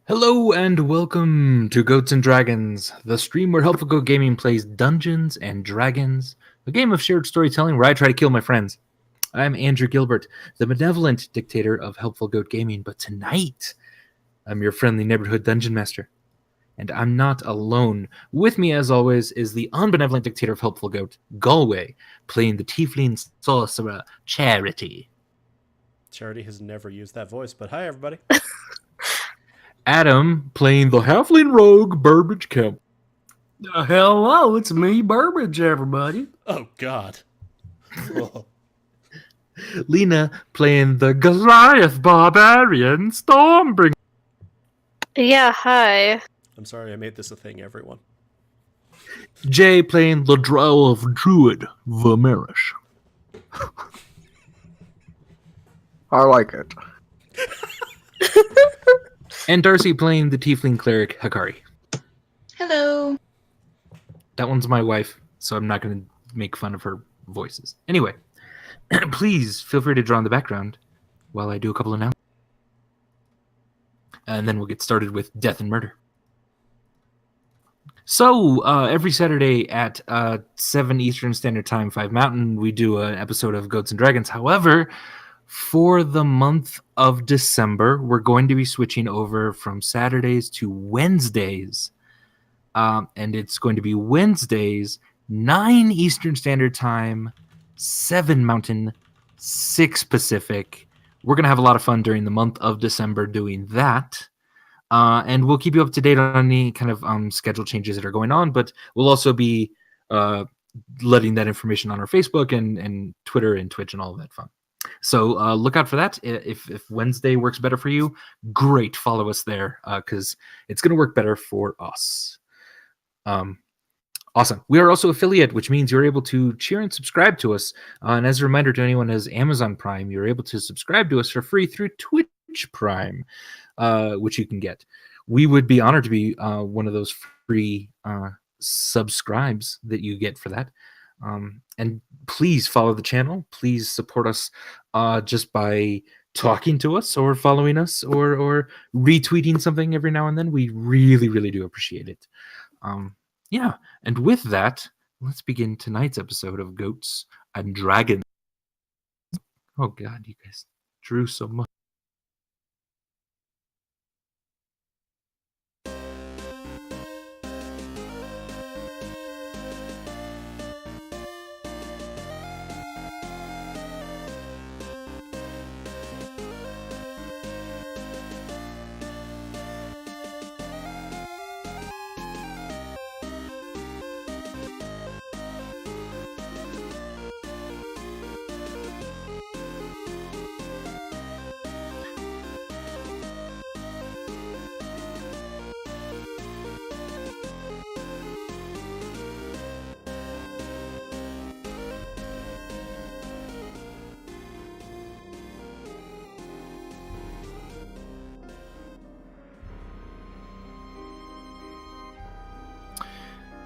Hello and welcome to Goats and Dragons, the stream where Helpful Goat Gaming plays Dungeons and Dragons, a game of shared storytelling where I try to kill my friends. I'm Andrew Gilbert, the benevolent dictator of Helpful Goat Gaming, but tonight I'm your friendly neighborhood dungeon master. And I'm not alone. With me, as always, is the unbenevolent dictator of Helpful Goat, Galway, playing the tiefling sorcerer Charity. Charity has never used that voice, but hi, everybody. Adam, playing the halfling rogue Burbage Kemp. Hello, it's me, Burbage, everybody. Oh, God. Lena, playing the Goliath barbarian Stormbringer. Yeah, hi. I'm sorry I made this a thing, everyone. Jay, playing the drow of Druid Vamirish. I like it. And Darcy, playing the tiefling cleric Hakari. Hello. That one's my wife, so I'm not going to make fun of her voices. Anyway, please feel free to draw in the background while I do a couple of announcements. And then we'll get started with Death and Murder. So, every Saturday at 7 Eastern Standard Time, 5 Mountain, we do an episode of Goats and Dragons. However, for the month of December, we're going to be switching over from Saturdays to Wednesdays. And it's going to be Wednesdays, 9 Eastern Standard Time, 7 Mountain, 6 Pacific. We're going to have a lot of fun during the month of December doing that. And we'll keep you up to date on any kind of schedule changes that are going on, but we'll also be letting that information on our Facebook and Twitter and Twitch and all of that fun. So look out for that. If Wednesday works better for you, great. Follow us there because it's going to work better for us. Awesome. We are also affiliate, which means you're able to cheer and subscribe to us. And as a reminder to anyone who has Amazon Prime, you're able to subscribe to us for free through Twitch Prime, which you can get. We would be honored to be one of those free subscribes that you get for that. And please follow the channel. Please support us just by talking to us or following us or retweeting something every now and then. We really, really do appreciate it. Yeah, and with that, let's begin tonight's episode of Goats and Dragons. Oh God, you guys drew so much.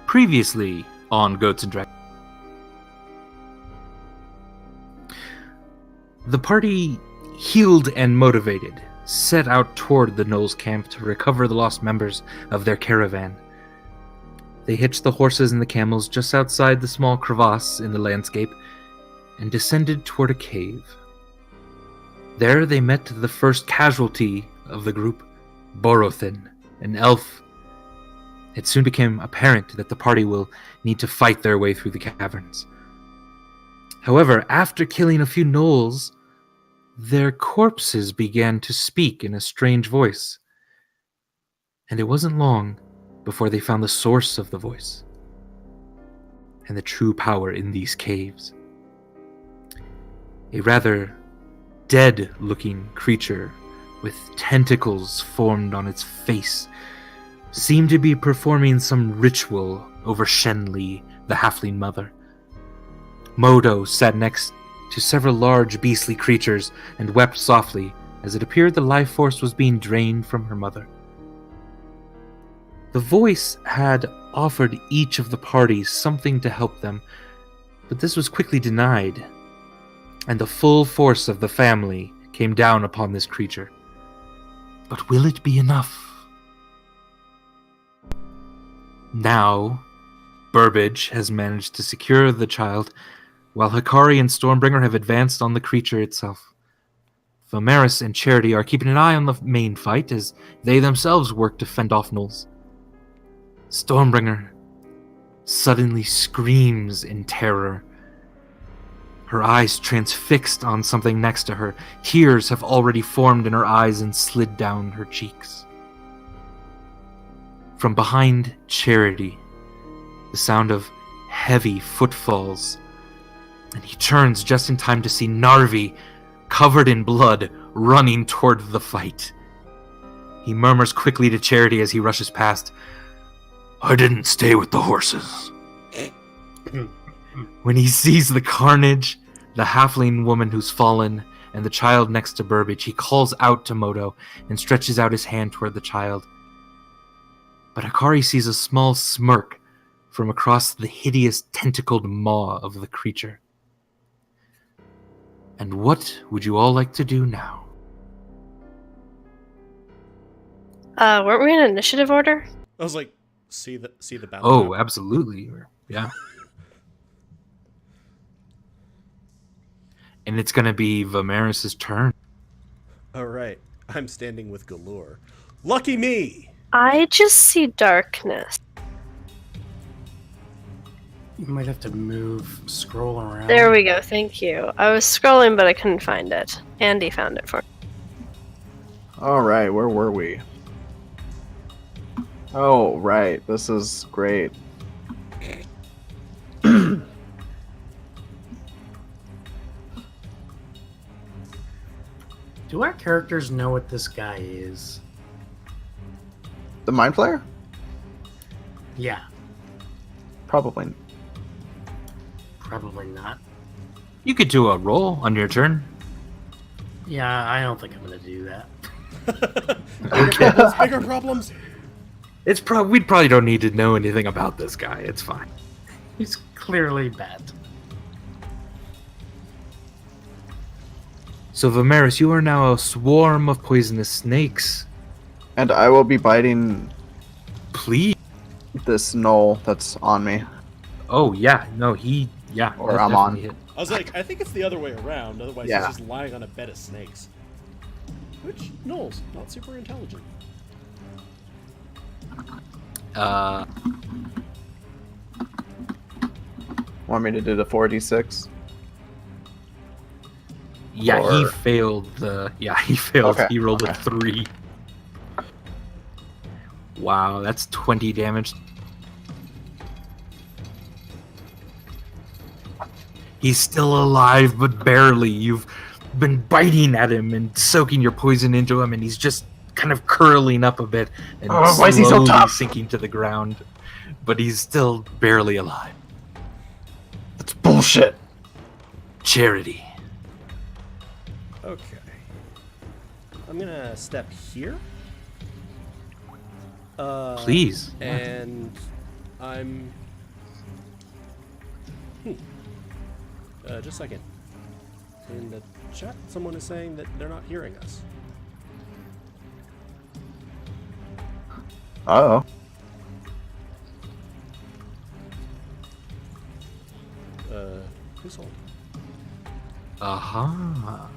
Previously on Goats and Dragons. The party, healed and motivated, set out toward the Knowles camp to recover the lost members of their caravan. They hitched the horses and the camels just outside the small crevasse in the landscape and descended toward a cave. There they met the first casualty of the group, Borothin, an elf. It soon became apparent that the party will need to fight their way through the caverns. However, after killing a few gnolls, their corpses began to speak in a strange voice. And it wasn't long before they found the source of the voice and the true power in these caves. A rather dead-looking creature with tentacles formed on its face seemed to be performing some ritual over Shenli, the halfling mother. Modo sat next to several large beastly creatures and wept softly as it appeared the life force was being drained from her mother. The voice had offered each of the parties something to help them, but this was quickly denied, and the full force of the family came down upon this creature. But will it be enough? Now, Burbage has managed to secure the child, while Hikari and Stormbringer have advanced on the creature itself. Vimeris and Charity are keeping an eye on the main fight as they themselves work to fend off gnolls. Stormbringer suddenly screams in terror. Her eyes transfixed on something next to her. Tears have already formed in her eyes and slid down her cheeks. From behind Charity, the sound of heavy footfalls, and he turns just in time to see Narvi, covered in blood, running toward the fight. He murmurs quickly to Charity as he rushes past, "I didn't stay with the horses." When he sees the carnage, the halfling woman who's fallen, and the child next to Burbage, he calls out to Moto and stretches out his hand toward the child. But Hikari sees a small smirk from across the hideous tentacled maw of the creature. And what would you all like to do now? Weren't we in initiative order? I was like, see the battle. Oh, map? absolutely. Yeah. And it's going to be Vimeris' turn. All right. I'm standing with Galore. Lucky me! I just see darkness. You might have to scroll around. There we go, thank you. I was scrolling, but I couldn't find it. Andy found it for me. All right, where were we? Oh, right. This is great. Do our characters know what this guy is? The Mind Flayer? Yeah, Probably. probably not. You could do a roll on your turn. Yeah, I don't think I'm gonna do that. Bigger problems. We probably don't need to know anything about this guy. It's fine. He's clearly bad. So Vimeris, you are now a swarm of poisonous snakes. And I will be biting Please. this gnoll that's on me. Oh yeah, no, Or that I'm on. definitely hit. I was like, I think it's the other way around. Otherwise, Yeah. he's just lying on a bed of snakes. Which, gnolls, not super intelligent. Want me to do the 4d6? Yeah, Or- he failed. He failed. Okay, He rolled a okay. 3. Wow, that's 20 damage. He's still alive, but barely. You've been biting at him and soaking your poison into him, and he's just kind of curling up a bit and why is he so slowly tough? sinking to the ground. But he's still barely alive. That's bullshit. Charity. Okay. I'm gonna step here. Please. And I'm... just a second. In the chat, someone is saying that they're not hearing us. Uh-oh. Who's holding? Aha.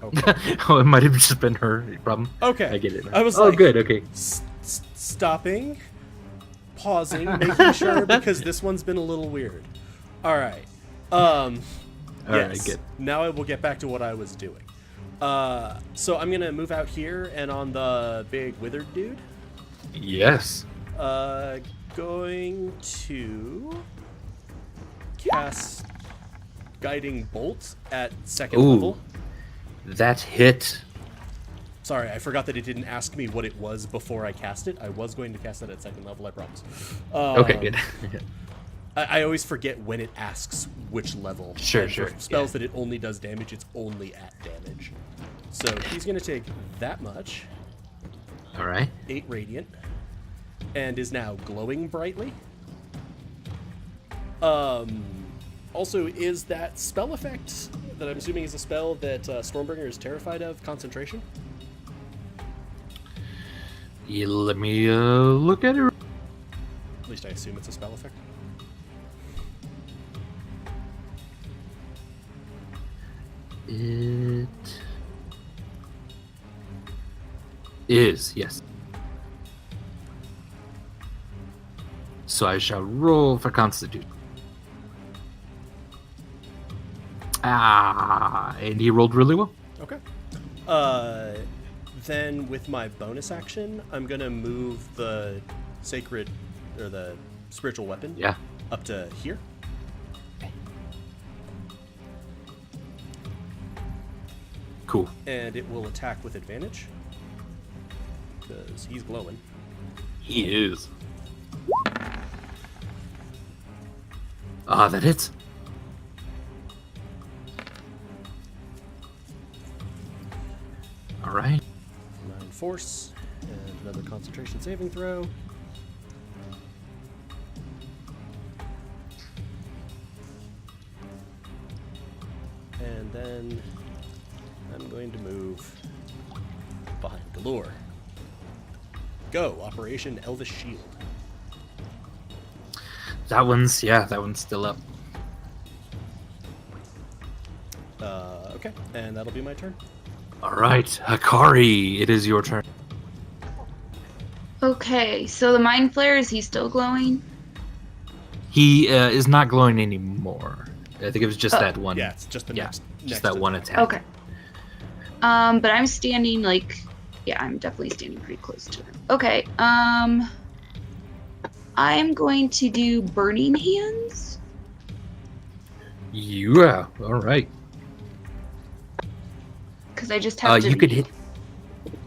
Okay. Oh, it might have just been her problem. Okay. I get it now. I was oh, like, good. Okay. Stopping, pausing, making sure because this one's been a little weird. All right. All Yes. right. Good. Now I will get back to what I was doing. So I'm gonna move out here and on the big withered dude. Yes. Going to cast Guiding Bolt at second Ooh. level. That hit. Sorry, I forgot that it didn't ask me what it was before I cast it. I was going to cast it at 2nd level, I promise. Okay, good. I always forget when it asks which level. Sure, And for sure, spells that it only does damage, it's only at damage. So he's going to take that much, All right. 8 radiant, and is now glowing brightly. Also, is that spell effect that I'm assuming is a spell that Stormbringer is terrified of concentration? Yeah, let me look at it. At least I assume it's a spell effect. It is, yes. So I shall roll for Constitution. And he rolled really well. Okay. Then with my bonus action, I'm gonna move the sacred or the spiritual weapon Yeah. up to here. Cool. And it will attack with advantage because he's glowing. He is. That hits. All right. 9 force and another concentration saving throw. And then I'm going to move behind Galore. Go, Operation Elvish Shield. That one's still up. Okay, and that'll be my turn. All right, Hikari, it is your turn. Okay, so the Mind Flare, is he still glowing? He is not glowing anymore. I think it was just that one. Yeah, it's just the next that one attack. Okay. But I'm standing I'm definitely standing pretty close to him. Okay, I'm going to do Burning Hands. Yeah. All right. Because I just have to. You could hit.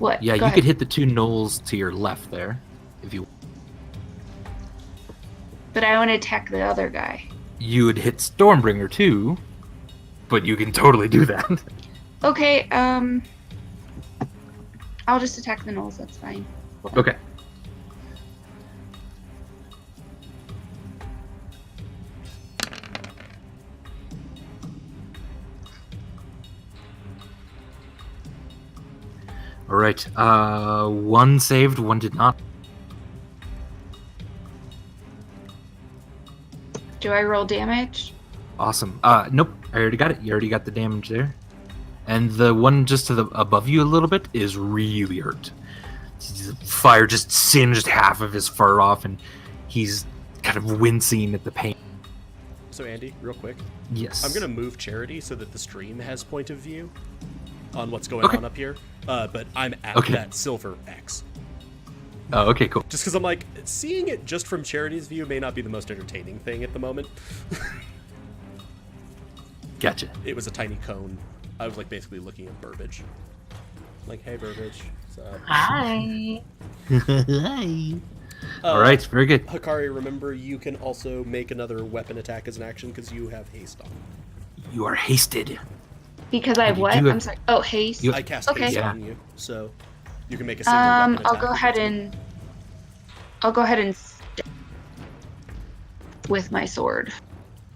What? Yeah, Go you ahead. could hit the 2 gnolls to your left there, if you. But I want to attack the other guy. You would hit Stormbringer too, but you can totally do that. Okay, I'll just attack the gnolls, that's fine. Okay. All right. One saved, one did not. Do I roll damage? Awesome. Nope. I already got it. You already got the damage there. And the one just to the above you a little bit is really hurt. Fire just singed half of his fur off, and he's kind of wincing at the pain. So Andy, real quick, Yes. I'm gonna move Charity so that the stream has point of view on what's going Okay. on up here. But I'm at Okay. that silver X. Oh, okay, cool. Just because I'm like, seeing it just from Charity's view may not be the most entertaining thing at the moment. Gotcha. It was a tiny cone. I was like basically looking at Burbage. Like, hey Burbage. What's up? Hi. All right, very good. Hikari, remember you can also make another weapon attack as an action because you have haste on. You are hasted. Because I have You what? do have- I'm sorry. Oh, haste. You- I cast Okay. haste Yeah. on you, so you can make a single weapon attack. I'll go ahead and with my sword.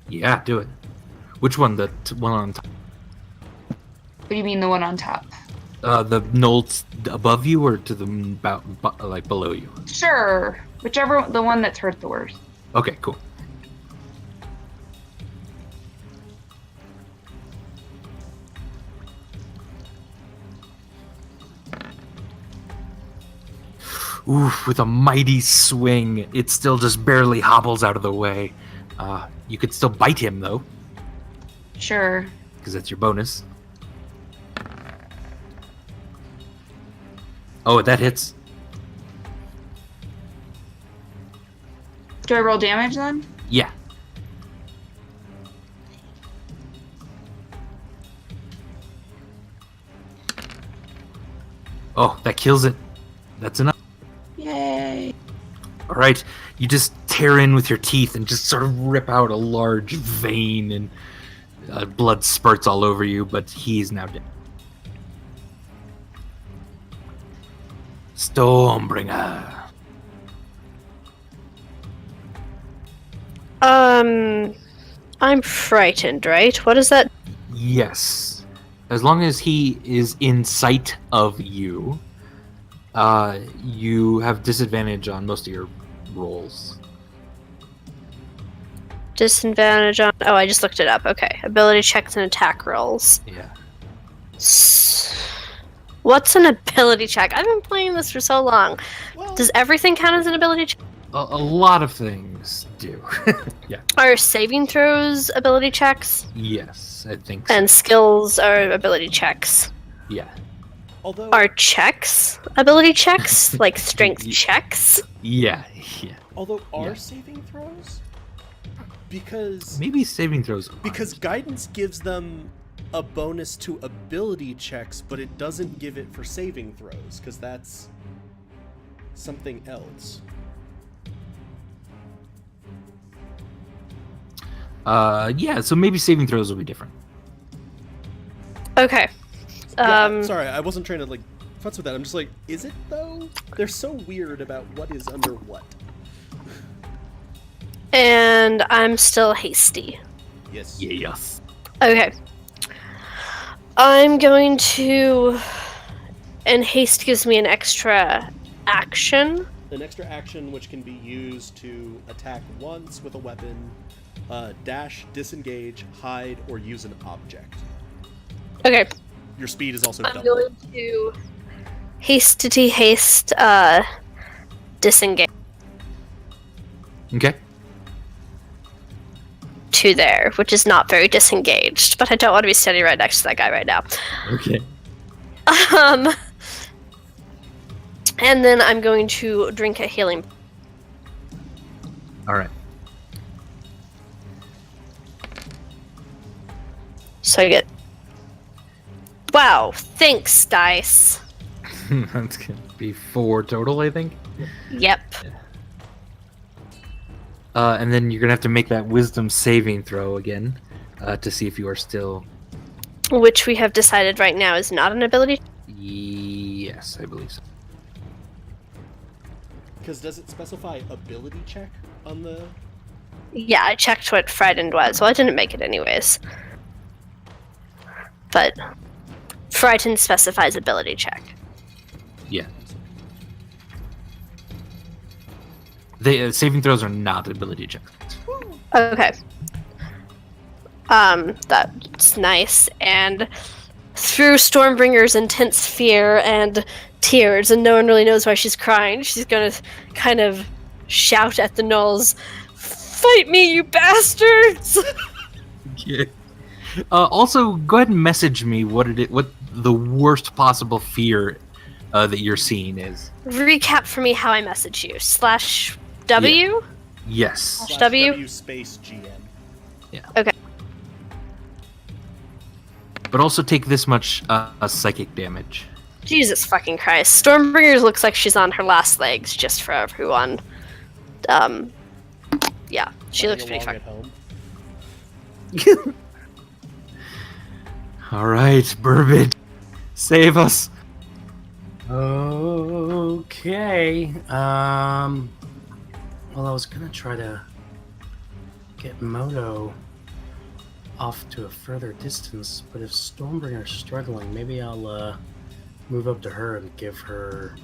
Yeah, do it. Which one? The one on top? What do you mean the one on top? The gnolls above you or to the like below you? Sure. Whichever, the one that's hurt the worst. Okay, cool. Oof, with a mighty swing, it still just barely hobbles out of the way. You could still bite him, though, Sure. because that's your bonus. Oh, that hits. Do I roll damage then? Yeah. Oh, that kills it. That's enough. Yay. All right, you just tear in with your teeth and just sort of rip out a large vein, and blood spurts all over you, but he's now dead. Stormbringer. I'm frightened, right? What is that? Yes. As long as he is in sight of you, you have disadvantage on most of your rolls. Disadvantage on... Oh, I just looked it up. Okay. Ability checks and attack rolls. Yeah. What's an ability check? I've been playing this for so long. Well, Does everything count as an ability check? A lot of things do. Yeah. Are saving throws ability checks? Yes, I think so. And skills are ability checks. Yeah. although Are checks ability checks? Like strength checks? Yeah. are yeah. saving throws? Because Maybe saving throws. because guidance gives them a bonus to ability checks, but it doesn't give it for saving throws, because that's something else. Yeah, so maybe saving throws will be different. Okay. Yeah, sorry, I wasn't trying to like futz with that. I'm just like, is it though? They're so weird about what is under what. And I'm still hasty. Yes. Yes. Okay. I'm going to... And haste gives me an extra action. An extra action which can be used to attack once with a weapon, dash, disengage, hide, or use an object. Okay. Your speed is also I'm double. going to hastity haste disengage Okay. to there, which is not very disengaged, but I don't want to be standing right next to that guy right now. Okay. And then I'm going to drink a healing. All right. So I get... Wow, thanks, dice. That's gonna be 4 total, I think. Yep. And then you're gonna have to make that wisdom saving throw again to see if you are still. Which we have decided right now is not an ability. Yes, I believe so. Because does it specify ability check on the... Yeah, I checked what frightened was. Well, I didn't make it anyways. But frightened specifies ability check. Yeah. The saving throws are not ability checks. Okay. That's nice. And through Stormbringer's intense fear and tears, and no one really knows why she's crying, she's gonna kind of shout at the gnolls, "Fight me, you bastards!" Yeah. Also, go ahead and message me what the worst possible fear that you're seeing is. Recap for me how I message you. /W? Yes. W? space GM. Okay. But also take this much psychic damage. Jesus fucking Christ. Stormbringer looks like she's on her last legs, just for everyone. Yeah, she looks pretty fucking... At home. All right, Burbage, save us. Okay. Well, I was gonna try to get Moto off to a further distance, but if Stormbringer's struggling, maybe I'll move up to her and give her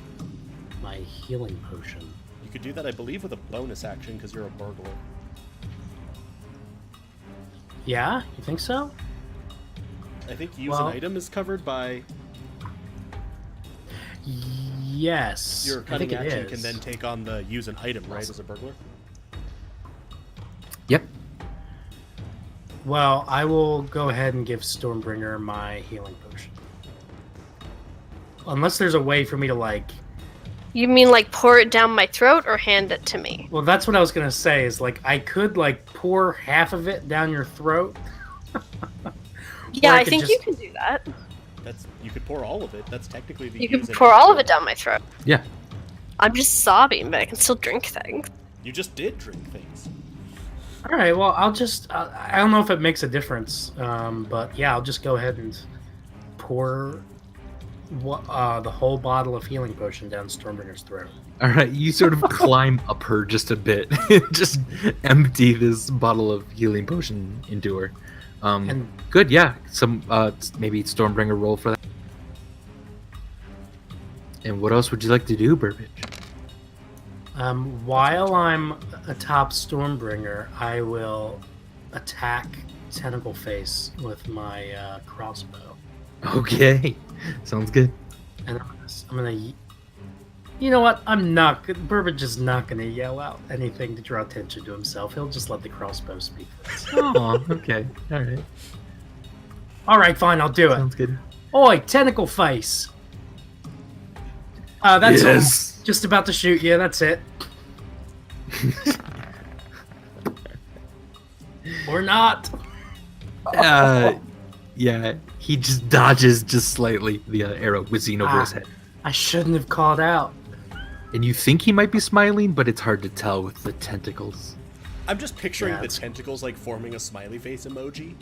my healing potion. You could do that, I believe, with a bonus action because you're a burglar. Yeah, you think so? I think use an item is covered by Yes. your I cutting think it action is. can then take on the use an item, right, as a burglar? Yep. Well, I will go ahead and give Stormbringer my healing potion. Unless there's a way for me to, like... You mean like pour it down my throat or hand it to me? Well, that's what I was gonna say, is like, I could, like, pour half of it down your throat. Yeah, Or I could think just- you can do that. You could pour all of it. That's technically the You can pour all of it down my throat. Yeah. I'm just sobbing, but I can still drink things. You just did drink things. All right. Well, I'll just. I don't know if it makes a difference, but yeah, I'll just go ahead and pour the whole bottle of healing potion down Stormbringer's throat. All right, you sort of climb up her just a bit, just empty this bottle of healing potion into her. And Good, yeah. Some maybe Stormbringer roll for that. And what else would you like to do, Burbage? while I'm atop Stormbringer, I will attack Tentacle Face with my crossbow. Okay, sounds good. And I'm gonna. You know what? I'm not. Burbage is not gonna yell out anything to draw attention to himself. He'll just let the crossbow speak for itself. Oh, okay, all right. All right, fine. I'll do it. Sounds good. Oi, Tentacle Face. That's Yes. all. Just about to shoot you. That's it. Or not. Yeah, he just dodges just slightly, the arrow whizzing over his head. I shouldn't have called out. And you think he might be smiling, but it's hard to tell with the tentacles. I'm just picturing Yeah, the it's- tentacles like forming a smiley face emoji.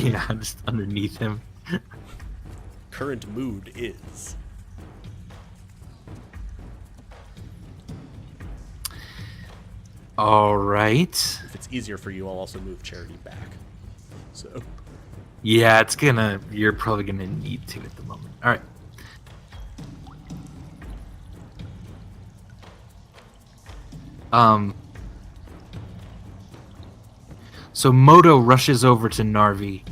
Yeah, just underneath him. Current mood is. All right. If it's easier for you, I'll also move Charity back. So. Yeah, you're probably gonna need to at the moment. All right. So Moto rushes over to Narvi,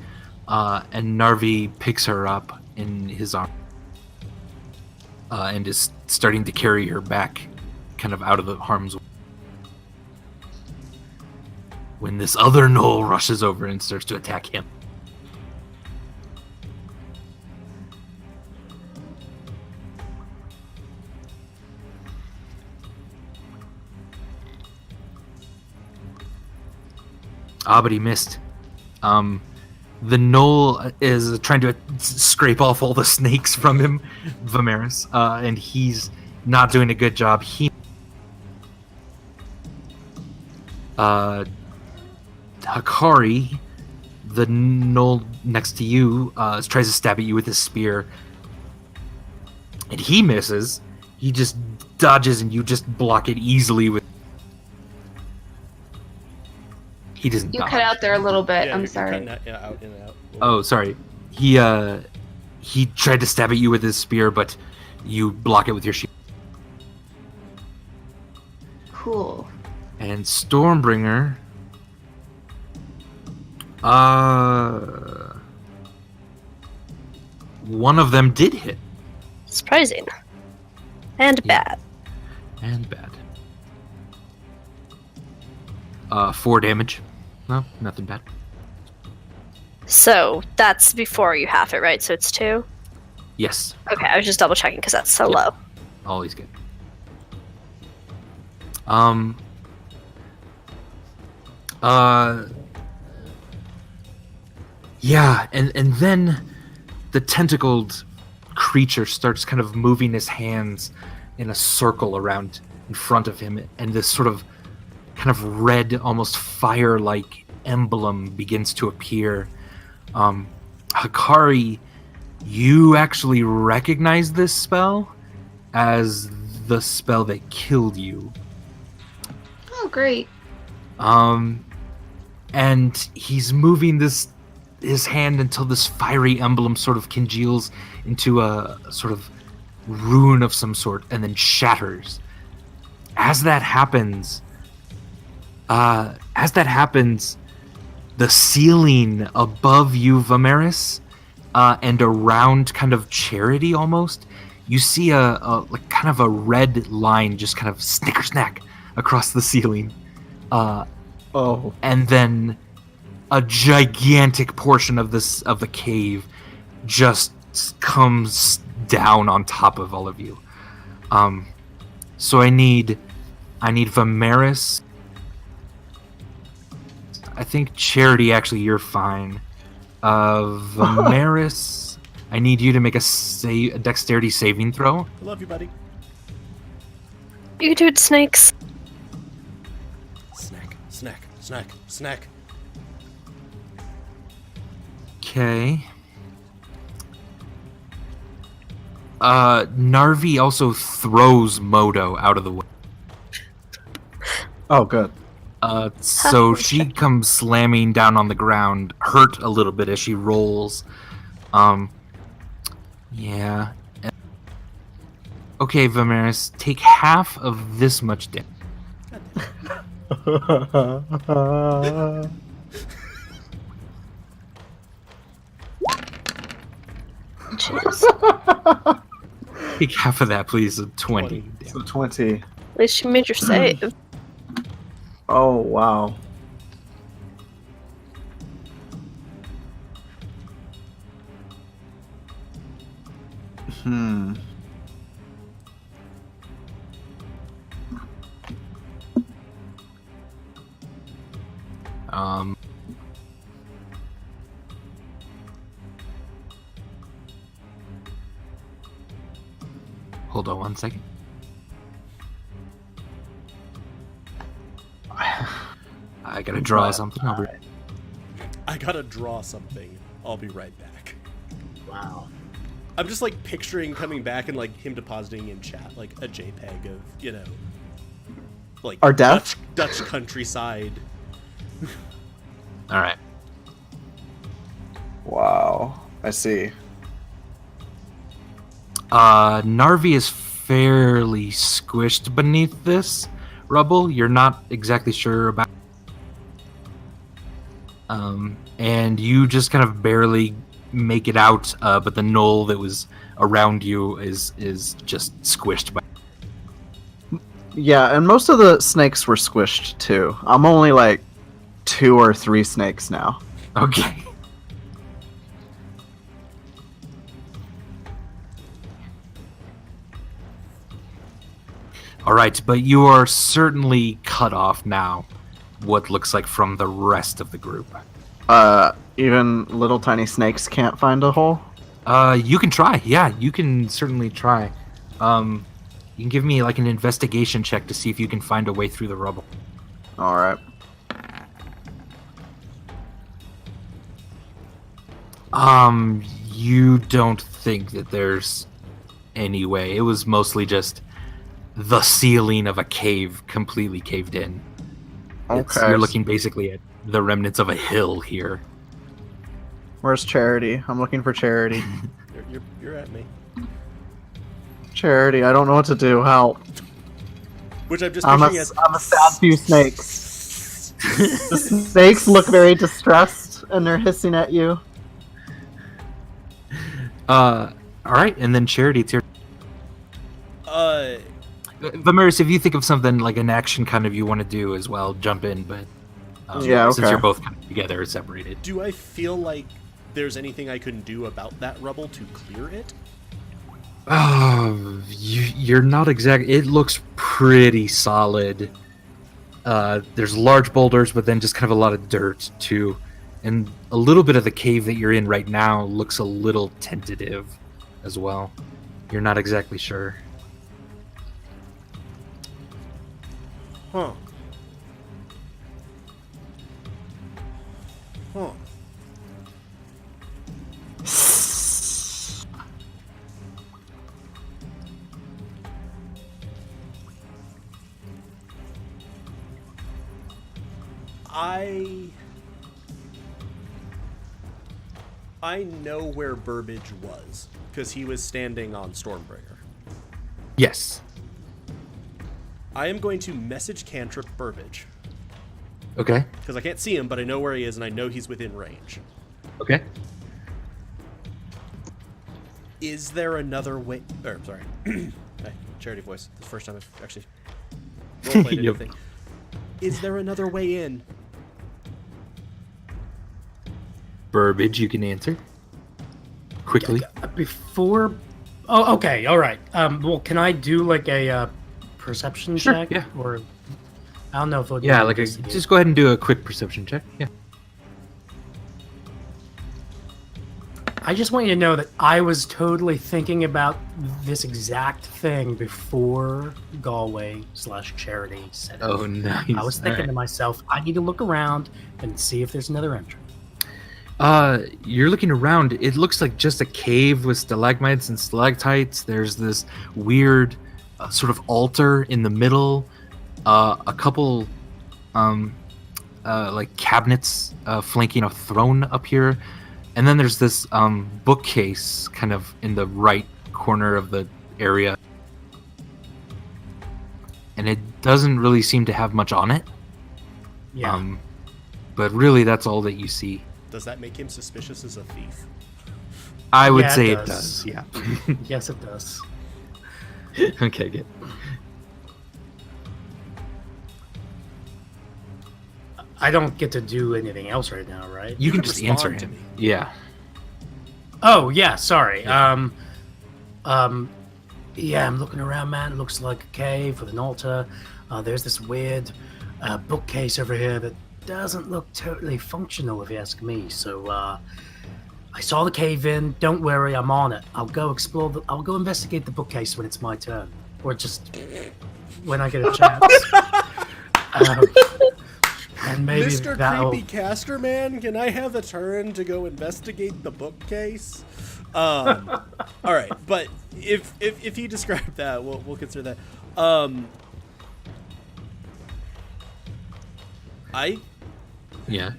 and Narvi picks her up in his arm, and is starting to carry her back, kind of out of the harm's way. When this other gnoll rushes over and starts to attack him. Ah, but he missed. The gnoll is trying to scrape off all the snakes from him, Vimeris, and he's not doing a good job. Hakari, the gnoll next to you, tries to stab at you with his spear, and he misses. He just dodges, and you just block it easily with. He doesn't. You dodge. cut out there a little bit. Yeah, I'm you're sorry. cutting that, out in and out. Oh, sorry. He tried to stab at you with his spear, but you block it with your shield. Cool. And Stormbringer. One of them did hit. Surprising. And Yeah. bad. And bad. 4 damage. No, nothing bad. So that's before you half it, right? So it's 2? Yes, Okay, I was just double checking because that's so low. always good. Yeah, and then the tentacled creature starts kind of moving his hands in a circle around in front of him, and this sort of kind of red, almost fire-like emblem begins to appear. Hakari, you actually recognize this spell as the spell that killed you. Oh, great. And he's moving his hand until this fiery emblem sort of congeals into a sort of rune of some sort and then shatters. As that happens, the ceiling above you, Vimeris, and around kind of Charity almost, you see a like kind of a red line just kind of snicker snack across the ceiling. Oh. And then a gigantic portion of the cave just comes down on top of all of you. So I need Vimeris. I think Charity, actually, you're fine. Vimeris I need you to make a dexterity saving throw. I love you, buddy. You can do it, snakes. Snack, snack, snack, snack. Okay. Narvi also throws Modo out of the way. Oh, good. So she comes slamming down on the ground, hurt a little bit as she rolls. Yeah. Okay, Vimeris, take half of this much damage. Jeez. Take half of that, please. 20. So 20. At least you made your save. Oh, wow. Hmm. Hold on 1 second. I gotta draw something. I gotta draw something. I'll be right back. Wow. I'm just like picturing coming back and like him depositing in chat like a JPEG of, you know, like Our death? Dutch countryside. All right. Wow. I see. Narvi is fairly squished beneath this rubble. You're not exactly sure about. And you just kind of barely make it out, but the knoll that was around you is just squished by. Yeah, and most of the snakes were squished too. I'm only like 2 or 3 snakes now. Okay. All right, but you are certainly cut off now. What looks like from the rest of the group. Even little tiny snakes can't find a hole? You can try. Yeah, you can certainly try. You can give me like an investigation check to see if you can find a way through the rubble. Alright. You don't think that there's any way. It was mostly just the ceiling of a cave completely caved in. Okay. You're looking basically at the remnants of a hill here. Where's Charity? I'm looking for Charity. You're at me. Charity, I don't know what to do. Help. Which I'm just I'm picturing as a sad few snakes. The snakes look very distressed, and they're hissing at you. All right, and then Charity, it's your. Vimeris, if you think of something like an action kind of you want to do as well, jump in. But yeah, okay. Since you're both kind of together, separated. Do I feel like there's anything I can do about that rubble to clear it? You're not exactly. It looks pretty solid. There's large boulders, but then just kind of a lot of dirt too, and a little bit of the cave that you're in right now looks a little tentative, as well. You're not exactly sure. Huh. Huh. I know where Burbage was, because he was standing on Stormbringer. Yes. I am going to message Cantrip Burbage. Okay. Because I can't see him, but I know where he is, and I know he's within range. Okay. Is there another way... sorry. Hey, Charity voice. It's the first time I've actually roleplayed Yep. anything. Is there another way in? Burbage, you can answer. Quickly. Before... Oh, okay, all right. Well, can I do like a perception Sure, check? yeah. Or I don't know if it'll Yeah, like just go ahead and do a quick perception check. Yeah. I just want you to know that I was totally thinking about this exact thing before Galway/Charity said it. Oh, nice. I was thinking to myself, I need to look around and see if there's another entrance. You're looking around. It looks like just a cave with stalagmites and stalactites. There's this weird sort of altar in the middle. A couple like cabinets flanking a throne up here. And then there's this bookcase kind of in the right corner of the area. And it doesn't really seem to have much on it. Yeah. But really, that's all that you see. Does that make him suspicious as a thief? I would Yeah, say it it does. does, yeah. Yes, it does. Okay, good. I don't get to do anything else right now, right? You can can just answer respond to him. me. Yeah. Oh, yeah, sorry. Yeah. Yeah, I'm looking around, man. It looks like a cave with an altar. There's this weird bookcase over here that doesn't look totally functional, if you ask me. So, I saw the cave in. Don't worry, I'm on it. I'll go I'll go investigate the bookcase when it's my turn. Or just when I get a chance. And maybe Mr. that'll... Creepy Caster Man, can I have a turn to go investigate the bookcase? All right, but if you describe that, we'll consider that. Yeah.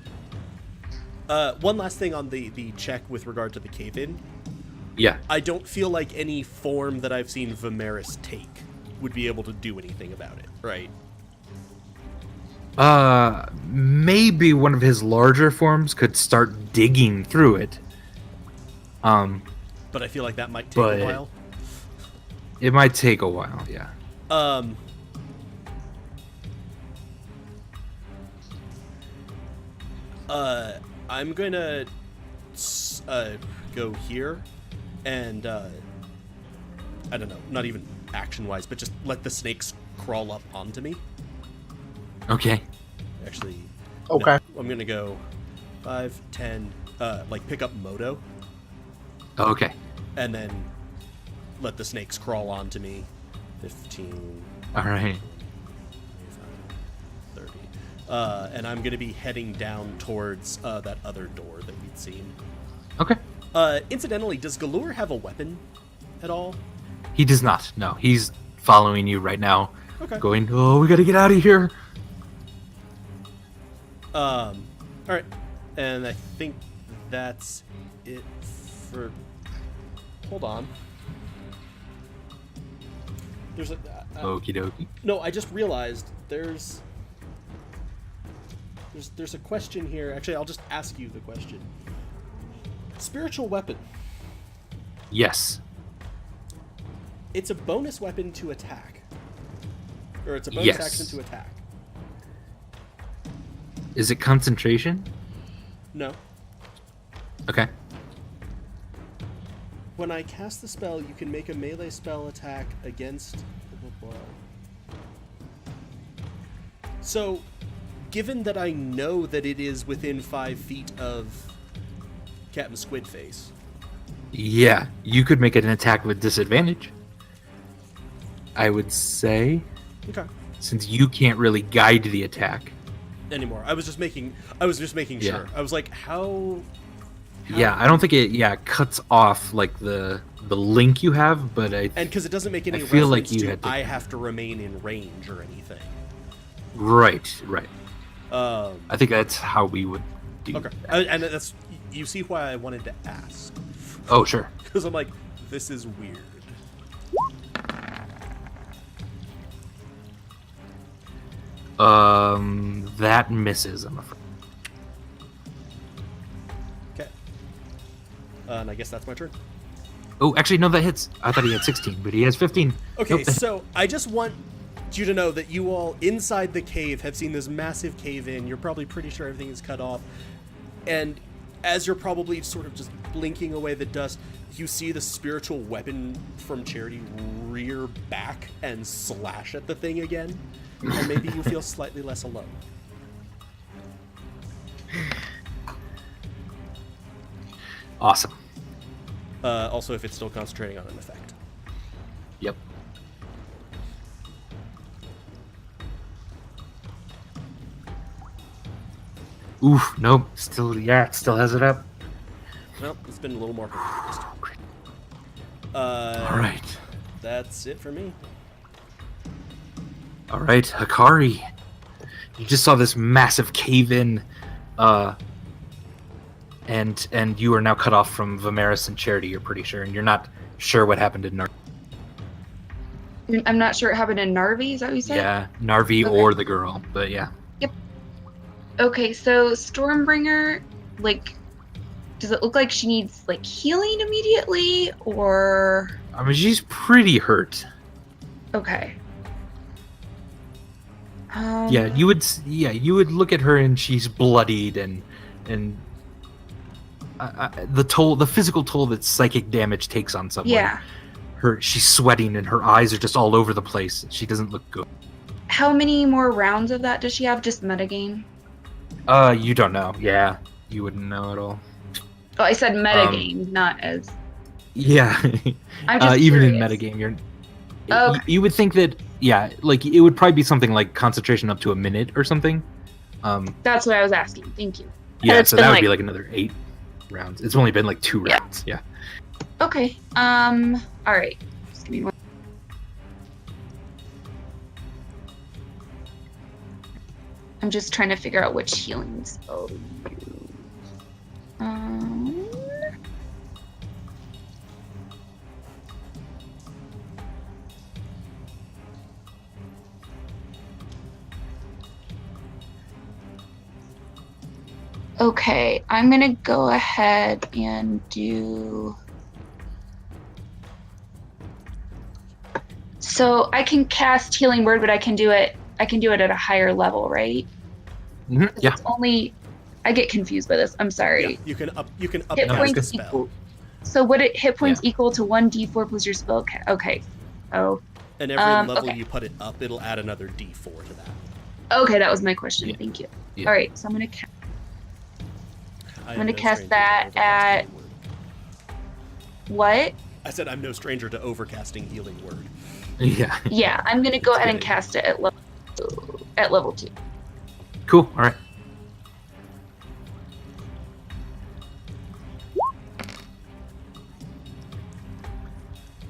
One last thing on the check with regard to the cave-in. Yeah. I don't feel like any form that I've seen Vimeris take would be able to do anything about it, right? Maybe one of his larger forms could start digging through it. But I feel like that might take a while. It might take a while, yeah. I'm gonna go here and I don't know, not even action-wise, but just let the snakes crawl up onto me. Okay. Actually, Okay. no, I'm gonna go 5, 10, like pick up Moto, Okay. and then let the snakes crawl onto me. 15, All right. 30. And I'm gonna be heading down towards that other door that we'd seen. Okay. Incidentally, does Galur have a weapon at all? He does not. No, he's following you right now. Okay. Going, oh, we gotta get out of here. All right, and I think that's it for. Hold on. There's a. Okie dokie. No, I just realized there's a question here. Actually, I'll just ask you the question. Spiritual weapon. Yes. It's a bonus weapon to attack, or it's a bonus Yes. action to attack. Is it concentration? No. Okay. When I cast the spell, you can make a melee spell attack against. Blah, blah, blah. So, given that I know that it is within 5 feet of Captain Squidface, Yeah, you could make it an attack with disadvantage. I would say, okay, since you can't really guide the attack. anymore. I was just making Yeah. sure. I was like, how? Yeah, I don't think it cuts off like the link you have, but And because it doesn't make any I feel like reference you to had to- I have to remain in range or anything. right. Um, I think that's how we would do. okay, that. and that's, you see why I wanted to ask, Oh, sure. because I'm like, this is weird. That misses, I'm afraid. Okay, and I guess that's my turn. Oh, actually, no, that hits. I thought he had 16, but he has 15. Okay, Nope. so I just want you to know that you all inside the cave have seen this massive cave in. You're probably pretty sure everything is cut off. And as you're probably sort of just blinking away the dust, you see the spiritual weapon from Charity rear back and slash at the thing again. And maybe you feel slightly less alone. Awesome. Also, if it's still concentrating on an effect. Yep. Oof, nope. Still, yeah, it still has it up. Well, it's been a little more confused. All right. That's it for me. All right, Hikari. You just saw this massive cave-in, and you are now cut off from Vimeris and Charity, you're pretty sure, and you're not sure what happened in Narvi. I'm not sure it happened in Narvi, is that what you said? Yeah, Narvi Okay. or the girl, but yeah. Okay, so Stormbringer, like, does it look like she needs, like, healing immediately, or... I mean, she's pretty hurt. Okay. Yeah, you would look at her and she's bloodied and the physical toll that psychic damage takes on someone. Yeah. She's sweating and her eyes are just all over the place. She doesn't look good. How many more rounds of that does she have? Just metagame? You don't know. Yeah, you wouldn't know at all. Oh, I said metagame, not as... Yeah. I'm just even in curious. metagame, you're. Okay. You would think that, yeah, like it would probably be something like concentration up to a minute or something. That's what I was asking. Thank you. Yeah, it's so been that would like- be like another 8 rounds. It's only been like 2 Yeah. rounds. Yeah. Okay. All right. Just give me one. I'm just trying to figure out which healing spell to use. Okay, I'm gonna go ahead and do. So I can cast Healing Word, but I can do it at a higher level, right? Mhm, yeah. It's only. I get confused by this. I'm sorry. Yeah, you can up Hit the points spell. equal. So would it hit points equal to 1d4 plus your spell? Okay. Oh. And every level okay. you put it up, it'll add another d4 to that. Okay, that was my question. Yeah. Thank you. Yeah. All right, so I'm gonna. I'm gonna no cast stranger to that overcasting at- Healing Word. What? I said I'm no stranger to overcasting Healing Word. Yeah. Yeah, I'm gonna go That's ahead good. and cast it at level 2. Cool. All right.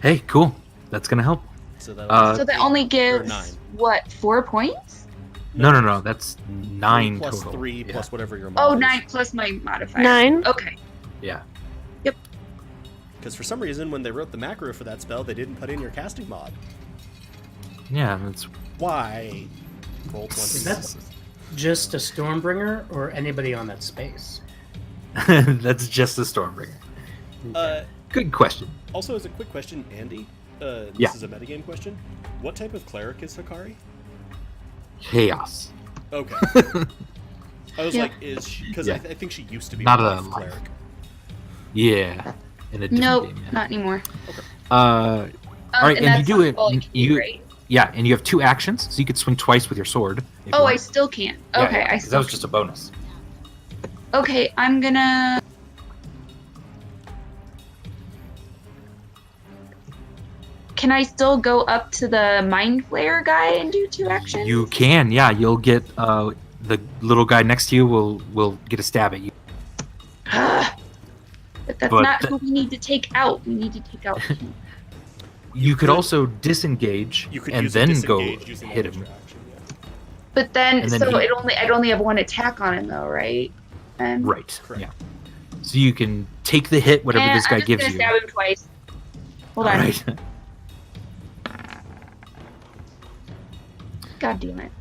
Hey, cool. That's gonna help. So that Uh, So that only gives 9. what, 4 points? No. That's 9 plus total. 3 Yeah. plus whatever your Oh, mod 9 plus my modifier. 9. Okay. Yeah. Because for some reason, when they wrote the macro for that spell, they didn't put in your casting mod. Yeah. That's. Why? Roll 20. Is that just a Stormbringer or anybody on that space? That's just a Stormbringer. Good question. Also, as a quick question, Andy, this Yeah. is a metagame question. What type of cleric is Hikari? Chaos. Okay. I was Yeah. like, is she... Because Yeah. I think she used to be Not a a life life. cleric. Yeah. In a different Nope, game, yeah. not anymore. All right, and you that's do not it. all you can do, You right? yeah, and you have 2 actions, so you could swing twice with your sword. if you Oh, I want. still can't. Yeah, Okay, yeah, I 'cause still that was just a bonus. Okay, I'm gonna. Can I still go up to the Mind Flayer guy and do 2 actions? You can, yeah. You'll get the little guy next to you will get a stab at you. But that's But not the- who we need to take out. We need to take out him. You could also disengage You could and use a then go disengage using hit an him. extra action, yeah. But then, And then so he- I'd only have 1 attack on him though, right? And Right. Correct. Yeah. So you can take the hit, whatever this guy I'm just gives gonna you. stab him twice. Hold All on. right. God damn it.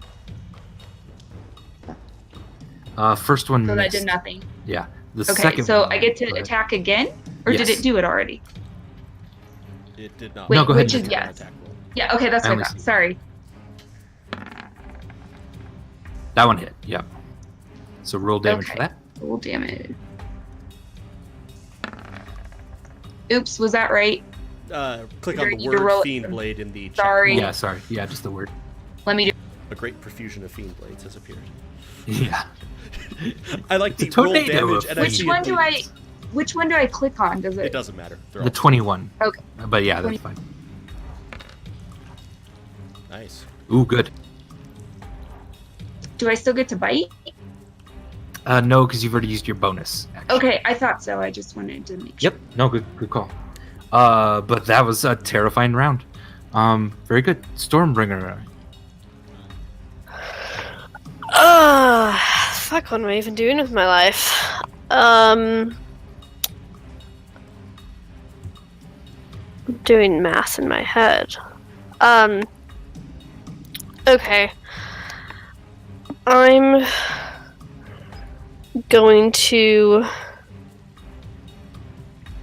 First one. So that missed. did nothing. Yeah. The Okay, second so one. I get to but- attack again, or did Yes. it do it already? It did not. Wait, No, go ahead which and is attack. yes. Attack roll. Yeah. Okay, that's I what I only got. see- Sorry. That one hit. Yeah. So roll damage for Okay. that. Roll damage. Oops, was that right? Click You're on gonna the need to roll word it Fiend from- Blade in the chat. Sorry. Yeah. Sorry. Yeah. Just the word. Let me do. A great profusion of Fiend Blades has appeared. Yeah. I like the It's a roll tornado damage, of and I Which see one it do I? bleeds. Which one do I click on? Does It it? doesn't matter. They're The all 21. Okay. But yeah, that's 20. fine. nice. Ooh, good. Do I still get to bite? No, because you've already used your bonus action. Okay, I thought so. I just wanted to make sure. Yep. No, good call. But that was a terrifying round. Very good. Stormbringer. Fuck, what am I even doing with my life? Doing math in my head. Okay. I'm going to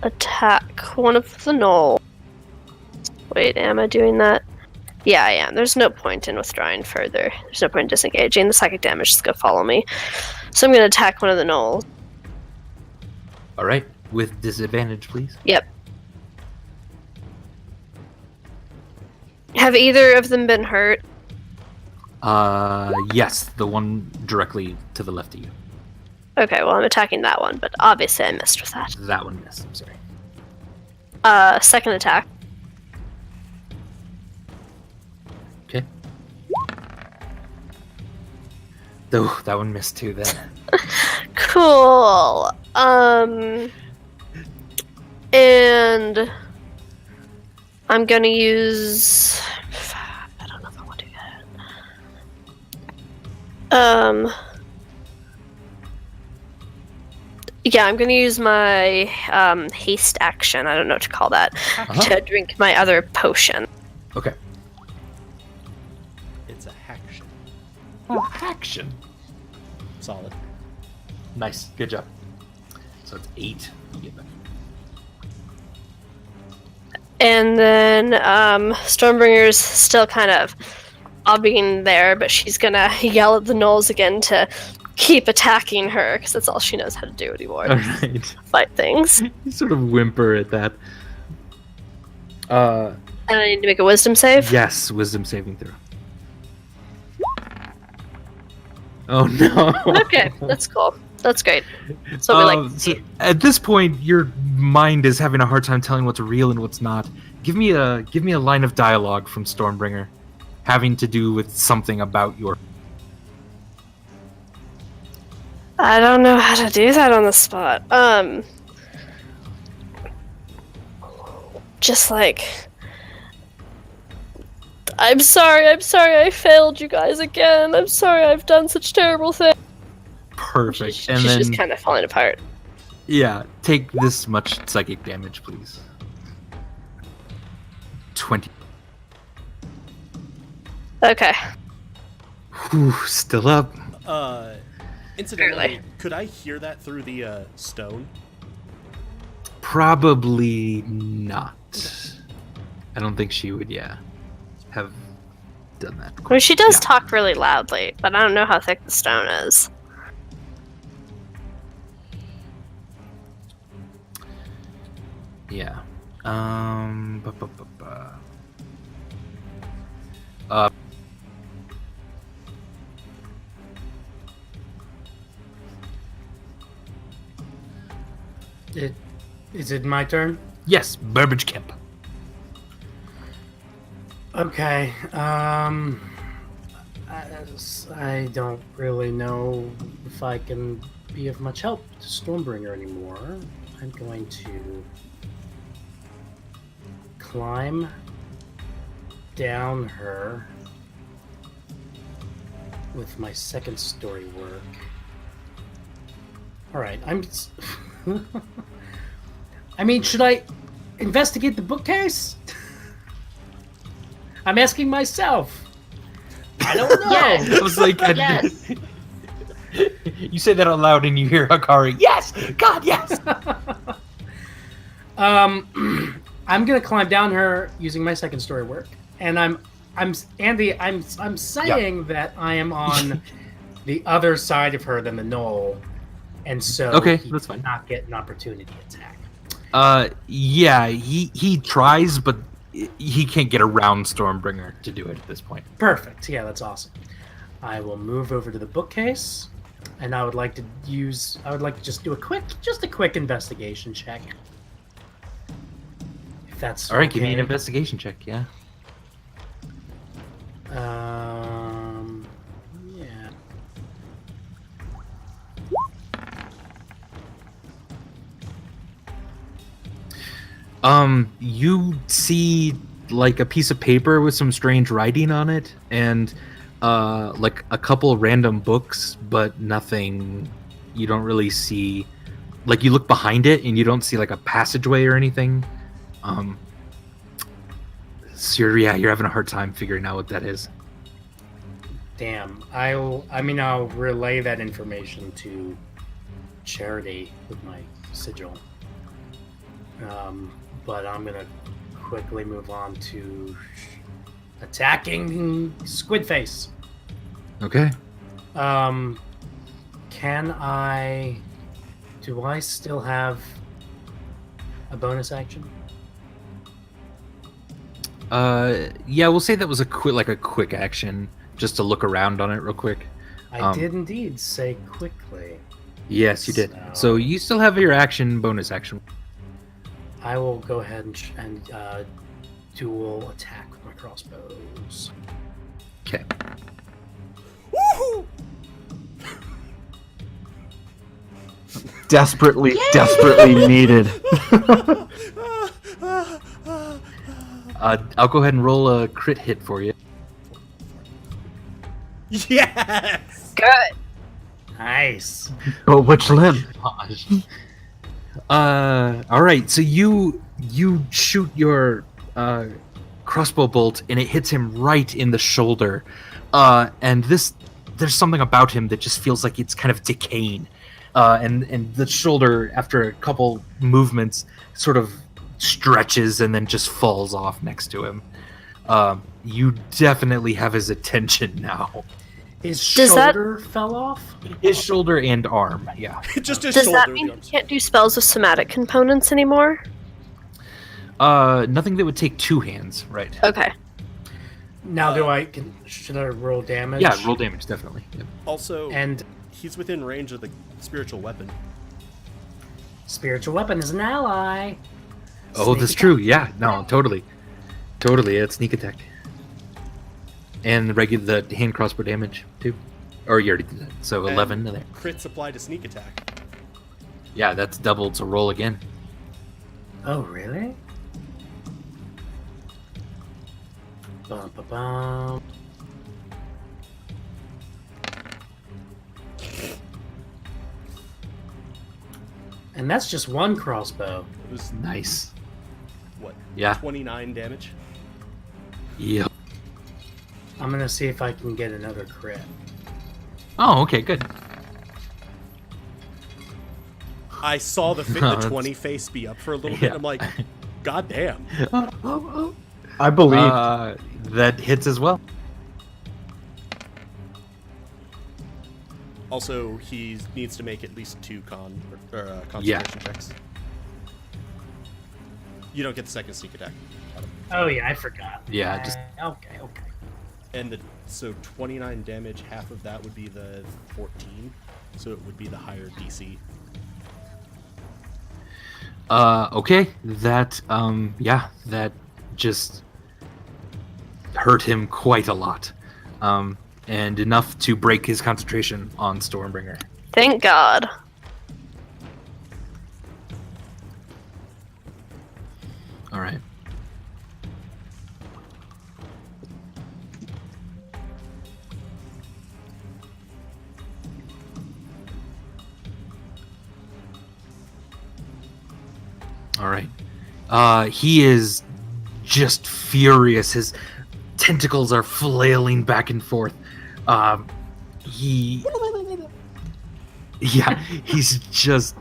attack one of the gnolls. Wait, am I doing that? Yeah, I am. There's no point in withdrawing further. There's no point in disengaging. The psychic damage is going to follow me. So I'm going to attack one of the gnolls. All right. With disadvantage, please. Yep. Have either of them been hurt? Yes, the one directly to the left of you. Okay, well, I'm attacking that one, but obviously I missed with that. That one missed. I'm sorry. Second attack. Okay. Oh, that one missed too then. Cool. And I'm gonna use. I don't know if I want to do that. Yeah, I'm gonna use my haste action. I don't know what to call that. To drink my other potion. Okay. It's a haction. Action. Solid. Nice. Good job. So it's 8. You get back. And then Stormbringer's still kind of being there, but she's gonna yell at the gnolls again to keep attacking her, because that's all she knows how to do anymore. All right. Fight things. You sort of whimper at that. And I need to make a wisdom save? Yes, wisdom saving throw. Oh no. Okay, that's cool. That's great. That's what we like to So see. at this point, your mind is having a hard time telling what's real and what's not. Give me a line of dialogue from Stormbringer, having to do with something about your. I don't know how to do that on the spot. Just like, I'm sorry, I failed you guys again. I'm sorry I've done such terrible things. Perfect. She's And just then, kind of falling apart. yeah, take this much psychic damage, please. 20. Okay. Whew, still up. Incidentally, Barely. could I hear that through the stone? Probably not. I don't think she would, have done that. I mean, she does Yeah. talk really loudly, but I don't know how thick the stone is. Yeah. Ba, ba, ba, ba. Is it my turn? Yes, Burbage Kemp. Okay. I don't really know if I can be of much help to Stormbringer anymore. I'm going to climb down her with my second story work. All right, I mean, should I investigate the bookcase? I'm asking myself. I don't know. Yes. I was like, Yes. You say that out loud and you hear Hakari. Yes, God, yes. I'm gonna climb down her using my second story work, and I'm saying that I am on the other side of her than the knoll, and so Okay, he that's does fine. not get an opportunity attack. Yeah, he tries, but he can't get around Stormbringer to do it at this point. Perfect. Yeah, that's awesome. I will move over to the bookcase, and I would like to just do a quick investigation check. If that's All right, give me an okay. investigation check. Yeah. Yeah. You see like a piece of paper with some strange writing on it, and like a couple random books, but nothing. You don't really see. Like you look behind it, and you don't see like a passageway or anything. So you're having a hard time figuring out what that is. Damn. I'll relay that information to Charity with my sigil. But I'm gonna quickly move on to attacking Squidface. Okay. Do I still have a bonus action? Yeah, we'll say that was a quick action, just to look around on it real quick. I did indeed say quickly. Yes, you did. So you still have your bonus action. I will go ahead and dual attack with my crossbows. Okay. Woohoo! Desperately needed. I'll go ahead and roll a crit hit for you. Yes! Good. Nice. But which limb? Gosh. All right. So you shoot your crossbow bolt, and it hits him right in the shoulder. And there's something about him that just feels like it's kind of decaying. And the shoulder, after a couple movements, sort of stretches and then just falls off next to him. You definitely have his attention now. His Does that- shoulder fell off? His shoulder and arm, yeah. Just his Does shoulder. that mean you can't do spells with somatic components anymore? Nothing that would take two hands, right? Okay. Now, should I roll damage? Yeah, roll damage, definitely. Yep. Also, And he's within range of the spiritual weapon. spiritual weapon is an ally. Oh, Sneak that's attack. true. Yeah, no, totally. It's sneak attack. And the hand crossbow damage, too. Or you already did that. So 11 there. Crits apply to sneak attack. Yeah, that's doubled, so roll again. Oh, really? Bum, ba, bum. And that's just one crossbow. It was, Nice. what, Yeah. 29 damage? Yep. I'm gonna see if I can get another crit. Oh, okay, good. I saw the That's- 20 face be up for a little bit. Yeah. I'm like, God damn. I believe. That hits as well. Also, he needs to make at least 2 concentration checks. You don't get the second sneak attack. Oh yeah, I forgot. Yeah, just- Okay. And so 29 damage, half of that would be the 14. So it would be the higher DC. Okay. That just hurt him quite a lot. And enough to break his concentration on Stormbringer. Thank God. All right. All right. He is just furious. His tentacles are flailing back and forth. He's just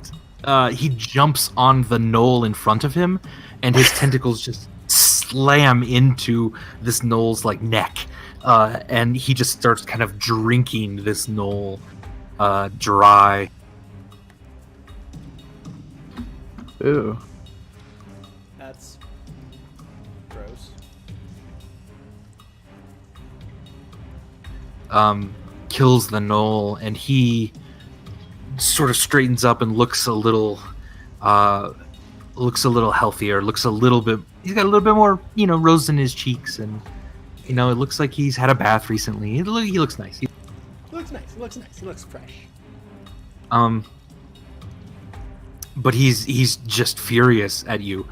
he jumps on the knoll in front of him, and his tentacles just slam into this knoll's like neck, and he just starts kind of drinking this knoll dry. Ooh. That's gross. Kills the knoll, and he sort of straightens up and looks a little healthier. Looks a little bit. He's got a little bit more, rose in his cheeks, and it looks like he's had a bath recently. He looks nice. He looks nice. He looks fresh. But he's just furious at you,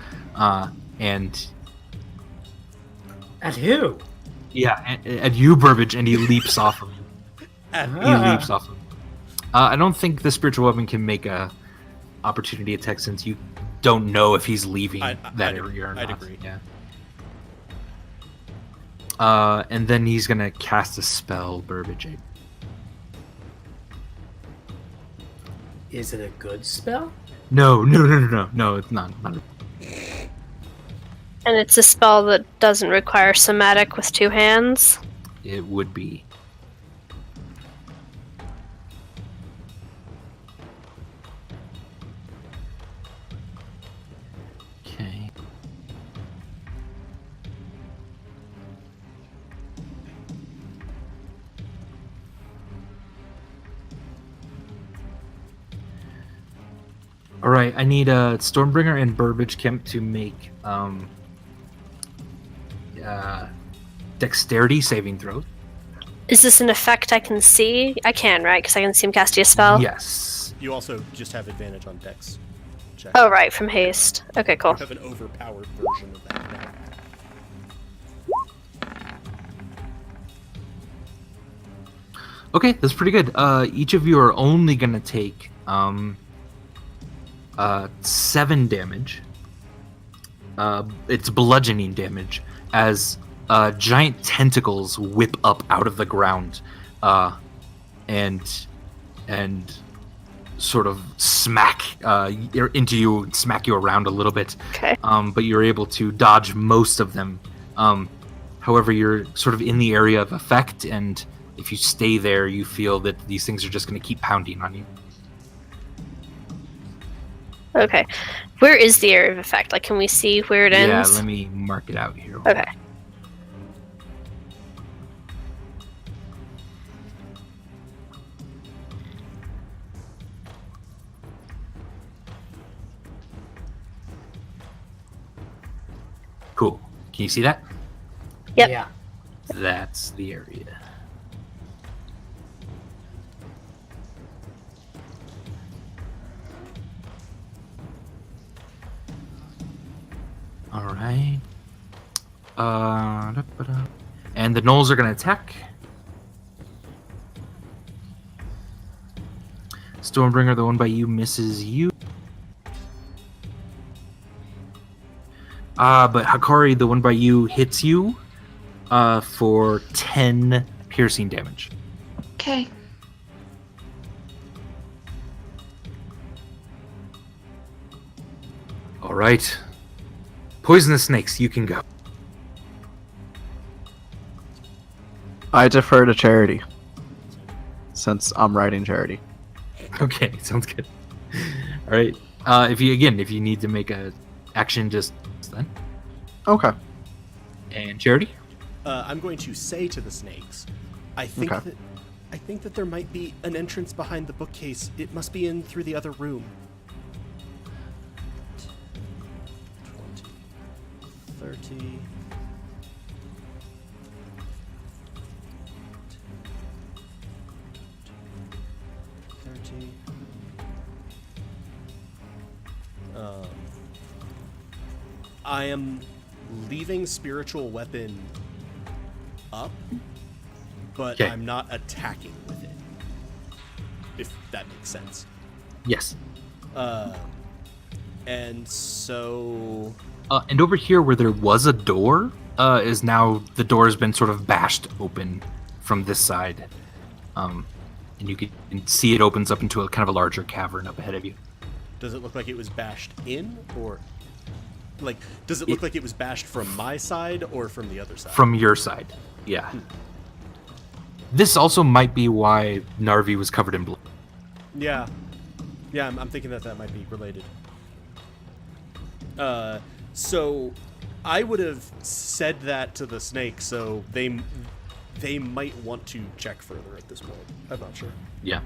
and At who? yeah, at you, Burbage, and he leaps off of you. He leaps off of you. I don't think the spiritual weapon can make a opportunity attack since you don't know if he's leaving that area or not. I'd agree. Yeah. And then he's gonna cast a spell, Burbage. Is it a good spell? No, it's not. And it's a spell that doesn't require somatic with 2 hands. It would be. Okay. All right, I need Stormbringer and Burbage Kemp to make dexterity saving throws. Is this an effect I can see? I can, right? Because I can see him casting a spell? Yes. You also just have advantage on dex check. Oh, right, from haste. Okay, cool. You have an overpowered version of that now. Okay, that's pretty good. Each of you are only gonna take 7 damage. It's bludgeoning damage as giant tentacles whip up out of the ground, and sort of smack into you, smack you around a little bit. Okay. But you're able to dodge most of them. However, you're sort of in the area of effect, and if you stay there, you feel that these things are just going to keep pounding on you. Okay. Where is the area of effect? Like, can we see where it ends? Yeah, let me mark it out here. Okay. Cool. Can you see that? Yep. Yeah. That's the area. All right. And the gnolls are going to attack. Stormbringer, the one by you, misses you. But Hakari, the one by you, hits you for 10 piercing damage. Okay. All right. Poisonous snakes, you can go. I defer to Charity, since I'm writing Charity. Okay, sounds good. All right. If you need to make a action, just then. Okay. And Charity. I'm going to say to the snakes, I think that there might be an entrance behind the bookcase. It must be in through the other room. 20, 30. 30. I am leaving spiritual weapon up, but Okay. I'm not attacking with it. If that makes sense. Yes. And so And over here, where there was a door, is now the door has been sort of bashed open from this side, and you can see it opens up into a kind of a larger cavern up ahead of you. does it look like it was bashed in, or like does it look like it was bashed from my side or from the other side? From your side, yeah. This also might be why Narvi was covered in blood. Yeah, I'm thinking that might be related. So I would have said that to the snake, so they might want to check further at this point. I'm not sure. Yeah.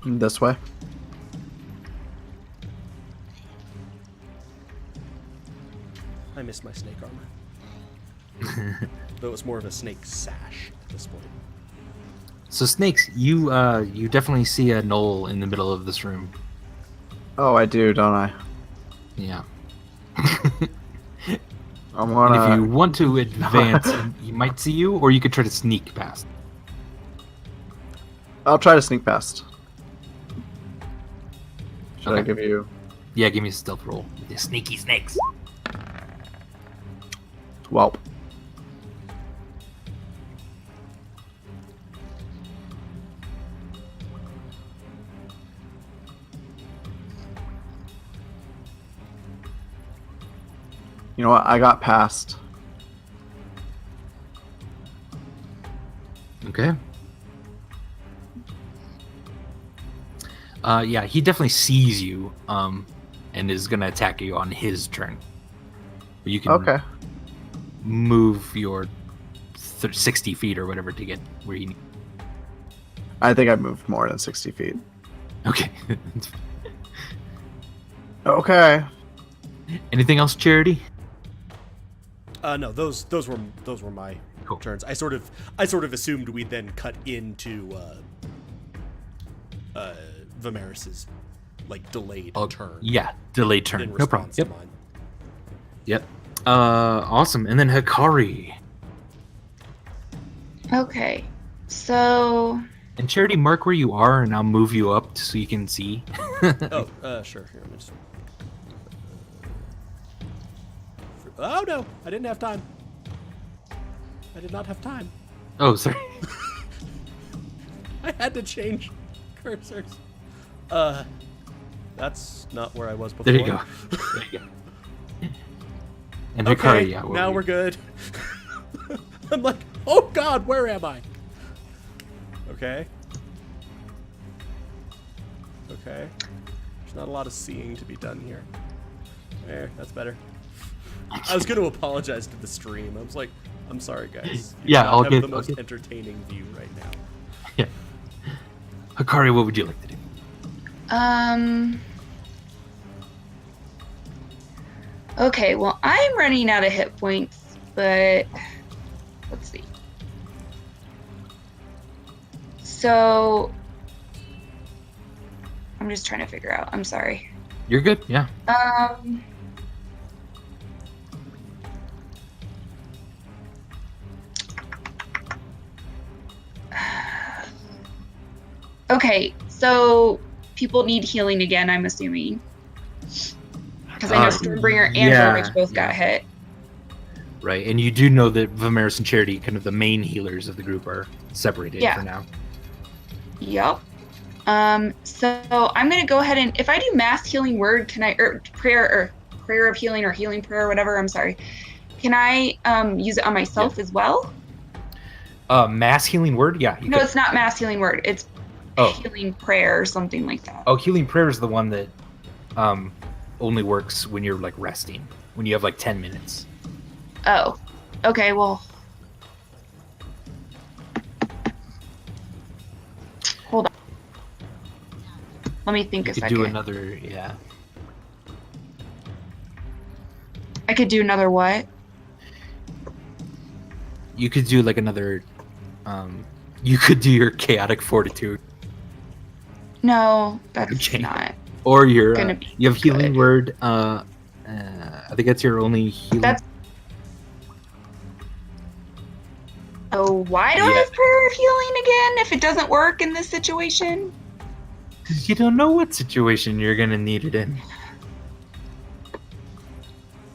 This way. I miss my snake armor. Though it's more of a snake sash at this point. So snakes, you definitely see a knoll in the middle of this room. Oh, I do, don't I? Yeah. I'm And if you gonna. want to advance, he might see you, or you could try to sneak past. I'll try to sneak past. Should I Okay. give you Yeah, give me a stealth roll. The sneaky snakes. 12? You know what? I got past. Okay. Yeah, he definitely sees you, and is gonna attack you on his turn. But you can Okay. move your 60 feet or whatever to get where you need. I think I moved more than 60 feet. Okay. Okay. Anything else, Charity? No, those were my Cool. turns. I sort of assumed we'd then cut into Vimeris's like delayed turn. Yeah, delayed In turn. No problem. response Yep. to mine. Yep. Awesome. And then Hikari. Okay. So And Charity, mark where you are, and I'll move you up so you can see. Oh, sure. Here, let me just... Oh no, I didn't have time. I did not have time. Oh, sorry. I had to change cursors. That's not where I was before. There you go. There you go. And Okay, Hikari, yeah. now we're good. I'm like, oh god, where am I? Okay. Okay. There's not a lot of seeing to be done here. There, that's better. I was going to apologize to the stream. I was like, I'm sorry, guys. You Yeah, do not I'll have get- the I'll most get- entertaining view right now. Yeah. Hikari, what would you like to do? Okay, well, I'm running out of hit points, but let's see. So I'm just trying to figure out. I'm sorry. You're good? Yeah. Okay, so people need healing again, I'm assuming. Because I know Stormbringer and yeah, Vormage both got hit. Right. And you do know that Vimeris and Charity, kind of the main healers of the group, are separated Yeah. for now. Yep. So I'm gonna go ahead and if I do mass healing word, can I prayer of healing or healing prayer or whatever, I'm sorry. Can I use it on myself as well? Mass healing word? Yeah. You No, could. it's not mass healing word. It's Oh. healing prayer or something like that. Oh, healing prayer is the one that only works when you're like resting, when you have like 10 minutes. Oh. Okay, well. Hold on. Let me think You a could second. do another, yeah. I could do another what? You could do like another, you could do your chaotic fortitude, No, that's Okay. not. or your, Gonna be you have healing good. word, I think that's your only healing. That's. Oh, why do I Yeah. have prayer of healing again if it doesn't work in this situation? Because you don't know what situation you're going to need it in.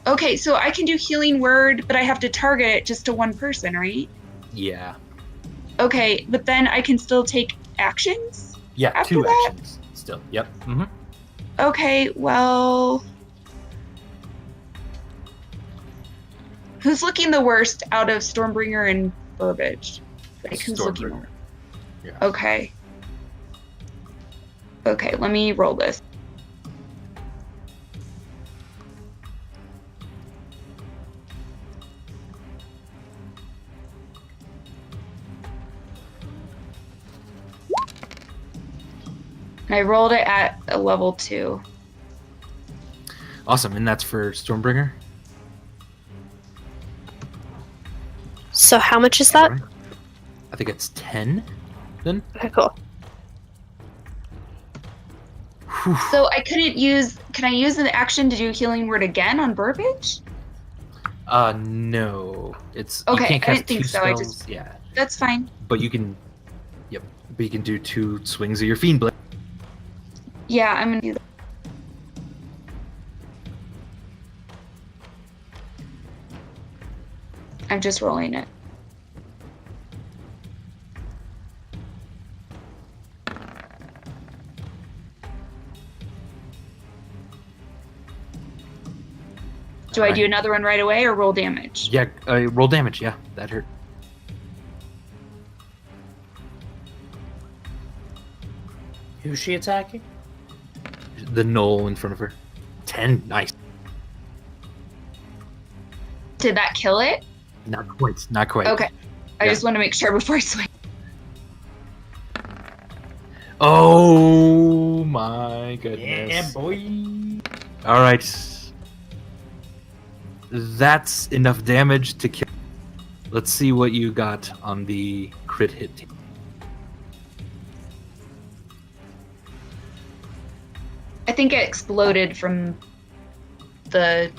Okay, so I can do healing word, but I have to target it just to one person, right? Yeah. Okay, but then I can still take actions? Yeah, After 2 that? actions still. Yep. Mm-hmm. Okay, well. Who's looking the worst out of Stormbringer and Burbage? Like, who's looking the Stormbringer. worst? Yeah. Okay. Okay, let me roll this. And I rolled it at a level 2. Awesome, and that's for Stormbringer. So how much is that? Alright. I think it's 10. Then. Okay, cool. Whew. So I couldn't use. Can I use the action to do healing word again on Burbage? No. It's Okay, you can't I cast didn't think 2 so, I spells. just- Yeah, That's fine. but you can. Yep, but you can do 2 swings of your fiend blade. Yeah, I'm gonna do that. I'm just rolling it. Do I do Alright. another one right away or roll damage? Yeah, roll damage. Yeah, that hurt. Who's she attacking? The knoll in front of her. 10. Nice. Did that kill it? Not quite. Not quite. Okay. I Yeah. just want to make sure before I swing. Oh my goodness. Yeah, boy. All right. That's enough damage to kill. Let's see what you got on the crit hit team. I think it exploded from the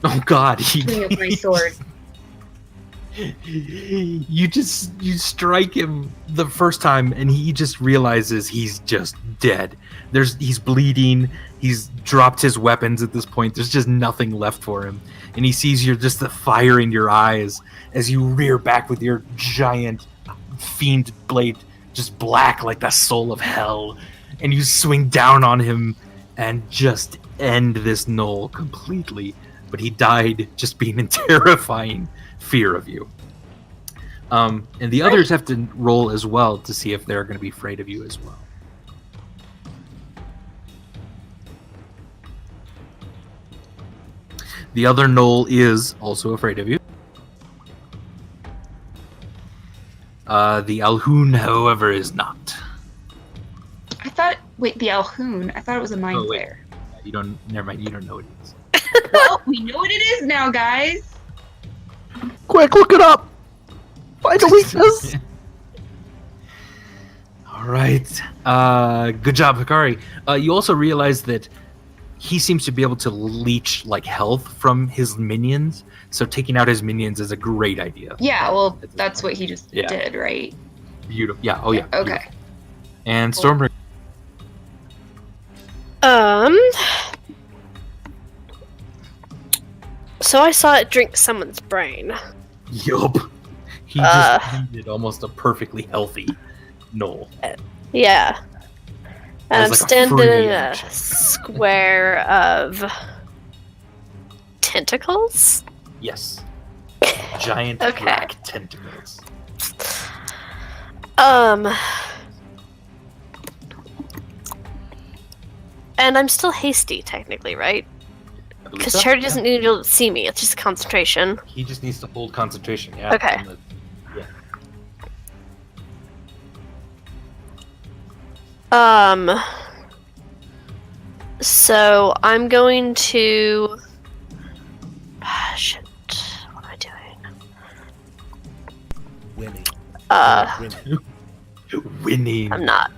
Oh God! swing of my sword. You strike him the first time, and he just realizes he's just dead. He's bleeding. He's dropped his weapons at this point. There's just nothing left for him, and he sees the fire in your eyes as you rear back with your giant fiend blade, just black like the soul of hell, and you swing down on him and just end this knoll completely. But he died just being in terrifying fear of you. And the others have to roll as well to see if they're going to be afraid of you as well. The other knoll is also afraid of you. The Alhoon, however, is not. I thought. Wait, the Alhoon. I thought it was a mind Oh, wait. flayer. You don't. Never mind. You don't know what it is. Well, we know what it is now, guys. Quick, look it up. Find a weakness. All right. Good job, Hikari. You also realize that he seems to be able to leech like health from his minions. So taking out his minions is a great idea. Yeah, well, that's what he just Yeah. did, right? Beautiful. Yeah. Oh yeah. Okay. Beautiful. And Stormbringer. So I saw it drink someone's brain. Yup. He just needed almost a perfectly healthy knoll. Yeah. And As I'm like a standing free in a action. square of tentacles. Yes. Giant Okay. black tentacles. And I'm still hasty, technically, right? I believe Because so, Charity yeah. doesn't need to be able to see me. It's just concentration. He just needs to hold concentration. Yeah. Okay. on the- yeah. So I'm going to. Shit. What am I doing? Winning. Winning. Winning. I'm not.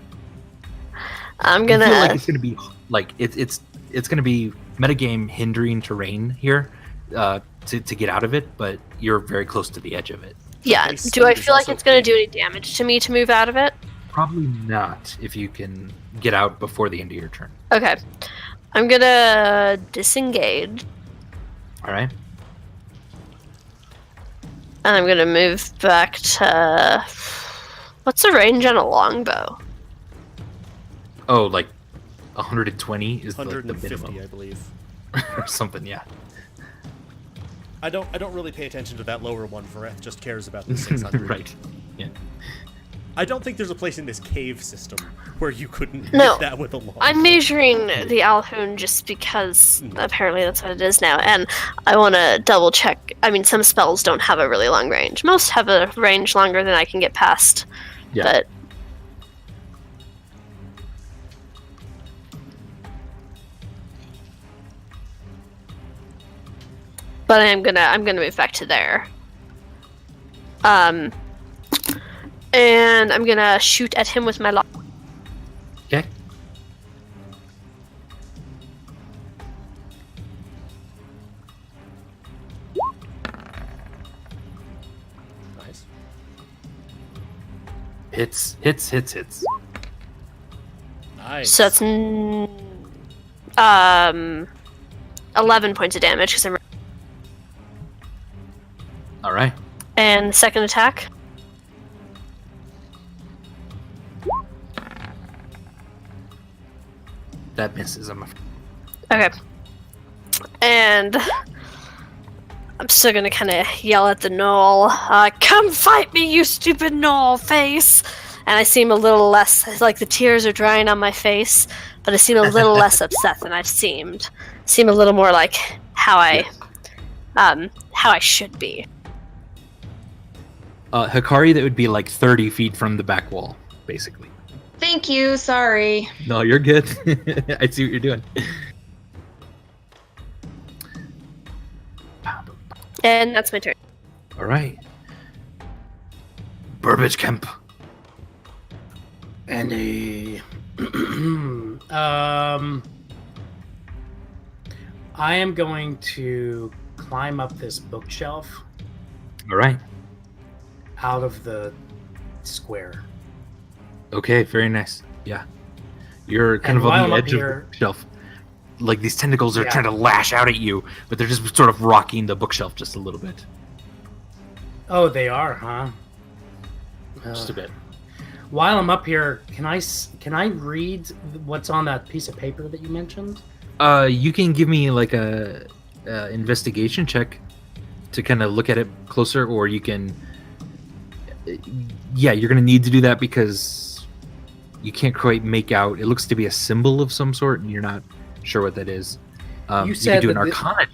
I'm I gonna. feel like it's gonna be like it's gonna be metagame hindering terrain here to get out of it, but you're very close to the edge of it. Yeah. Okay, Do I Steve is feel like also it's gonna do winning. any damage to me to move out of it? Probably not if you can get out before the end of your turn. Okay. I'm gonna disengage, All right. and I'm gonna move back to. What's the range on a longbow? Oh, like 120 is the 150, minimum I believe. or something. Yeah. I don't really pay attention to that lower one. Vareth just cares about the 600. Right. Yeah. I don't think there's a place in this cave system where you couldn't No. hit that with a long. I'm measuring the Alhoon just because apparently that's what it is now, and I want to double check. I mean, some spells don't have a really long range. Most have a range longer than I can get past, Yeah. but but I'm gonna move back to there. And I'm gonna shoot at him with my lock. Okay. Nice. Hits. Nice. So that's 11 points of damage because I'm. All right. And second attack. That misses. I'm afraid. Okay. And I'm still gonna kind of yell at the gnoll. Come fight me, you stupid gnoll face! And I seem a little less like the tears are drying on my face, but I seem a little less upset than I've seemed. Seem a little more like how I should be. Hikari, that would be like 30 feet from the back wall, basically. Thank you. Sorry. No, you're good. I see what you're doing. And that's my turn. All right. Burbage Kemp. And I am going to climb up this bookshelf All right. out of the square. Okay, very nice. Yeah. You're kind And of while on the I'm up edge here- of the bookshelf. Like these tentacles are Yeah. trying to lash out at you, but they're just sort of rocking the bookshelf just a little bit. Oh, they are, huh? Just a bit. While I'm up here, can I read what's on that piece of paper that you mentioned? You can give me like a investigation check to kind of look at it closer, or you can. Yeah, you're gonna need to do that because you can't quite make out. It looks to be a symbol of some sort, and you're not sure what that is. You You said can do an that the- Arcana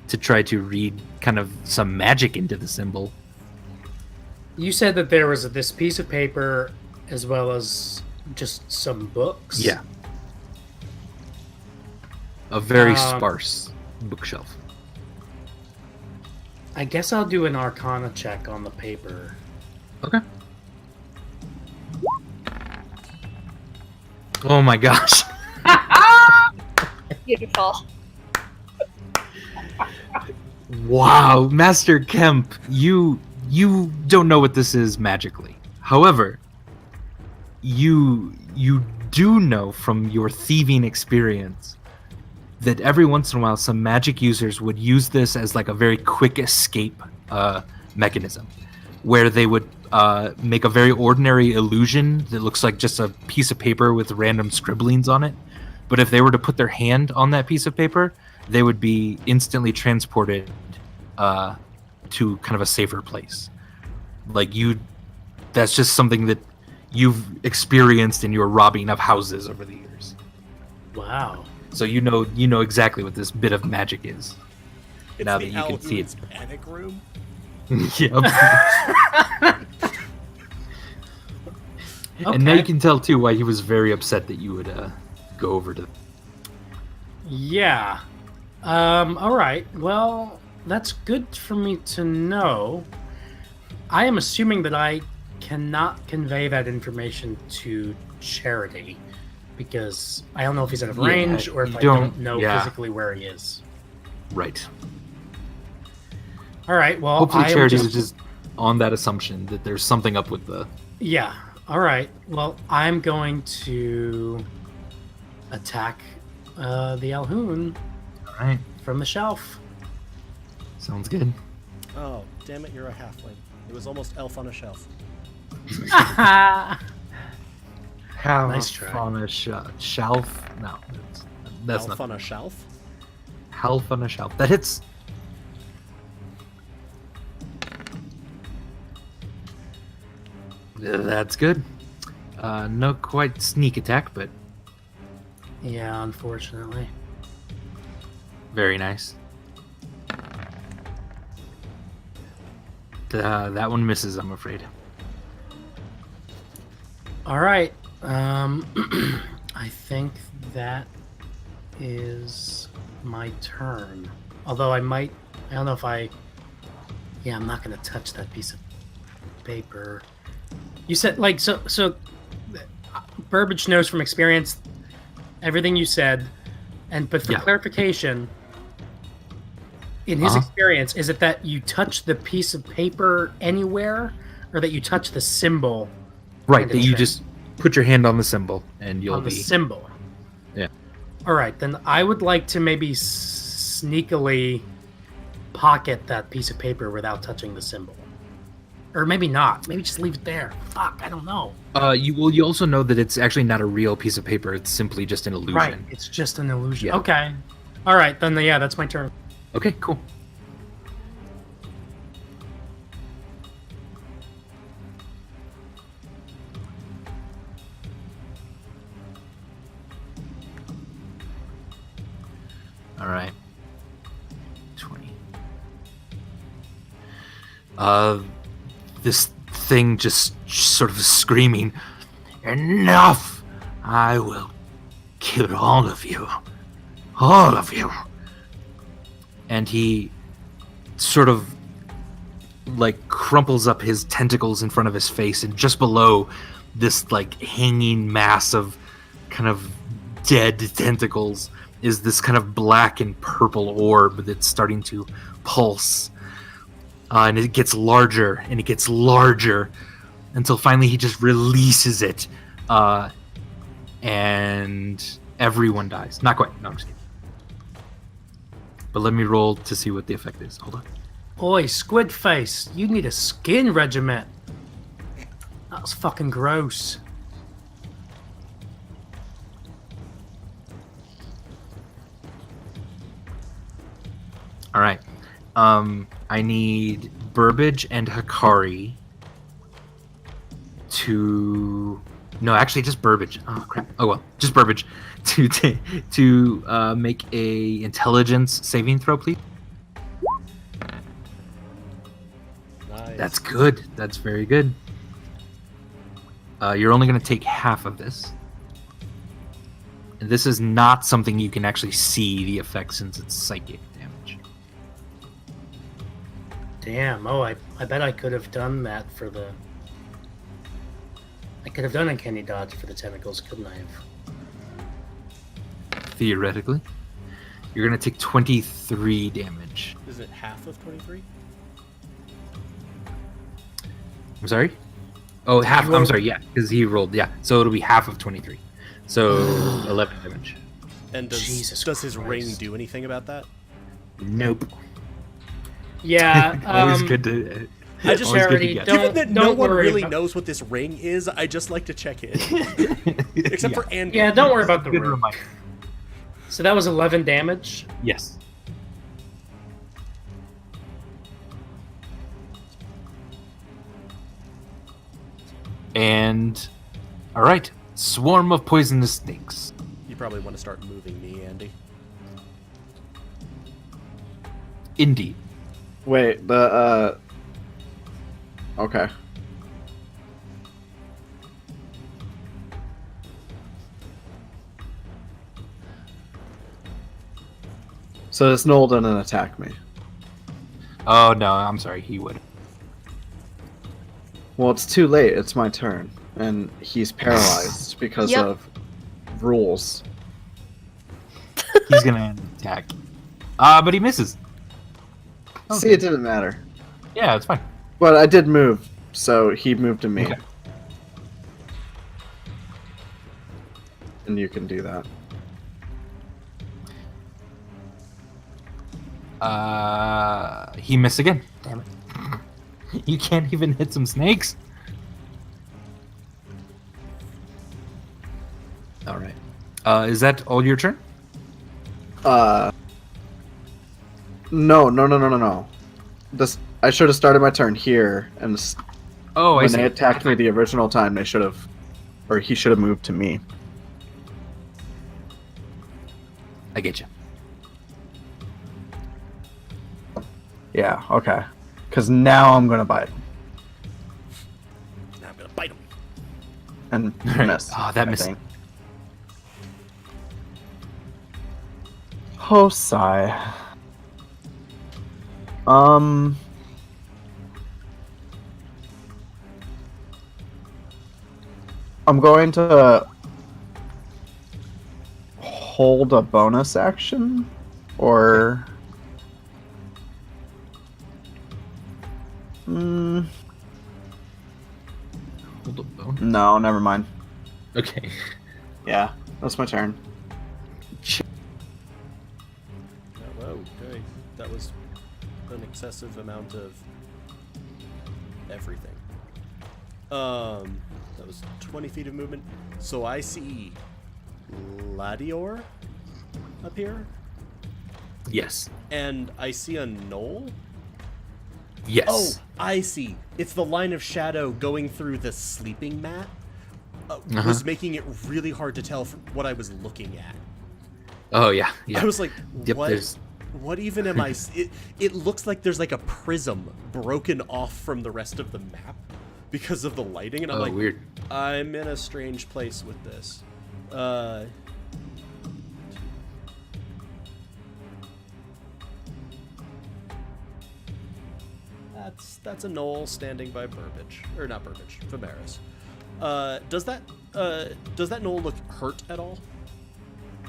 to try to read kind of some magic into the symbol. You said that there was this piece of paper as well as just some books. Yeah. A very Um, sparse bookshelf. I guess I'll do an Arcana check on the paper. Okay. Oh my gosh. Beautiful. Wow, Master Kemp, you don't know what this is magically. However, you do know from your thieving experience that every once in a while some magic users would use this as like a very quick escape mechanism, where they would make a very ordinary illusion that looks like just a piece of paper with random scribblings on it. But if they were to put their hand on that piece of paper, they would be instantly transported to kind of a safer place. Like that's just something that you've experienced in your robbing of houses over the years. Wow. So you know exactly what this bit of magic is. It's now the that you can see it. Alhoon's panic room. Yep. And now Okay. you can tell too why he was very upset that you would go over to. Yeah. All right. Well, that's good for me to know. I am assuming that I cannot convey that information to Charity because I don't know if he's out of Yeah, range or if you I don't don't- know yeah. physically where he is. Right. All right. Well, Hopefully, I am Charity just... was just on that assumption that there's something up with the. Yeah. All right. Well, I'm going to attack the Alhoon All right. from the shelf. Sounds good. Oh, damn it, you're a halfling. It was almost elf on a shelf. How Nice try. on a shelf? No, that's elf not. on a shelf? Half on a shelf. That hits. That's good. No quite sneak attack, but Yeah, unfortunately. very nice. That one misses, I'm afraid. All right. I think that is my turn. Although I might I don't know if I... Yeah, I'm not going to touch that piece of paper. You said, like, so Burbage knows from experience everything you said, but for clarification, in his experience, is it that you touch the piece of paper anywhere, or that you touch the symbol? Right, that you just put your hand on the symbol, and you'll on the symbol. Yeah. All right, then I would like to maybe sneakily pocket that piece of paper without touching the symbol. Or maybe not. Maybe just leave it there. Fuck, I don't know. You also know that it's actually not a real piece of paper. It's simply just an illusion. Right, it's just an illusion. Yeah. Okay. All right, then yeah, that's my turn. Okay, cool. All right. 20. This thing just sort of screaming, "Enough! I will kill all of you. All of you." And he sort of like crumples up his tentacles in front of his face, and just below this like hanging mass of kind of dead tentacles is this kind of black and purple orb that's starting to pulse. And it gets larger and it gets larger until finally he just releases it. And everyone dies. Not quite. No, I'm just kidding. But let me roll to see what the effect is. Hold on. Oi, squid face, you need a skin regiment. That was fucking gross. All right. I need Burbage and Hikari to... No, actually, just Burbage. Oh, crap. Oh, well. Just Burbage to make a intelligence saving throw, please. Nice. That's good. That's very good. You're only going to take half of this. And this is not something you can actually see the effect since it's psychic damage. Damn. Oh, I bet I could have done that for the... I could have done a Kenny dodge for the tentacles, couldn't I have? Theoretically. You're going to take 23 damage. Is it half of 23? I'm sorry? Oh, half. I'm sorry, yeah, because he rolled, yeah. So it'll be half of 23. So 11 damage. And does his ring Christ. do anything about that? Nope. Yeah. Always good to... I just always good to Charity, get. Given that no don't one worry really about- knows what this ring is, I just like to check in. Except for Andy. Yeah, don't worry about the Good ring. reminder. So that was 11 damage. Yes. And... Alright. Swarm of poisonous snakes. You probably want to start moving me, Andy. Indeed. Wait, okay. So this Noel didn't attack me. Oh, no, I'm sorry, he would. Well, it's too late. It's my turn. And he's paralyzed because Yep. of rules. He's gonna attack. But he misses. See, it didn't matter. Yeah, it's fine. But I did move, so he moved to me. Okay. And you can do that. He missed again. Damn it. You can't even hit some snakes. Alright. Is that all your turn? No. This I should have started my turn here, and Oh, I when see. they attacked me the original time, they should have, or he should have moved to me. I get you. Yeah, okay. Because now I'm gonna bite Now I'm gonna bite him. and Right. miss. Oh, that I missed. think. Oh, sigh. I'm going to hold a bonus action, or Hold a bone. no, never mind. Okay. Yeah, that's my turn. Oh, okay. That was an excessive amount of everything. That was 20 feet of movement. So I see Ladior up here, Yes. and I see a knoll. Yes. Oh, I see. It's the line of shadow going through the sleeping mat. Was making it really hard to tell from what I was looking at. Oh yeah. Yeah. I was like, Yep, what? there's- What even am I? It looks like there's like a prism broken off from the rest of the map because of the lighting, and I'm Oh, like, weird. I'm in a strange place with this. That's a knoll standing by Burbage, or not Burbage, Vimeris. Does that knoll look hurt at all?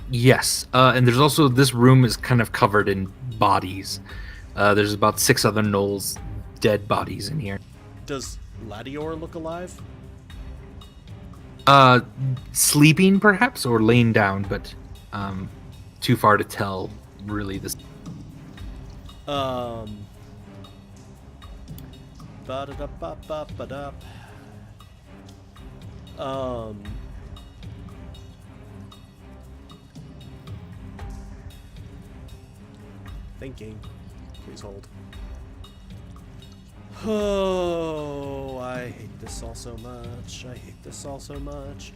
Yes. And there's also, this room is kind of covered in bodies. There's about 6 other gnolls, dead bodies in here. Does Ladior look alive? Sleeping perhaps, or laying down, but too far to tell. Really, this. Ba-da-da-ba-ba-ba-da. Thinking. Please hold. Oh, I hate this all so much. I hate this all so much.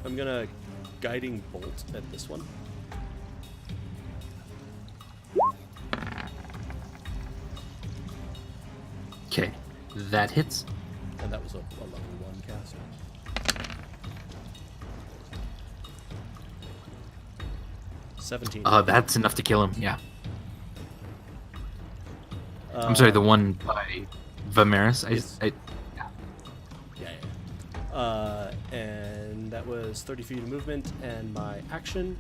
I'm gonna guiding bolt at this one. Okay, that hits. And that was a level 1 cast. $17. That's enough to kill him. Yeah. I'm sorry, the one by Vimeris. Yes. Yeah. And that was 30 feet of movement and my action.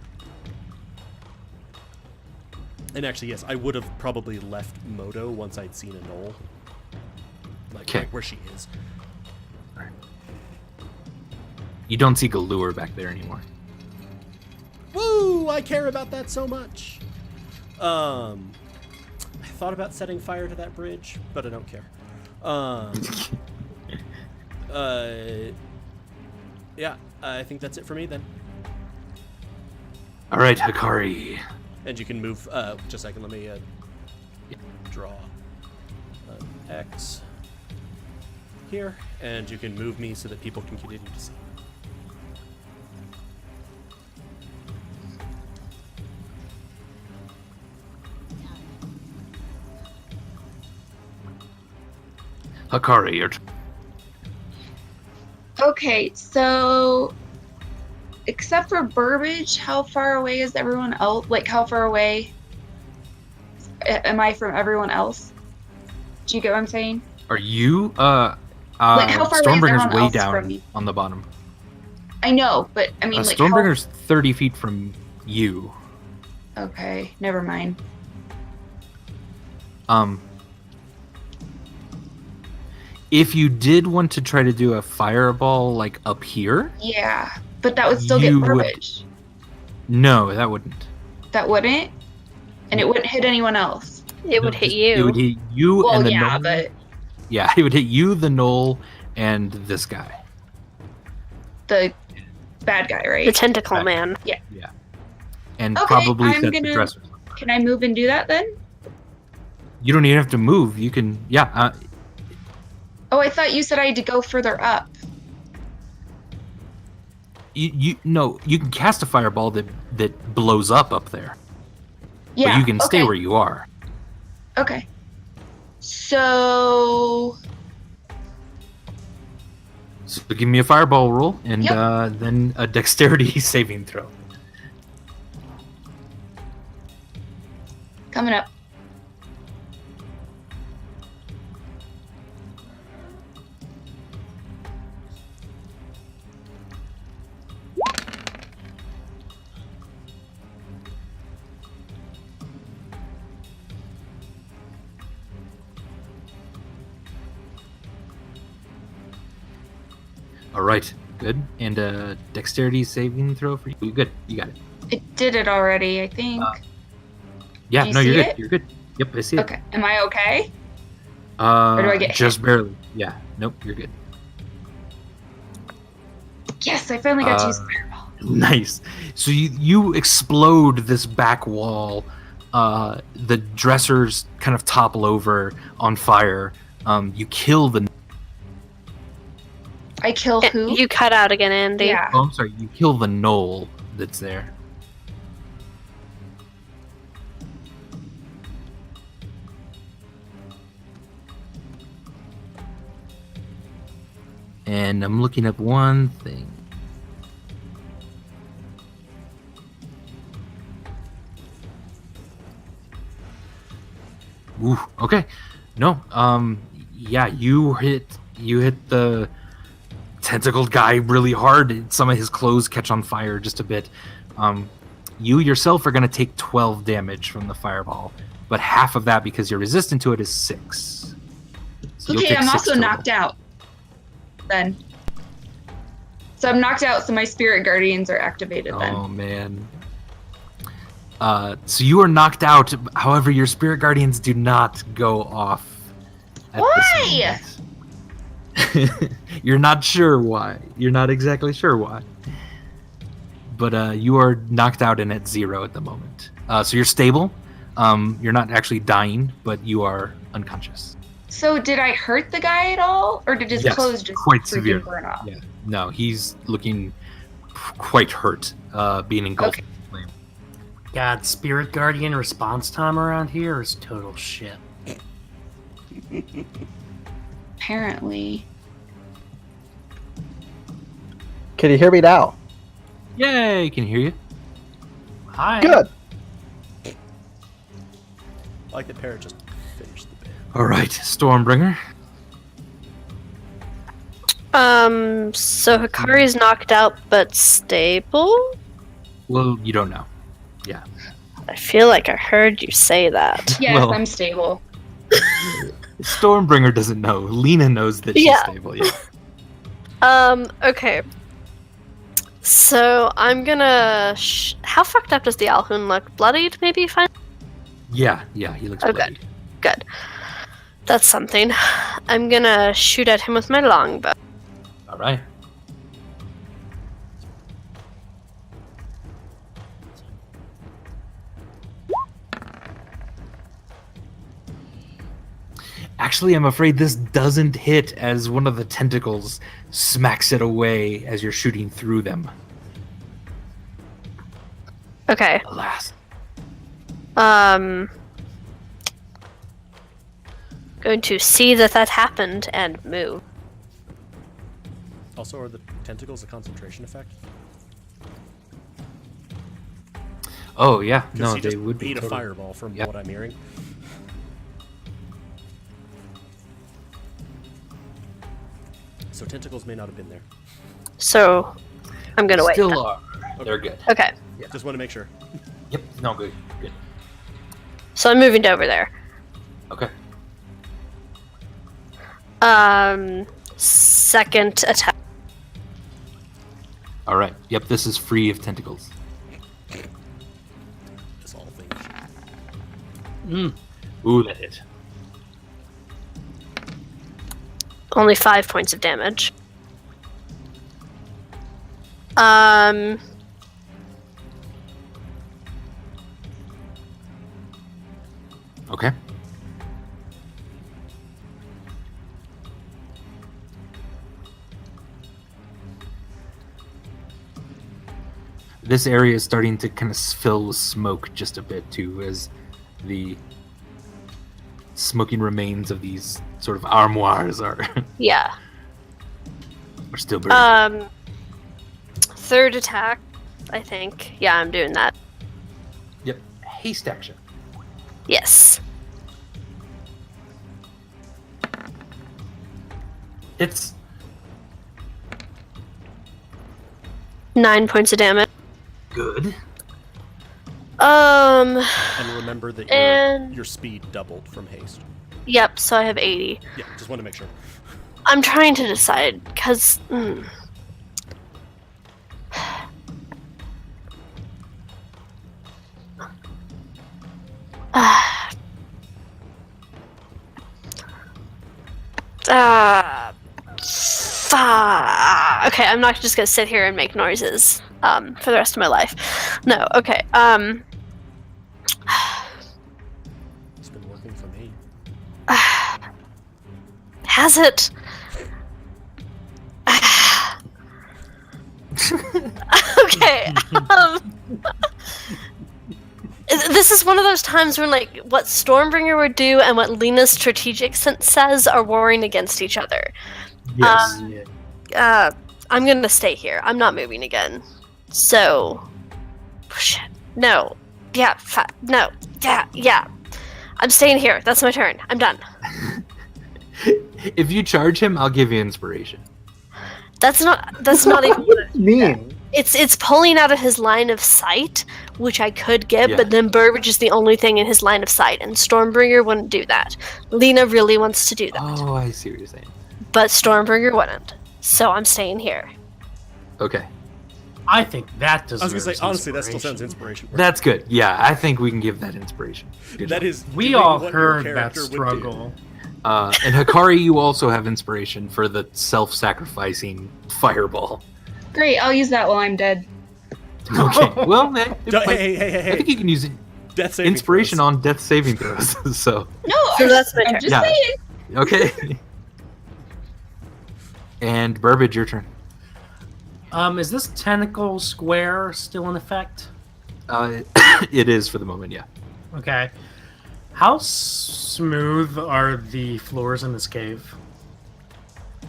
And actually, yes, I would have probably left Moto once I'd seen a knoll. Like right where she is. Alright. You don't see Galure back there anymore. Woo! I care about that so much. I thought about setting fire to that bridge, but I don't care. Yeah, I think that's it for me then. All right, Hikari. And you can move. Just a second. Let me draw an X here, and you can move me so that people can continue to see. Hikari, you're. Okay, so except for Burbage, how far away is everyone else? Like, how far away am I from everyone else? Do you get what I'm saying? Are you? Like, how far away is Stormbringer's everyone way else down from me? on the bottom. I know, but I mean, like, Stormbringer's 30 feet from you. Okay, never mind. If you did want to try to do a fireball like up here, Yeah, but that would still get You would- Burbage. no, that wouldn't. That wouldn't? And it wouldn't hit anyone else. It would No, hit just- you. It would hit you Well, and the yeah, gnoll. but Yeah, it would hit you, the gnoll, and this guy. the bad guy, right? The tentacle Right. man. And Okay, probably I'm set the gonna- dresser. Can I move and do that then? You don't even have to move. You can, yeah. Oh, I thought you said I had to go further up. No, you can cast a fireball that blows up there. Yeah. But you can stay okay. where you are. Okay. So So give me a fireball roll and Yep. then a dexterity saving throw. Coming up. All right, good. And a dexterity saving throw for you. You good? You got it. It did it already, I think. Yeah, Do you no, you're see good. it? You're good. Yep, I see it. Okay. Am I okay? Do I get just hit? barely? Yeah. Nope, you're good. Yes, I finally got to use fireball. Nice. So you explode this back wall. The dressers kind of topple over on fire. You kill the. I kill who? You cut out again, Andy. Yeah. Oh, I'm sorry. You kill the knoll that's there. And I'm looking up one thing. Ooh, okay. No, yeah, you hit the tentacled guy really hard. Some of his clothes catch on fire just a bit. You yourself are going to take 12 damage from the fireball, but half of that, because you're resistant to it, is 6. So you'll Okay, take I'm 6 also total. knocked out. Then. So I'm knocked out, so my spirit guardians are activated then. Oh man. So you are knocked out. However, your spirit guardians do not go off. At Why? This moment. You're not sure why. You're not exactly sure why. But you are knocked out and at 0 at the moment. So you're stable. You're not actually dying, but you are unconscious. So did I hurt the guy at all? Or did his Yes, clothes just quite freaking severe. burn off? Yeah. No, he's looking quite hurt, being engulfed. Okay. in flame. God, Spirit Guardian response time around here is total shit. Apparently. Can you hear me now? Yay! Can hear you. Hi. Good. I like that Parrot just finished the bit. All right, Stormbringer. So Hikari's knocked out but stable? Well, you don't know. Yeah. I feel like I heard you say that. Yes, Well- I'm stable. Stormbringer doesn't know. Lena knows that she's Yeah. stable. Yeah. Okay. So I'm gonna. How fucked up does the Alhoun look? Bloodied, maybe? Fine. Yeah. He looks Oh, bloody. Good. That's something. I'm gonna shoot at him with my longbow. All right. Actually, I'm afraid this doesn't hit, as one of the tentacles smacks it away as you're shooting through them. Okay. Alas. Going to see that happened and move. Also, are the tentacles a concentration effect? Oh, yeah. 'Cause No, he they just would be. ate a totally- fireball from Yep. what I'm hearing. So tentacles may not have been there. So I'm gonna wait. Still then. are. They're good. Okay. Just want to make sure. Yep. No, good. Good. So I'm moving over there. Okay. Second attack. All right. Yep. This is free of tentacles. This all thing. Ooh, that hit. Only 5 points of damage. Okay. This area is starting to kind of fill with smoke just a bit too, as the smoking remains of these sort of armoires are. Yeah. Or still burning? Third attack, I think. Yeah, I'm doing that. Yep. Haste action. Yes. It's 9 points of damage. good. And remember that And- your speed doubled from haste. Yep, so I have 80. Yeah, just want to make sure. I'm trying to decide, because... Okay, I'm not just gonna sit here and make noises for the rest of my life. No, okay. It's been working for me. Has it? Okay. This is one of those times when, like, what Stormbringer would do and what Lena's strategic sense says are warring against each other. Yes. I'm gonna stay here. I'm not moving again. So, shit. No. Yeah. No. Yeah. I'm staying here. That's my turn. I'm done. If you charge him, I'll give you inspiration. That's not even. What do you mean? It's pulling out of his line of sight, which I could get, Yeah. but then Burbage is the only thing in his line of sight, and Stormbringer wouldn't do that. Lena really wants to do that, Oh, I see what you're saying. but Stormbringer wouldn't. So I'm staying here. Okay. I think that I was deserves gonna say, honestly, that still inspiration. sounds inspirational. That's good. Yeah, I think we can give that inspiration. Good That job. is. We doing all what your heard that character would do. struggle. And Hikari, you also have inspiration for the self-sacrificing fireball. Great, I'll use that while I'm dead. Okay. Well, Hey. I think you can use Death saving inspiration throws. on death saving throws. So, No, So that's my I'm turn. just Yeah. saying. okay. And Burbage, your turn. Is this tentacle square still in effect? It is for the moment, yeah. Okay. How smooth are the floors in this cave?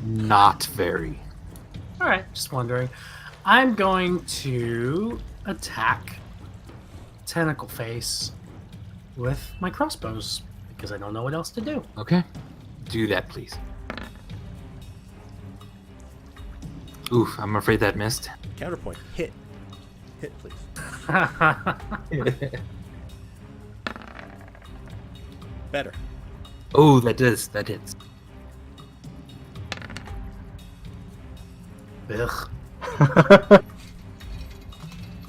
Not very. All right, just wondering. I'm going to attack Tentacle Face with my crossbows because I don't know what else to do. Okay. Do that, please. Oof, I'm afraid that missed. Counterpoint. Hit, please. Better. Oh, that hits. Ugh.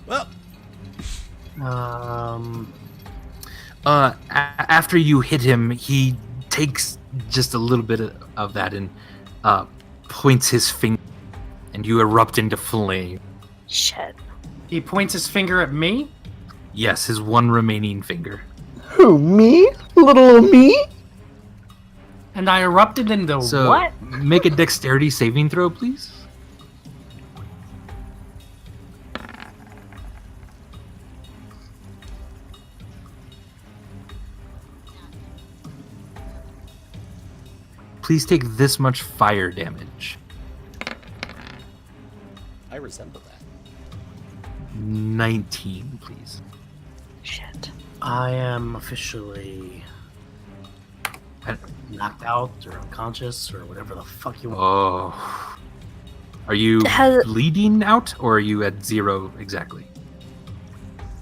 Well, After you hit him, he takes just a little bit of that and points his finger, and you erupt into flame. Shit. He points his finger at me. Yes, his one remaining finger. Who, me? Little me? And I erupted into So, what? make a dexterity saving throw, please. Please take this much fire damage. I resemble that. 19, please. Shit. I am officially I- knocked out or unconscious or whatever the fuck you want. Oh. Are you Has- bleeding out, or are you at 0 exactly?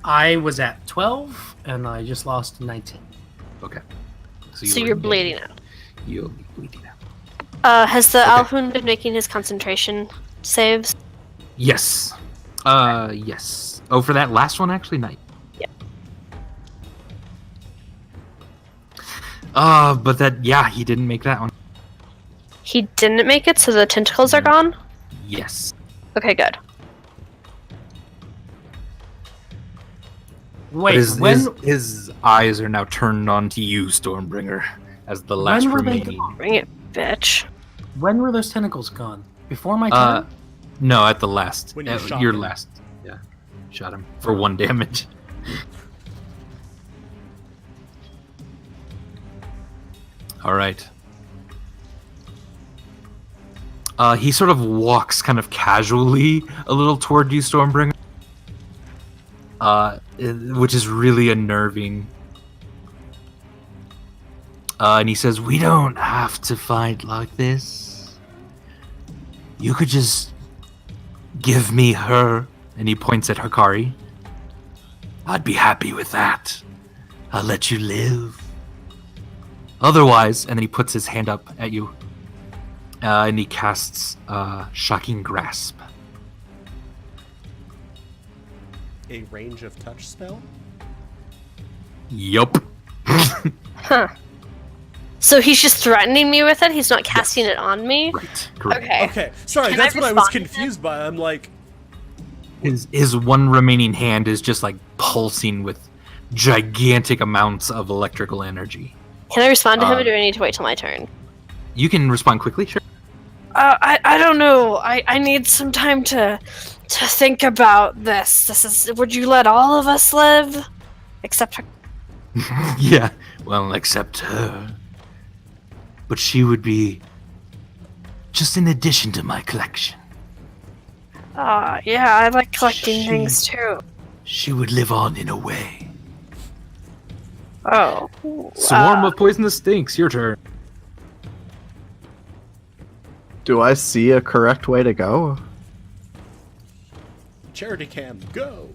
I was at 12 and I just lost 19. Okay. So are you're bleeding out. You'll be bleeding out. Has the Okay. Alhun been making his concentration saves? Yes. Yes. Oh, for that last one, actually, night. Yep. But that, yeah, he didn't make that one. He didn't make it, so the tentacles are gone? Yes. Okay, good. Wait, But when his eyes are now turned on to you, Stormbringer, as the last When were they remaining. Bring it, bitch. when were those tentacles gone? Before my turn? No, at the last. When you shot your him. last. Yeah. Shot him for 1 damage. All right. He sort of walks kind of casually a little toward you, Stormbringer. Which is really unnerving. And he says, "We don't have to fight like this. You could just give me her." And he points at Hikari. "I'd be happy with that. I'll let you live. Otherwise," and then he puts his hand up at you. And he casts Shocking Grasp. A range of touch spell? Yup. Huh. So he's just threatening me with it? He's not casting it on me? Right. Correct. Okay. Okay, sorry, Can that's I what I was respond to confused by. I'm like, His one remaining hand is just like pulsing with gigantic amounts of electrical energy. Can I respond to him, or do I need to wait till my turn? You can respond quickly, sure. I don't know. I need some time to think about this. Would you let all of us live? Except her? Yeah, well, except her. But she would be just in addition to my collection. Yeah, I like collecting things too. She would live on in a way. Oh. Swarm of poisonous stinks, your turn. Do I see a correct way to go? charity cam, go!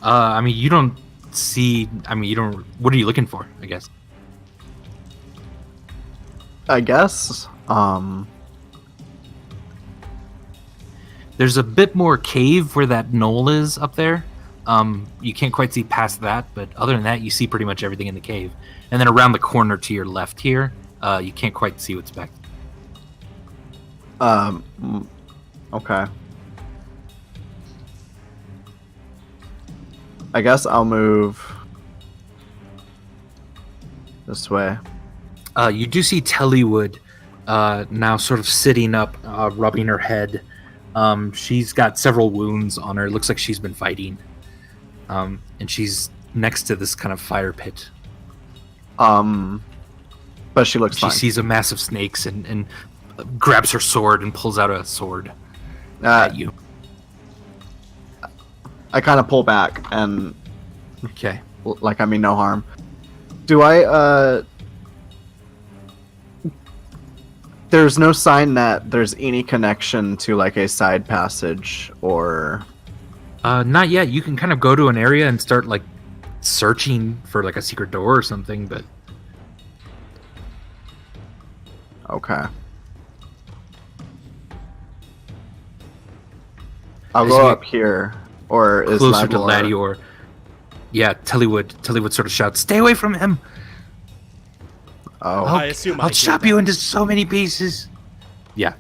I mean, you don't see... I mean, you don't... What are you looking for, I guess? I guess, There's a bit more cave where that knoll is up there. You can't quite see past that, but other than that, you see pretty much everything in the cave. And then around the corner to your left here, you can't quite see what's back. Okay. I guess I'll move this way. You do see Tellywood now sort of sitting up, rubbing her head. She's got several wounds on her. It looks like she's been fighting. And she's next to this kind of fire pit. But she looks She fine. sees a mass of snakes and grabs her sword and pulls out a sword Uh, at you. I kind of pull back and, Okay. like, I mean no harm. Do I, There's no sign that there's any connection to, like, a side passage or... Not yet. You can kind of go to an area and start, like, searching for, like, a secret door or something, but... Okay. I'll As go you up here, or is closer to Lador- Ladior. Yeah, Tellywood sort of shouts, "Stay away from him! Oh, I assume I I'll hear chop that. you into so many pieces." Yeah,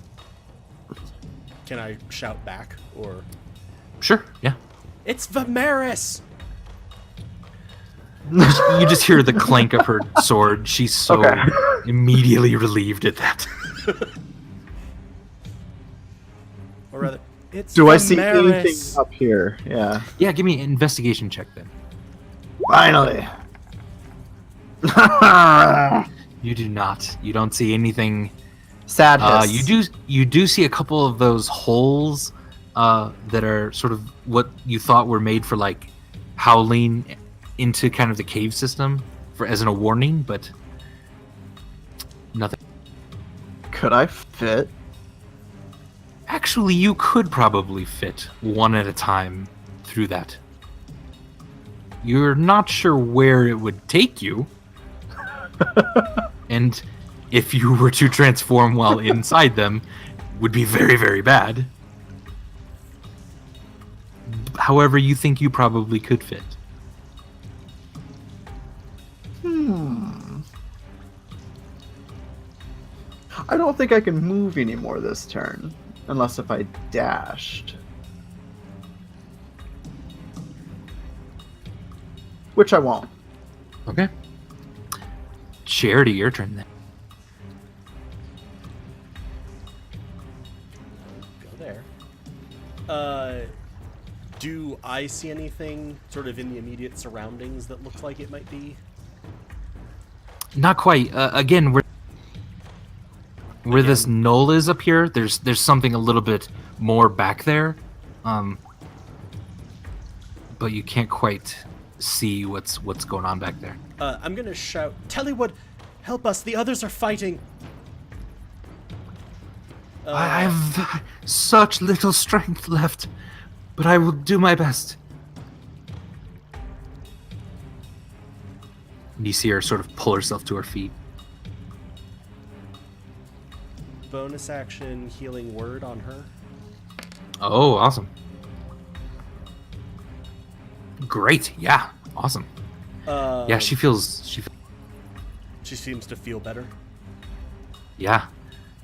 Can I shout back, or... sure, yeah. It's Vimeris! You just hear the clank of her sword. She's so Okay. immediately relieved at that. Or rather, it's do I see Vimeris. anything up here? Yeah. Yeah, give me an investigation check then. Finally. You do not. You don't see anything. Sad hiss. You do see a couple of those holes that are sort of what you thought were made for like howling into kind of the cave system for as a warning, but nothing. Could I fit? Actually, you could probably fit one at a time through that. You're not sure where it would take you. And if you were to transform while inside them, would be very, very bad. However, you think you probably could fit. I don't think I can move anymore this turn. Unless if I dashed. Which I won't. Okay. Charity, your turn then. Go there. Do I see anything sort of in the immediate surroundings that looks like it might be Not quite. Again, where this knoll is up here, there's something a little bit more back there, but you can't quite see what's going on back there. I'm gonna shout, Tellywood, help us! The others are fighting. I have such little strength left, but I will do my best. And you see her sort of pull herself to her feet. Bonus action healing word on her. Oh, awesome. Great. Yeah. Awesome. Yeah, she seems to feel better. Yeah.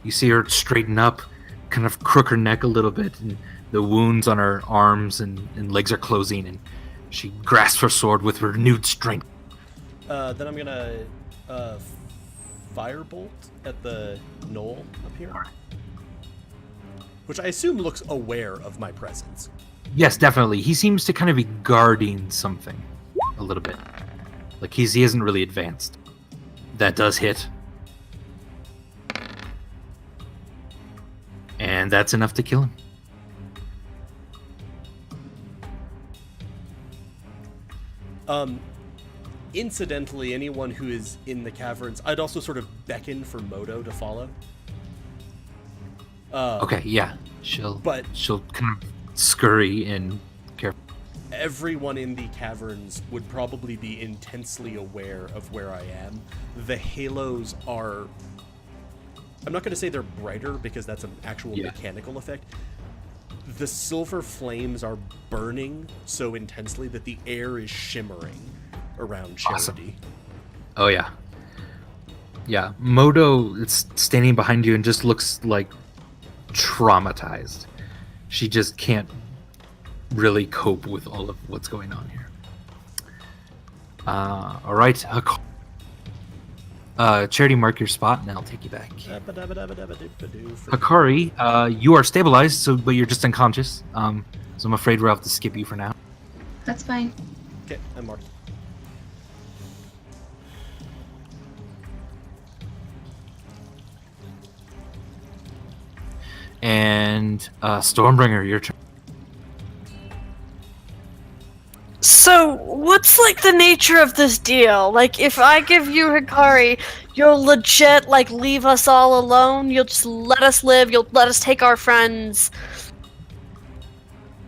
You see her straighten up, kind of crook her neck a little bit, and the wounds on her arms and legs are closing, and she grasps her sword with renewed strength. Then I'm gonna firebolt at the knoll up here. Which I assume looks aware of my presence. Yes, definitely. He seems to kind of be guarding something a little bit. Like he isn't really advanced. That does hit. And that's enough to kill him. Incidentally, anyone who is in the caverns, I'd also sort of beckon for Moto to follow. Okay, yeah. She'll kind of scurry and care. Everyone in the caverns would probably be intensely aware of where I am. The halos are... I'm not going to say they're brighter because that's an actual mechanical effect. The silver flames are burning so intensely that the air is shimmering around Charity. Awesome. Oh, yeah. Yeah, Moto is standing behind you and just looks like traumatized. She just can't really cope with all of what's going on here. All right. Charity, mark your spot, and I'll take you back. Hikari, you are stabilized, but you're just unconscious. So I'm afraid we'll have to skip you for now. That's fine. Okay, I'm marked. And Stormbringer, your turn. So, what's like the nature of this deal? Like, if I give you Hikari, you'll legit like leave us all alone? You'll just let us live? You'll let us take our friends?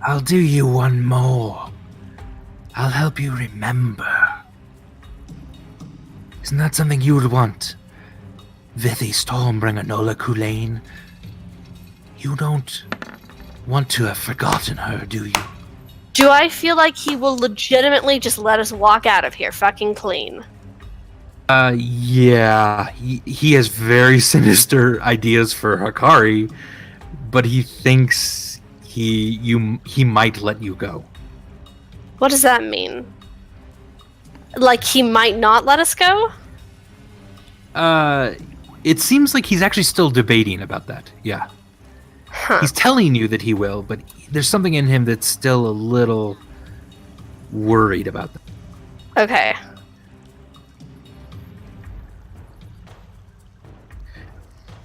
I'll do you one more. I'll help you remember. Isn't that something you would want? Vithi Stormbringer Nola Kulain? You don't want to have forgotten her, do you? Do I feel like he will legitimately just let us walk out of here fucking clean? Yeah. He has very sinister ideas for Hikari, but he thinks he might let you go. What does that mean? Like he might not let us go? It seems like he's actually still debating about that. Yeah. Huh. He's telling you that he will, but there's something in him that's still a little worried about that. Okay.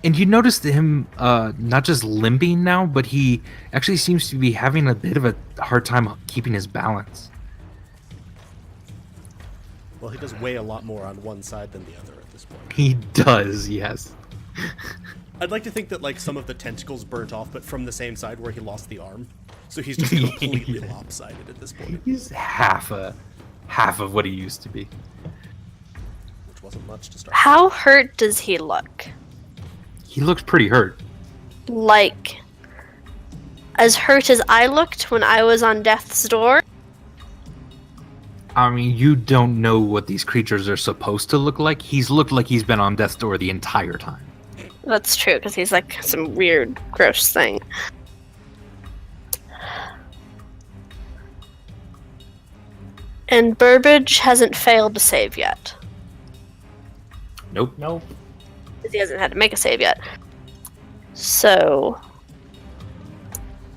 And you notice him not just limping now, but he actually seems to be having a bit of a hard time keeping his balance. Well, he does weigh a lot more on one side than the other at this point. He does, yes. I'd like to think that like some of the tentacles burnt off, but from the same side where he lost the arm. So he's just completely lopsided at this point. He's half of what he used to be. Which wasn't much to start. How hurt does he look? He looks pretty hurt. Like, as hurt as I looked when I was on death's door? I mean, you don't know what these creatures are supposed to look like. He's looked like he's been on death's door the entire time. That's true, because he's like some weird, gross thing. And Burbage hasn't failed to save yet. Nope. Nope. Because he hasn't had to make a save yet. So,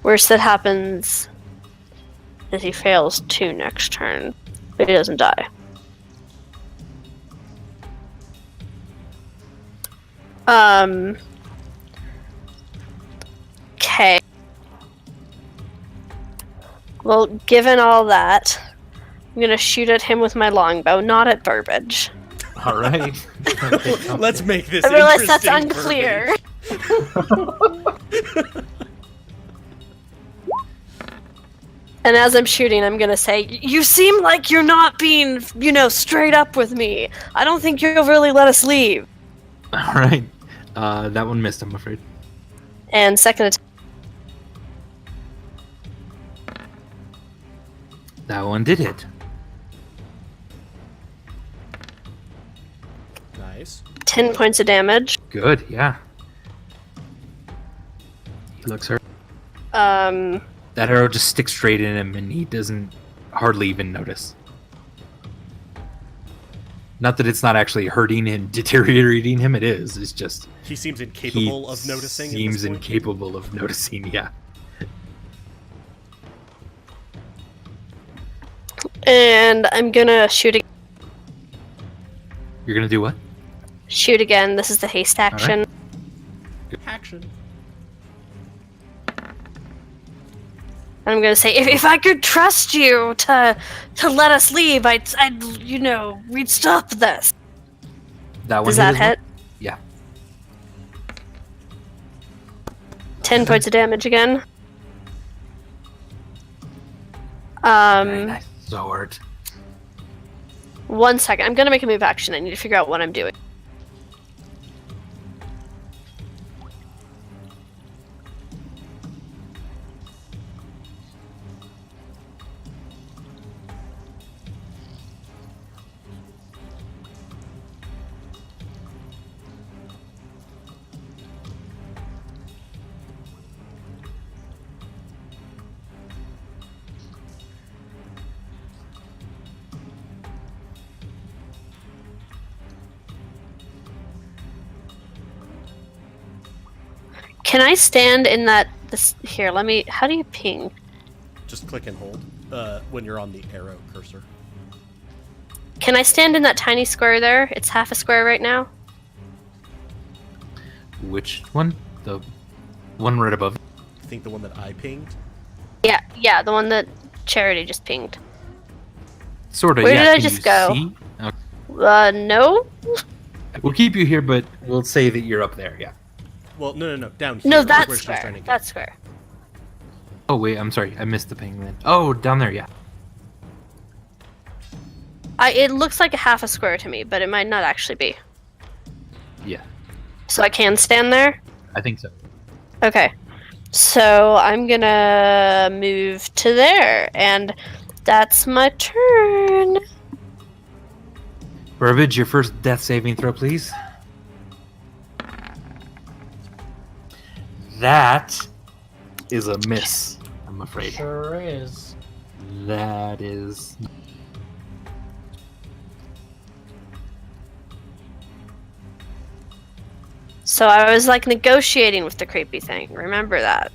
worst that happens is he fails 2 next turn, but he doesn't die. Okay. Well, given all that, I'm gonna shoot at him with my longbow, not at Burbage. All right. Let's make this I realize that's interesting, unclear. And as I'm shooting, I'm gonna say, "You seem like you're not being, straight up with me. I don't think you'll really let us leave." All right. That one missed, I'm afraid. And second attack. That one did hit. Nice. 10 points of damage. Good, yeah. He looks hurt. That arrow just sticks straight in him, and he doesn't hardly even notice. Not that it's not actually hurting and deteriorating him, it is. It's just... He seems incapable of noticing. Seems incapable of noticing, yeah. And I'm gonna shoot again. You're gonna do what? Shoot again. This is the haste action. Action. And I'm gonna say, if I could trust you to let us leave, I'd we'd stop this. That one Does that as well? hit? Yeah. 10 points of damage again. Very nice sword. 1 second. I'm gonna make a move action. I need to figure out what I'm doing. Can I stand in that? Here, let me. How do you ping? Just click and hold when you're on the arrow cursor. Can I stand in that tiny square there? It's half a square right now. Which one? The one right above. I think the one that I pinged. Yeah, the one that Charity just pinged. Sort of. Where yeah. did I Can just you go? see? Okay. No. We'll keep you here, but we'll say that you're up there. Yeah. Well, no, down here. No, where that's she's square. trying to get. That's square. Oh wait, I'm sorry. I missed the ping then. Oh, down there. Yeah. It looks like a half a square to me, but it might not actually be. Yeah. So I can stand there? I think so. Okay. So I'm gonna move to there, and that's my turn. Burbage, your first death saving throw, please. That is a miss, I'm afraid. Sure is. That is... So I was like negotiating with the creepy thing. Remember that?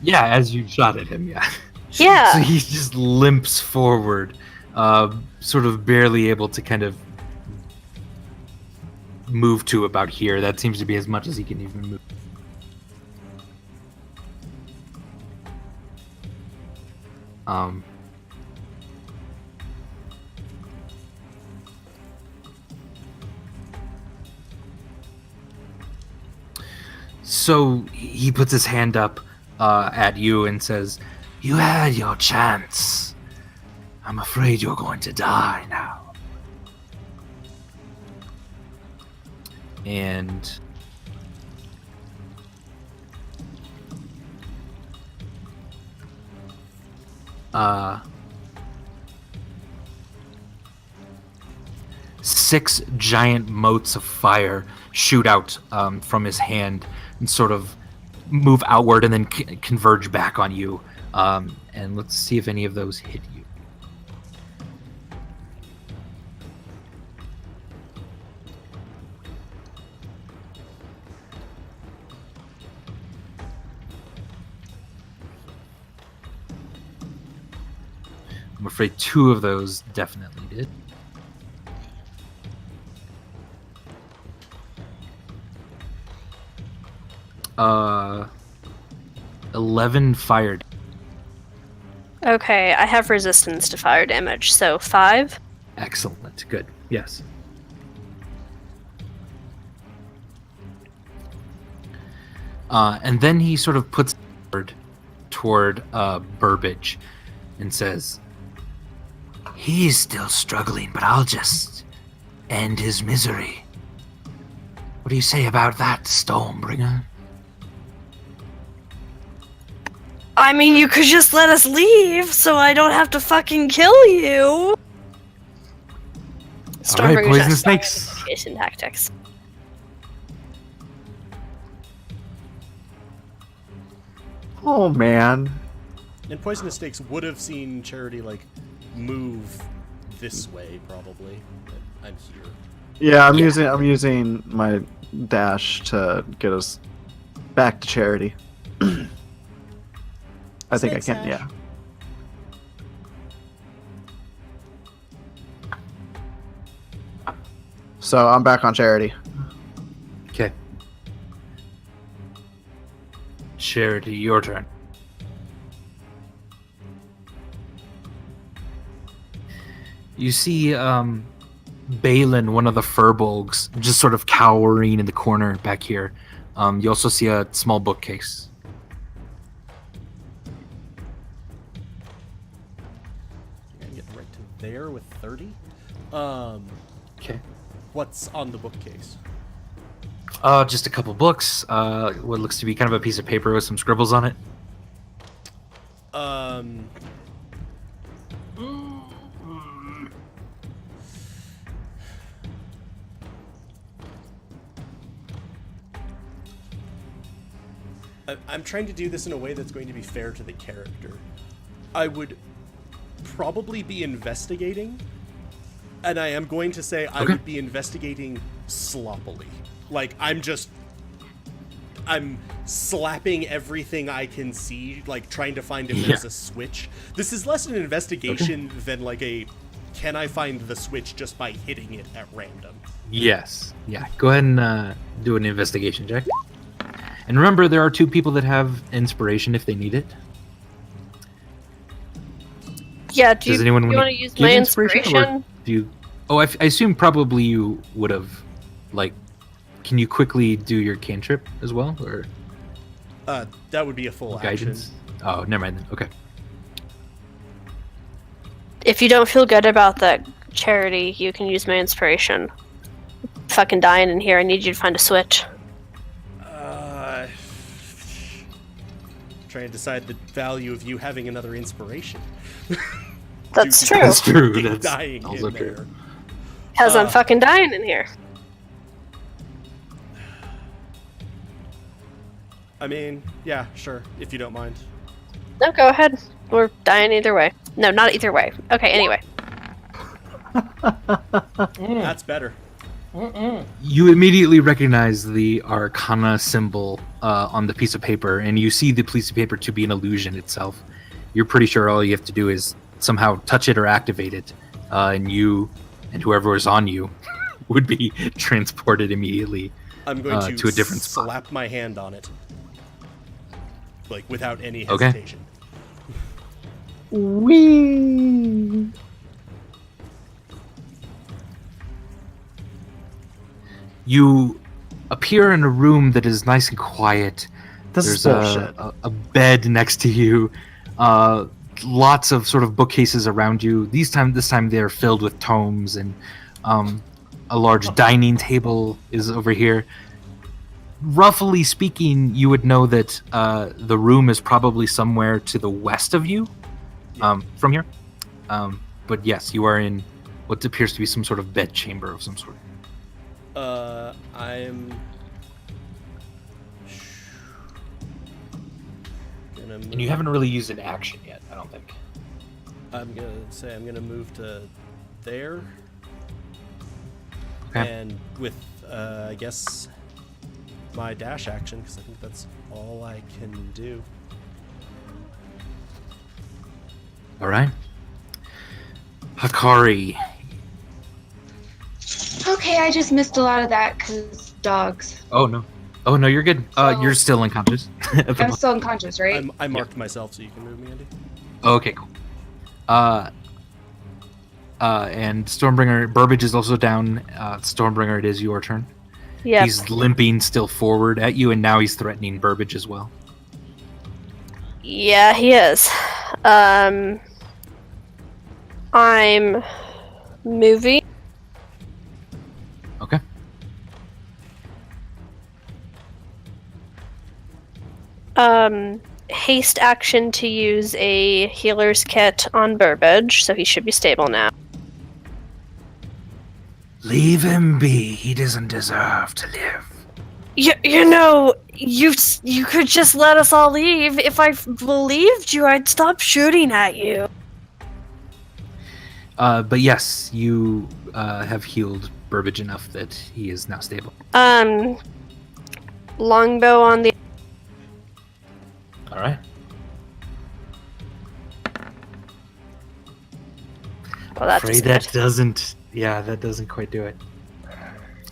Yeah, as you shot at him, yeah. Yeah. So he just limps forward, sort of barely able to kind of move to about here. That seems to be as much as he can even move. So he puts his hand up at you and says, "You had your chance. I'm afraid you're going to die now." And six giant motes of fire shoot out from his hand and sort of move outward and then converge back on you. And let's see if any of those hit you. I'm afraid two of those definitely did. 11 fire. Okay, I have resistance to fire damage, so 5. Excellent. Good. Yes. And then he sort of puts forward toward Burbage and says, "He's still struggling, but I'll just end his misery. What do you say about that, Stormbringer?" I mean, you could just let us leave, so I don't have to fucking kill you. Stormbringers poison are snakes. Negotiation tactics. Oh man. And poisonous snakes would have seen Charity like move this way probably. But I'm here. Yeah, I'm using my dash to get us back to Charity. I think I Snake can, sash. yeah. So I'm back on Charity. Okay. Charity, your turn. You see Balin, one of the furbolgs, just sort of cowering in the corner back here. You also see a small bookcase. I can get right to there with 30. Okay. What's on the bookcase? Just a couple books. What looks to be kind of a piece of paper with some scribbles on it. I'm trying to do this in a way that's going to be fair to the character. I would probably be investigating, and I am going to say I would be investigating sloppily. Like, I'm slapping everything I can see, like trying to find if there's a switch. This is less an investigation than like a, can I find the switch just by hitting it at random? Yes. Yeah. Go ahead and do an investigation check. And remember, there are 2 people that have inspiration if they need it. Yeah, Does anyone want to use my inspiration? Or do you? Oh, I assume probably you would have. Like, can you quickly do your cantrip as well, or That would be a full guidance? action. Oh, never mind then. Okay. If you don't feel good about that Charity, you can use my inspiration. Fucking dying in here. I need you to find a switch. Trying to decide the value of you having another inspiration. That's true. That's true. Fucking That's dying also in true. there. Because I'm fucking dying in here. I mean, yeah, sure, if you don't mind. No, go ahead. We're dying either way. No, not either way. Okay, anyway. That's better. You immediately recognize the Arcana symbol on the piece of paper, and you see the piece of paper to be an illusion itself. You're pretty sure all you have to do is somehow touch it or activate it, and you and whoever is on you would be transported immediately I'm going to a different spot. slap my hand on it. Like, without any Okay. hesitation. Whee! You appear in a room that is nice and quiet. This There's is bullshit. a bed next to you. Lots of sort of bookcases around you. This time they're filled with tomes, and a large dining table is over here. Roughly speaking, you would know that the room is probably somewhere to the west of you from here. But yes, you are in what appears to be some sort of bed chamber of some sort. I'm gonna move. And you haven't really used an action yet, I don't think. I'm gonna say I'm gonna move to there. Okay. And with, I guess, my dash action, because I think that's all I can do. All right. Hakari. Okay, I just missed a lot of that because dogs. Oh, no. Oh no, you're good. So- You're still unconscious. I'm still unconscious, right? I marked myself, so you can move me, Andy. Okay, cool. And Stormbringer, Burbage is also down. Stormbringer, it is your turn. Yep. He's limping still forward at you, and now he's threatening Burbage as well. Yeah, he is. I'm moving. Okay. Haste action to use a healer's kit on Burbage, so he should be stable now. Leave him be. He doesn't deserve to live. You know, you could just let us all leave. If I believed you, I'd stop shooting at you. But yes, you have healed Burbage enough that he is now stable. Longbow on the. All right. Well, that's Afraid that doesn't. Yeah, that doesn't quite do it.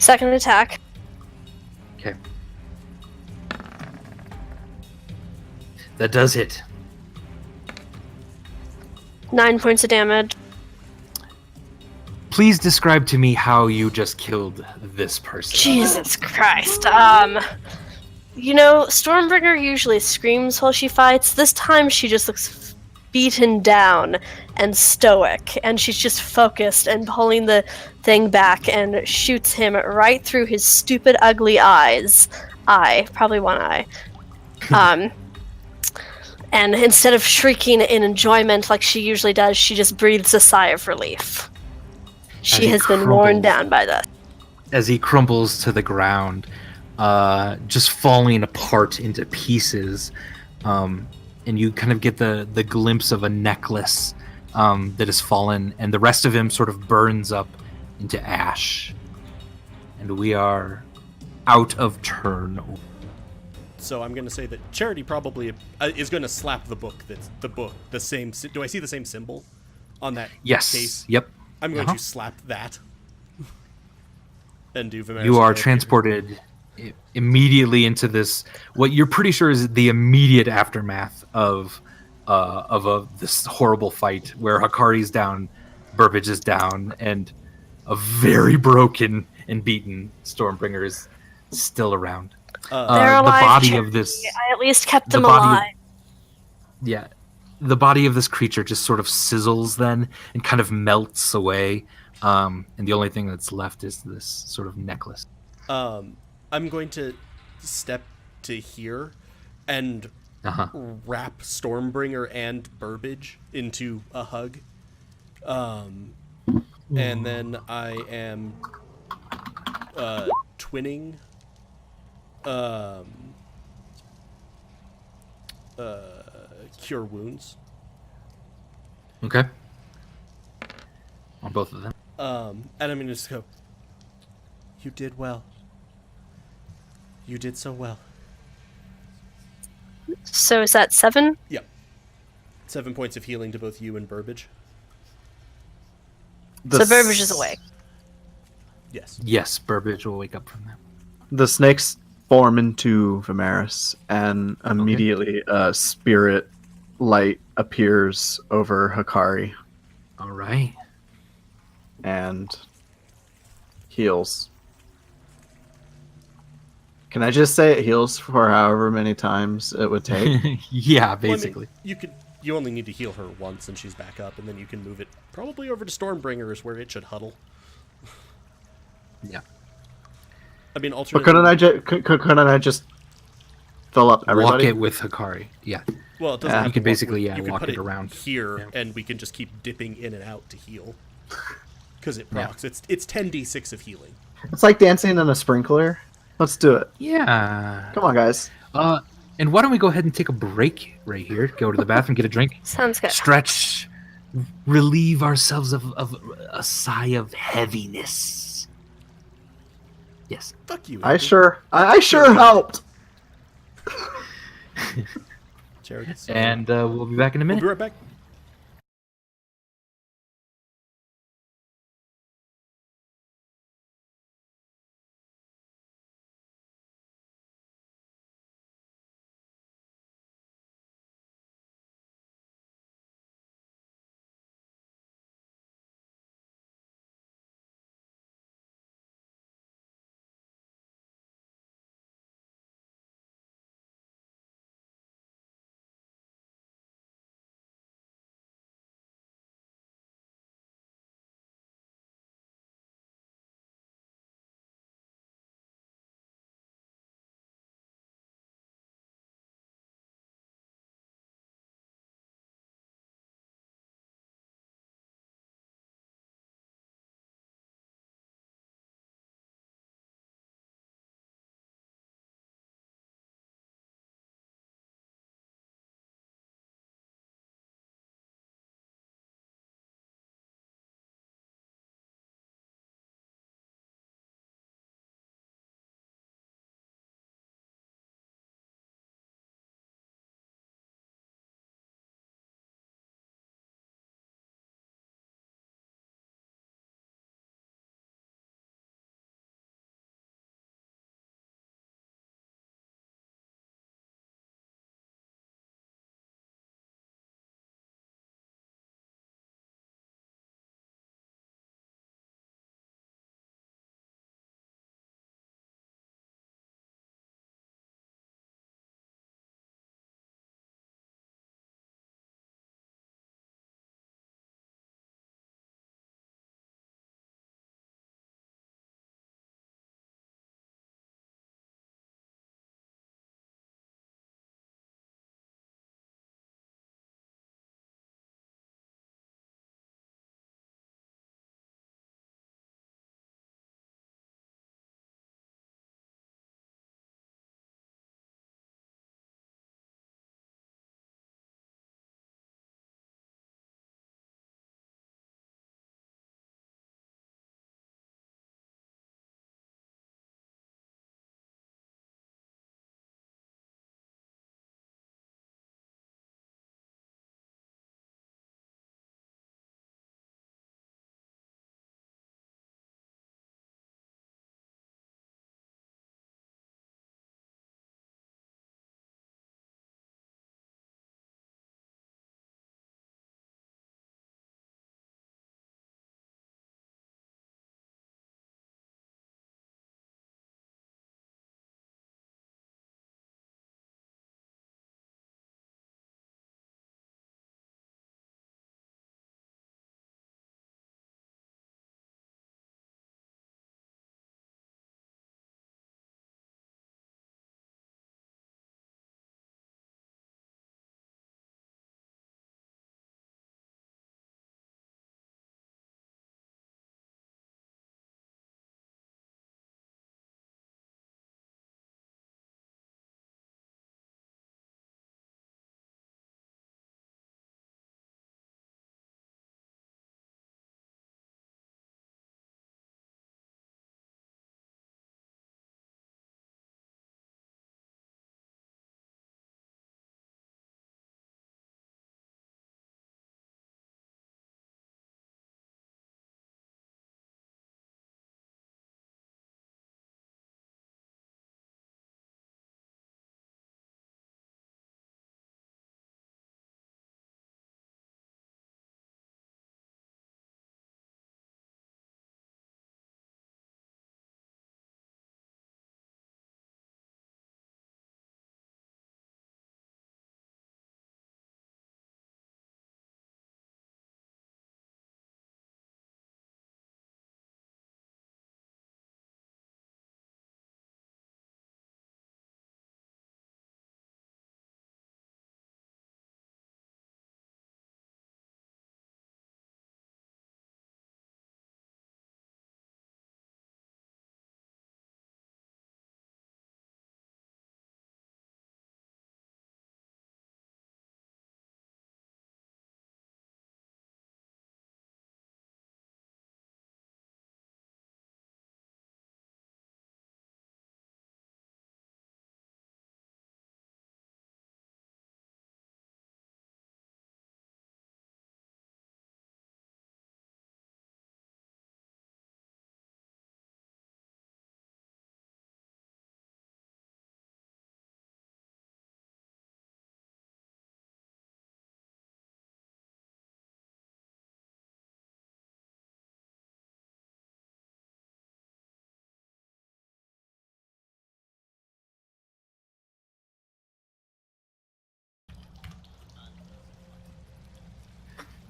Second attack. Okay. That does hit. 9 points of damage. Please describe to me how you just killed this person. Jesus Christ. You know, Stormbringer usually screams while she fights. This time she just looks beaten down and stoic, and she's just focused and pulling the thing back and shoots him right through his stupid, ugly eyes. Probably one eye. And instead of shrieking in enjoyment like she usually does, she just breathes a sigh of relief. She has been worn down by this. As he crumbles to the ground, just falling apart into pieces, and you kind of get the glimpse of a necklace that has fallen, and the rest of him sort of burns up into ash. And we are out of turn. So I'm going to say that Charity probably is going to slap the book. That's the book. The same. Do I see the same symbol on that Yes. case? Yep. I'm going to slap that. And do Vimeris. You are transported immediately into this, what you're pretty sure is the immediate aftermath of this horrible fight where Hakari's down, Burbage is down, and a very broken and beaten Stormbringer is still around. They're alive, the body Charity. of this, I at least kept them body of- alive. yeah, the body of this creature just sort of sizzles then and kind of melts away. And the only thing that's left is this sort of necklace. I'm going to step to here and wrap Stormbringer and Burbage into a hug. And then I am twinning Cure Wounds. Okay. On both of them. And I'm going to just go, you did well. You did so well. So is that 7? Yep. 7 points of healing to both you and Burbage. So Burbage is awake. Yes. Yes, Burbage will wake up from that. The snakes form into Vimeris, and immediately a spirit light appears over Hakari All right. and heals. Can I just say it heals for however many times it would take? Yeah, Well, I basically. mean, you only need to heal her once and she's back up, and then you can move it probably over to Stormbringers where it should huddle. Yeah. I mean, But alternatively... couldn't I just fill up everybody? Walk it with Hakari. Yeah. Well, it doesn't Yeah. have You to could walk basically, with- you could walk put it around. here, Yeah. and we can just keep dipping in and out to heal. Because it Yeah. procs. It's 10d6 of healing. It's like dancing in a sprinkler. Let's do it. Yeah. Come on, guys. And why don't we go ahead and take a break right here? Go to the bathroom, get a drink, Sounds good. stretch, relieve ourselves of a sigh of heaviness. Yes. Fuck you. I Andy. sure helped. Charity. And we'll be back in a We'll minute. be right back.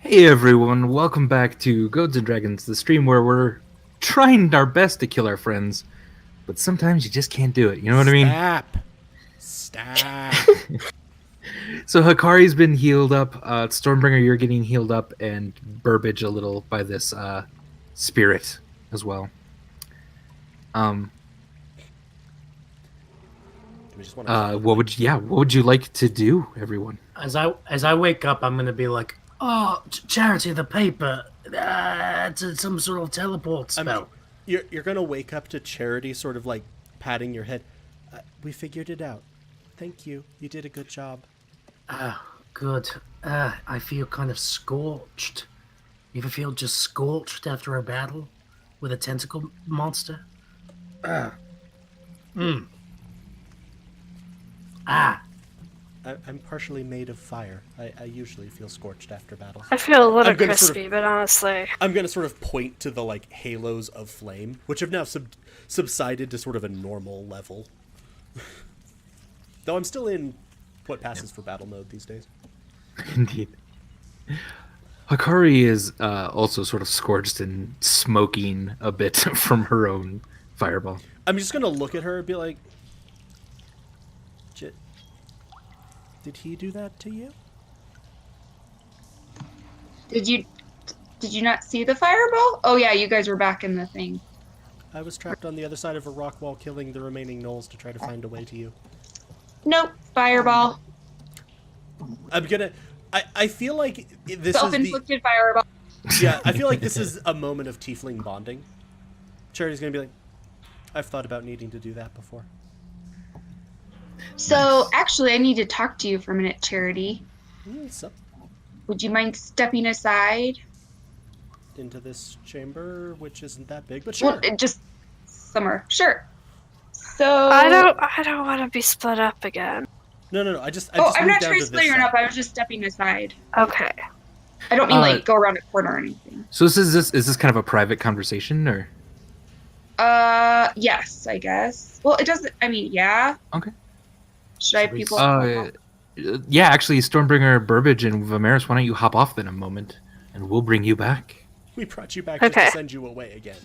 Hey everyone, welcome back to Goats and Dragons, the stream where we're trying our best to kill our friends, but sometimes you just can't do it, you know what I mean? Stop. So Hikari's been healed up, Stormbringer, you're getting healed up, and Burbage a little by this spirit as well. What would you like to do, everyone? As I wake up, I'm gonna be like, "Oh, Charity, the paper. It's some sort of teleport spell." You're gonna wake up to Charity sort of like patting your head. We figured it out. Thank you. You did a good job. Good. I feel kind of scorched. You ever feel just scorched after a battle with a tentacle monster? I'm partially made of fire. I usually feel scorched after battles. I feel a little I'm gonna crispy, but honestly, I'm gonna sort of point to the like halos of flame, which have now subsided to sort of a normal level. Though I'm still in what passes for battle mode these days. Indeed. Hikari is also sort of scorched and smoking a bit from her own fireball. I'm just gonna look at her and be like, did he do that to you? Did you not see the fireball? Oh yeah, you guys were back in the thing. I was trapped on the other side of a rock wall killing the remaining gnolls to try to find a way to you. Nope, fireball. I feel like this Self-inflicted fireball. Yeah, I feel like this is a moment of tiefling bonding. Charity's gonna be like, I've thought about needing to do that before. So actually, I need to talk to you for a minute, Charity. So, Would you mind stepping aside? into this chamber, which isn't that big, but sure. Well, just somewhere. Sure. So I don't want to be split up again. No. I just I'm moved not down trying to to this split you up. side. I was just stepping aside. Okay. I don't mean like go around a corner or anything. So is this kind of a private conversation, or? Yes, I guess. Well, it doesn't. I mean, yeah. Okay. Should I have people? Yeah, actually, Stormbringer, Burbage, and Vimeris, why don't you hop off then a moment, and we'll bring you back. We brought you back just to send you away again.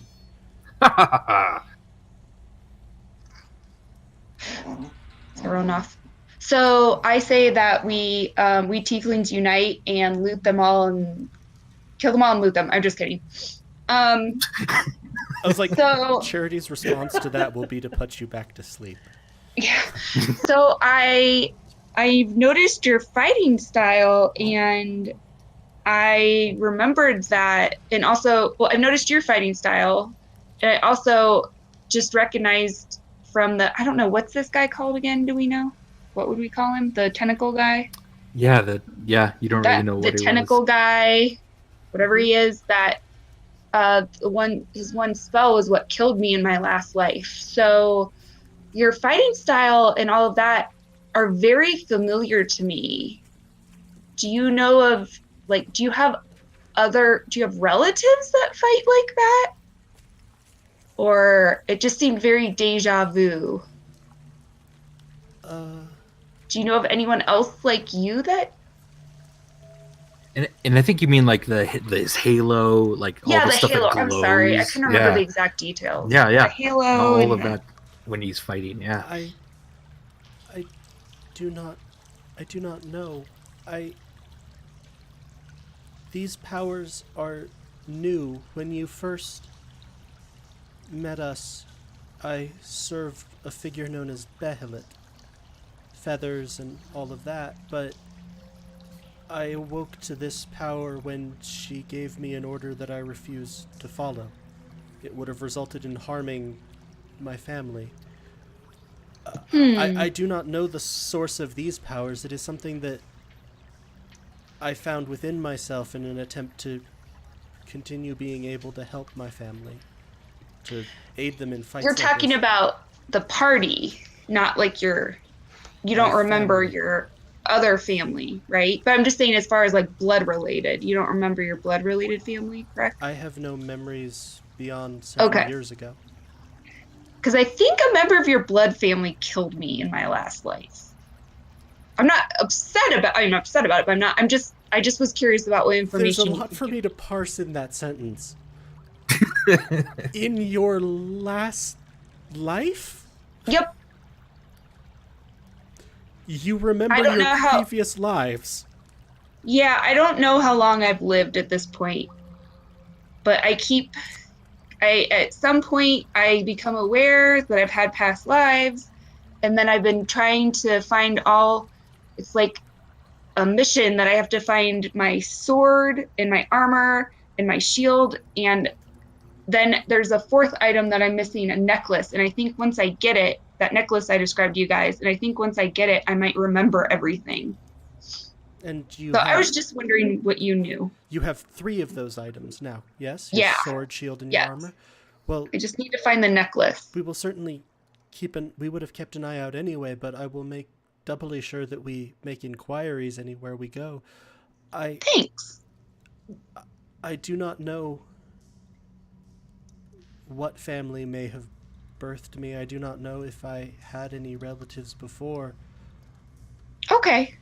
Throw enough. So I say that we tieflings unite and loot them all and kill them all and loot them. I'm just kidding. I was like, So- Charity's response to that will be to put you back to sleep. Yeah. So I've noticed your fighting style, and I remembered that, and also, well, I've noticed your fighting style, and I also just recognized from I don't know, what's this guy called again? Do we know? What would we call him? The tentacle guy? You don't really know what the he tentacle was. guy, whatever he is, that his one spell was what killed me in my last life. So your fighting style and all of that are very familiar to me. Do you know of, like, do you have relatives that fight like that? Or it just seemed very deja vu. Do you know of anyone else like you that? And I think you mean like this halo, like all the stuff halo. that glows. I'm sorry, I couldn't remember the exact details. Yeah. The halo. All of that when he's fighting. Yeah. I do not know. These powers are new. When you first met us, I served a figure known as Behelit. Feathers and all of that, but I awoke to this power when she gave me an order that I refused to follow. It would have resulted in harming my family. I do not know the source of these powers. It is something that I found within myself in an attempt to continue being able to help my family, to aid them in fights. You're talking about the party, not like you don't remember your other family, right? But I'm just saying, as far as like blood related, you don't remember your blood related family, correct? I have no memories beyond several years ago. Because I think a member of your blood family killed me in my last life. I'm upset about it, but I'm just I just was curious about what There's information. a lot for me to parse in that sentence. In your last life, Yep. you remember I don't your know how- previous lives. Yeah, I don't know how long I've lived at this point, but at some point I become aware that I've had past lives, and then I've been trying to find it's like a mission that I have to find my sword and my armor and my shield, and then there's a fourth item that I'm missing, a necklace, and I think once I get it, that necklace I described to you guys, and I think once I get it, I might remember everything. And I was just wondering what you knew. you have 3 of those items now, yes? Your Yeah. sword, shield, and Yes. your armor? Well, I just need to find the necklace. we will certainly we would have kept an eye out anyway, but I will make doubly sure that we make inquiries anywhere we go. Thanks. I do not know what family may have birthed me. I do not know if I had any relatives before. Okay.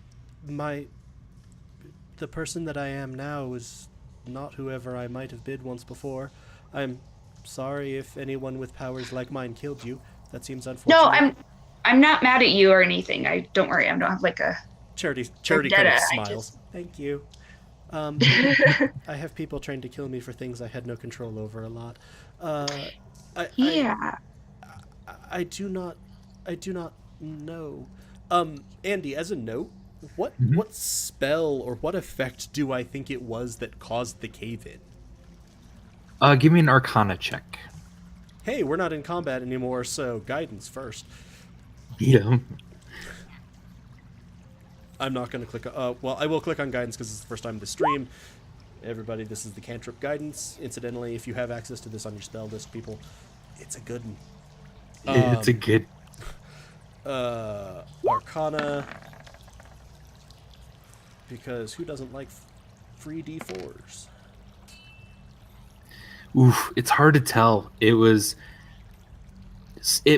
The person that I am now is not whoever I might have been once before. I'm sorry if anyone with powers like mine killed you. That seems unfortunate. No, I'm not mad at you or anything. Don't worry. I don't have like a Charity kind of vendetta. smiles. Thank you. I have people trying to kill me for things I had no control over a lot. Yeah. I do not know. Andy, as a note, what spell or what effect do I think it was that caused the cave-in? Give me an Arcana check. Hey, we're not in combat anymore, so guidance first. Yeah. I'm not going to click. Well, I will click on guidance because it's the first time to stream. Everybody, this is the cantrip guidance. Incidentally, if you have access to this on your spell list, people, it's a good one. It's a good. Arcana. Because who doesn't like free D4s? Oof, it's hard to tell. It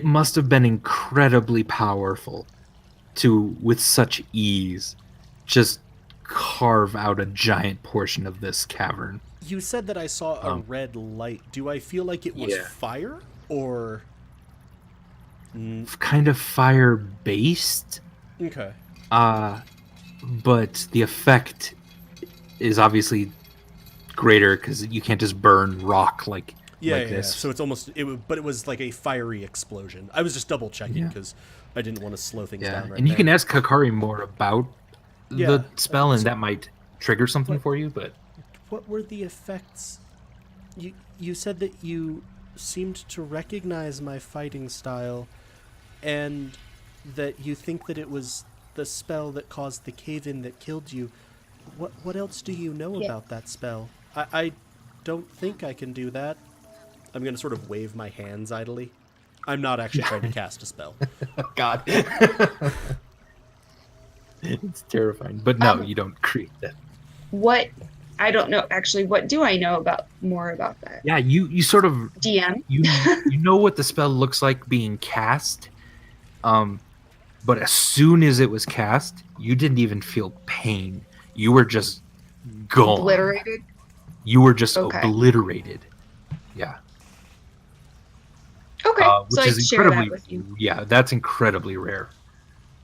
must have been incredibly powerful to, with such ease, just carve out a giant portion of this cavern. You said that I saw a red light. Do I feel like it was fire or kind of fire-based? Okay. But the effect is obviously greater because you can't just burn rock like this. So it's almost but it was like a fiery explosion. I was just double checking because I didn't want to slow things down. Right and you there. can ask Kakari more about the spell, and so- that might trigger something for you. But What were the effects? You said that you seemed to recognize my fighting style, and that you think that it was the spell that caused the cave-in that killed you. What else do you know about that spell? I don't think I can do that. I'm going to sort of wave my hands idly. I'm not actually trying to cast a spell. God, it's terrifying. But no, you don't create that. What? I don't know. Actually, what do I know more about that? Yeah, you sort of DM? you know what the spell looks like being cast. But as soon as it was cast, you didn't even feel pain. You were just gone. Obliterated? You were just Okay. obliterated. Yeah. Okay, Which so I is share incredibly, that with you. yeah, that's incredibly rare.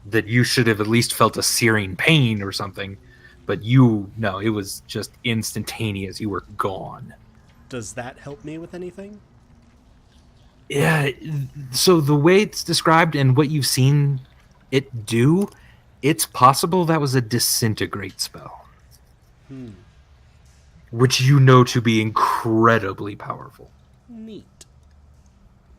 That you should have at least felt a searing pain or something, but no, it was just instantaneous. You were gone. Does that help me with anything? Yeah, so the way it's described and what you've seen it do, it's possible that was a disintegrate spell. Which you know to be incredibly powerful. Neat.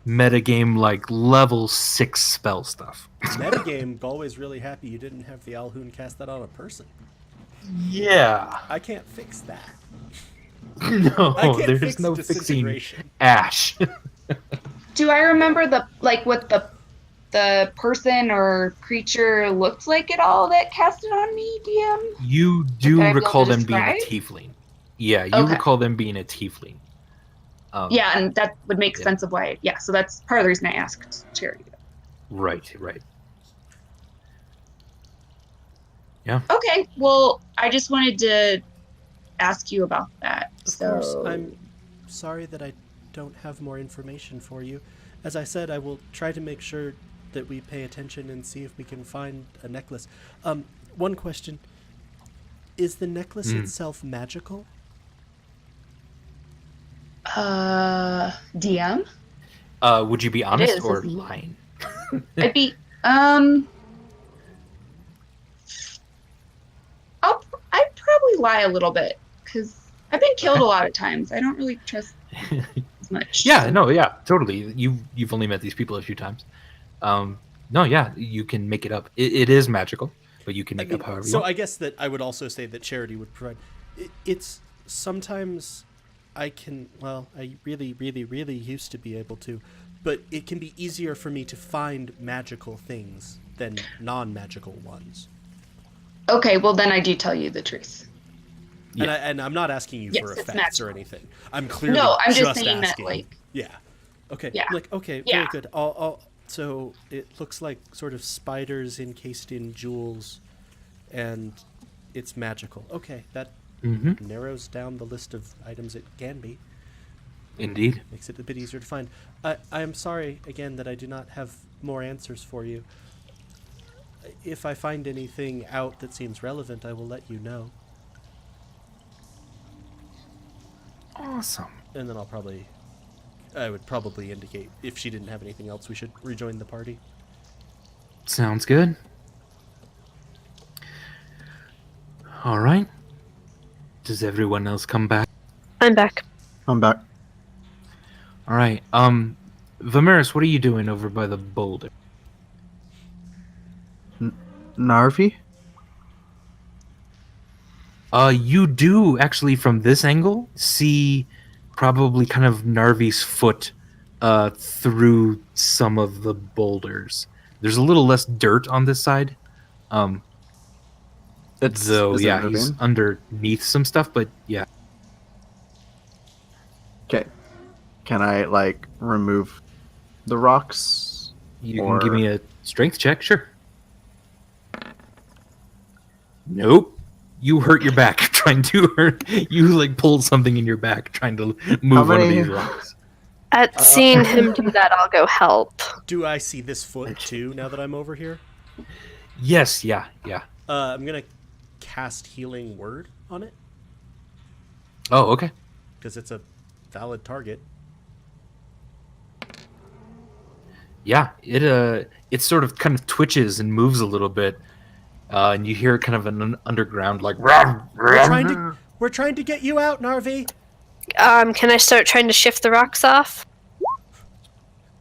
Metagame like level 6 spell stuff. Metagame, Galway's really happy you didn't have the Alhoon cast that on a person. Yeah. I can't fix that. No, I can't there's fix no fixing disintegration. Ash. Do I remember what the person or creature looked like at all that cast it on me, DM? You do Would I be able recall to them being a describe? tiefling. Yeah, you Okay. recall them being a tiefling. Yeah, and that would make Yeah. sense of why. Yeah, so that's part of the reason I asked Charity. Right. Yeah. Okay, well, I just wanted to ask you about that. Of course, I'm sorry that I don't have more information for you. As I said, I will try to make sure that we pay attention and see if we can find a necklace. One question. Is the necklace itself magical? DM? Would you be honest is, or isn't it? lying? I'd be, I'd probably lie a little bit, because I've been killed a lot of times. I don't really trust as much. Yeah, no, yeah, totally. You've only met these people a few times. No, yeah, you can make it up. It is magical, but you can make up however you So want. I guess that I would also say that Charity would provide. It's sometimes I can. Well, I really, really, really used to be able to, but it can be easier for me to find magical things than non-magical ones. Okay, well then I do tell you the truth. Yeah. And I'm not asking you Yes, for it's effects or magical. anything. I'm clearly No, I'm just saying that, asking. like... Yeah. Okay. Yeah. Like, okay, Yeah. very good. I'll, so it looks like sort of spiders encased in jewels, and it's magical. Okay, that Mm-hmm. narrows down the list of items it can be. Indeed. Makes it a bit easier to find. I am sorry, again, that I do not have more answers for you. If I find anything out that seems relevant, I will let you know. Awesome. And then I would probably indicate if she didn't have anything else, we should rejoin the party. Sounds good. All right. Does everyone else come back? I'm back. I'm back. All right. Vimeris, what are you doing over by the boulder? Narvi? You do actually from this angle see probably kind of Narvi's foot through some of the boulders. There's a little less dirt on this side. Is Though, it yeah, moving? he's underneath some stuff, but yeah. Okay. Can I, like, remove the rocks? You Or- can give me a strength check, sure. Nope. You hurt your back trying to hurt. You like pulled something in your back trying to move one of many- these rocks. At seeing him do that, I'll go help. Do I see this foot too now that I'm over here? Yes, yeah. I'm gonna cast Healing Word on it Oh, okay. because it's a valid target. Yeah, it sort of kind of twitches and moves a little bit, and you hear kind of an underground like. We're trying to get you out, Narvi. Can I start trying to shift the rocks off?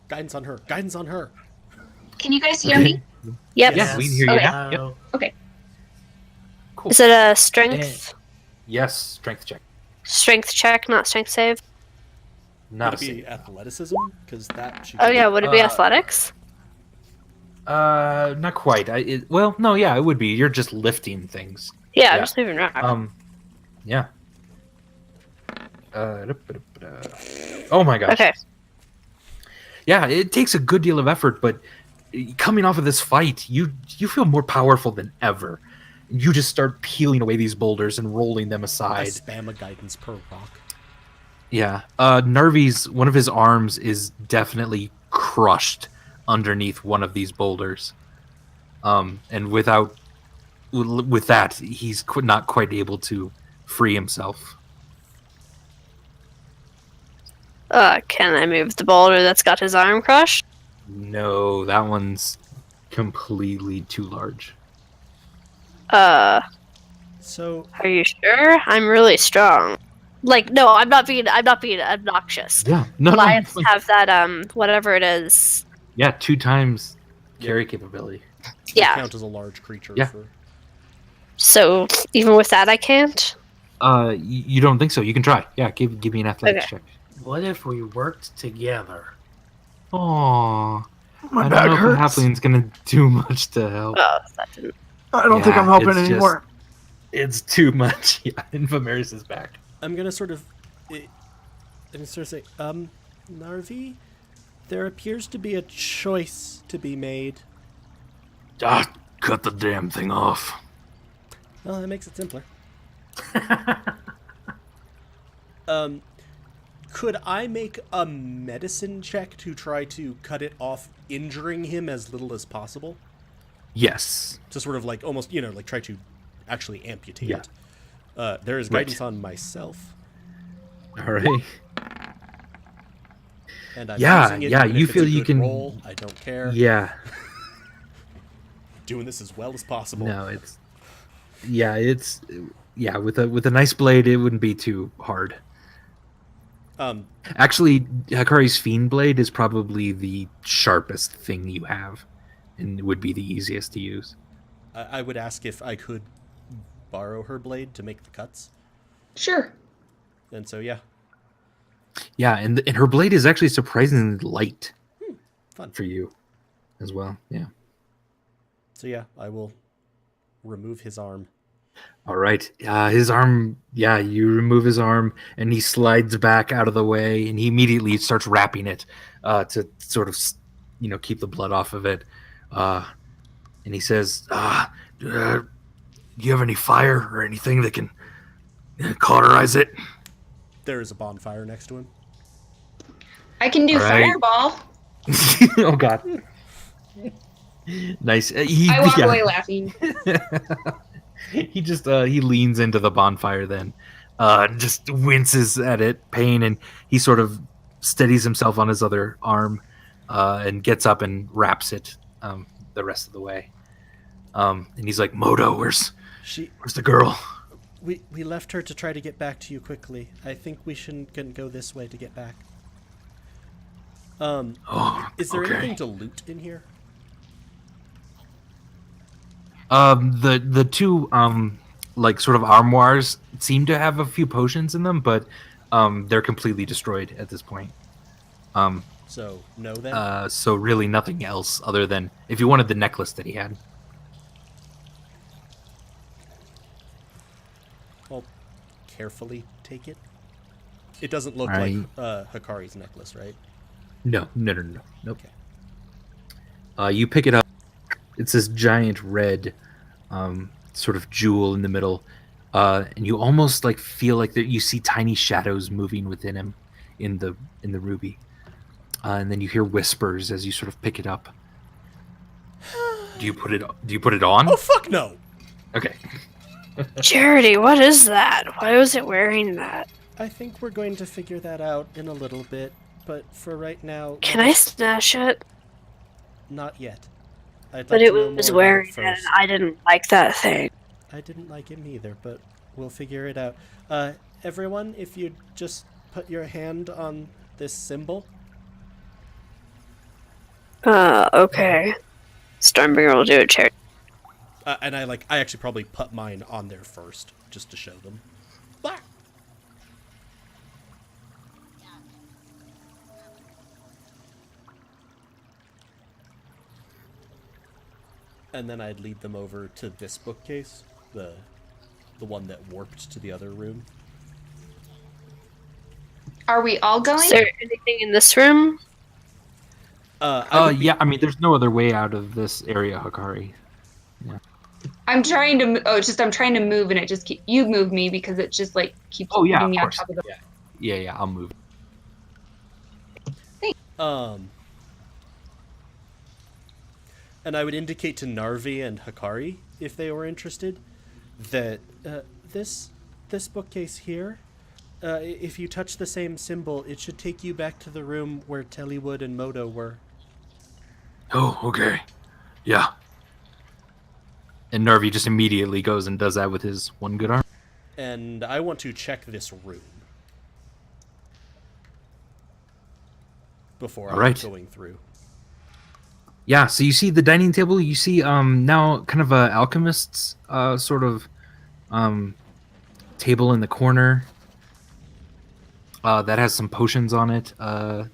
Guidance on her. Guidance on her. Can you guys hear me? Yep. Yeah, we can hear you Okay. now. Yep. Okay. Cool. Is it a strength? Yes, strength check. Strength check, not strength save. Not Would a it be save. athleticism? Because that. She Oh could- yeah, would it be Uh, athletics? Not quite. Well, no, yeah, it would be. You're just lifting things. Yeah, yeah. I'm just moving around. Yeah. Oh my gosh. Okay. Yeah, it takes a good deal of effort, but coming off of this fight, you feel more powerful than ever. You just start peeling away these boulders and rolling them I aside. spam a guidance per rock. Yeah. Narvi's, one of his arms is definitely crushed underneath one of these boulders. And with that, he's not quite able to free himself. Can I move the boulder that's got his arm crushed? No, that one's completely too large. So Are you sure? I'm really strong. Like, no, I'm not being obnoxious. Yeah. No. Lions have that, whatever it is. Yeah, 2 times carry capability. Yeah. count as a large creature. Yeah. For... So, even with that, I can't? You don't think so? You can try. Yeah, give me an athletics Okay. check. What if we worked together? Aww. My I back don't know if hurts. the halfling's gonna do much to help. Oh, that didn't. I don't think Yeah, I'm helping it's anymore. It's too much. Yeah, and Vimeris is back. I'm gonna sort of. I'm gonna sort of say, Narvi, there appears to be a choice to be made. Cut the damn thing off. Well, that makes it simpler. Could I make a medicine check to try to cut it off, injuring him as little as possible? Yes. To sort of like almost, like try to actually amputate Yeah. it. There is Right. guidance on myself, All right. and I'm Yeah, using it. yeah, Even you if it's feel a you good can- roll. I don't care. Yeah. Doing this as well as possible. No, it's with a nice blade, it wouldn't be too hard. Actually, Hakari's Fiend Blade is probably the sharpest thing you have, and it would be the easiest to use. I would ask if I could borrow her blade to make the cuts, Sure. and so yeah, Yeah, and her blade is actually surprisingly light fun. for you as well. Yeah. So yeah, I will remove his arm. All right. His arm. Yeah, you remove his arm, and he slides back out of the way, and he immediately starts wrapping it to sort of, keep the blood off of it. And he says, "Do you have any fire or anything that can cauterize it?" There is a bonfire next to him. I can do All right. fireball. Oh God. Nice. I walk away laughing. He just he leans into the bonfire, then just winces at it, pain, and he sort of steadies himself on his other arm and gets up and wraps it the rest of the way. And he's like, "Moto, where's the girl?" We left her to try to get back to you quickly. I think we shouldn't go this way to get back. Is there okay. anything to loot in here? The two like sort of armoires seem to have a few potions in them, but they're completely destroyed at this point. So no then. So really nothing else other than if you wanted the necklace that he had. I'll carefully take it. It doesn't look All right. like Hakari's necklace, right? No. Nope. Okay. You pick it up. It's this giant red sort of jewel in the middle, and you almost like feel like that you see tiny shadows moving within him in the ruby, and then you hear whispers as you sort of pick it up. Do you put it on? Oh fuck no! Okay. Charity, what is that? Why was it wearing that? I think we're going to figure that out in a little bit, but for right now, Can I snatch it? not yet. I'd But like it to know was more about wearing it it, and first. I didn't like that thing. I didn't like him either, but we'll figure it out. Everyone, if you just put your hand on this symbol. Okay. Stormbringer will do it, Charity. And I actually probably put mine on there first, just to show them. Ah! And then I'd lead them over to this bookcase, the one that warped to the other room. Are we all going? Is there anything in this room? Yeah. I mean, there's no other way out of this area, Hakari. I'm trying to. I'm trying to move, and it just you move me because it just like keeps Oh yeah, putting of me on course. top of the. Yeah. I'll move. And I would indicate to Narvi and Hakari, if they were interested, that this bookcase here, if you touch the same symbol, it should take you back to the room where Tellywood and Moto were. Oh, okay. Yeah. And Narvi just immediately goes and does that with his one good arm. And I want to check this room before All I'm right. going through. Yeah, so you see the dining table. You see now kind of a alchemist's sort of table in the corner that has some potions on it.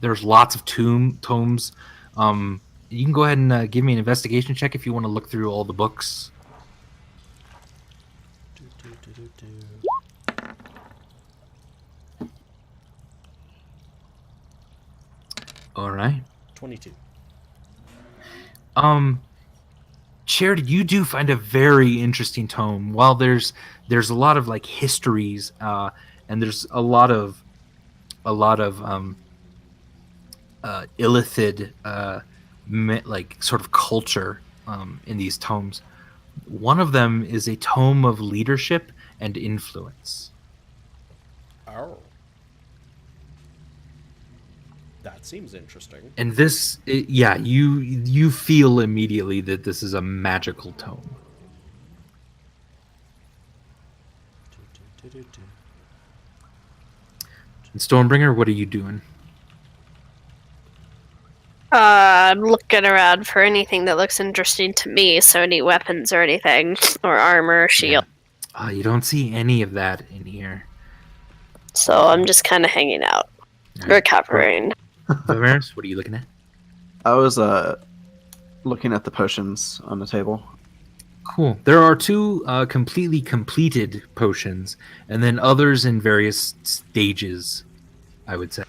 There's lots of tomes. You can go ahead and give me an investigation check if you want to look through all the books. All right. 22. Charity, you do find a very interesting tome. While there's a lot of like histories, and there's a lot of illithid like sort of culture in these tomes. One of them is a tome of leadership and influence. Oh. That seems interesting. And this, you feel immediately that this is a magical tome. And Stormbringer, what are you doing? I'm looking around for anything that looks interesting to me. So any weapons or anything, or armor, shield. You don't see any of that in here. So I'm just kind of hanging out, recovering. Vimeris, what are you looking at? I was looking at the potions on the table. Cool. There are 2 completely completed potions, and then others in various stages, I would say.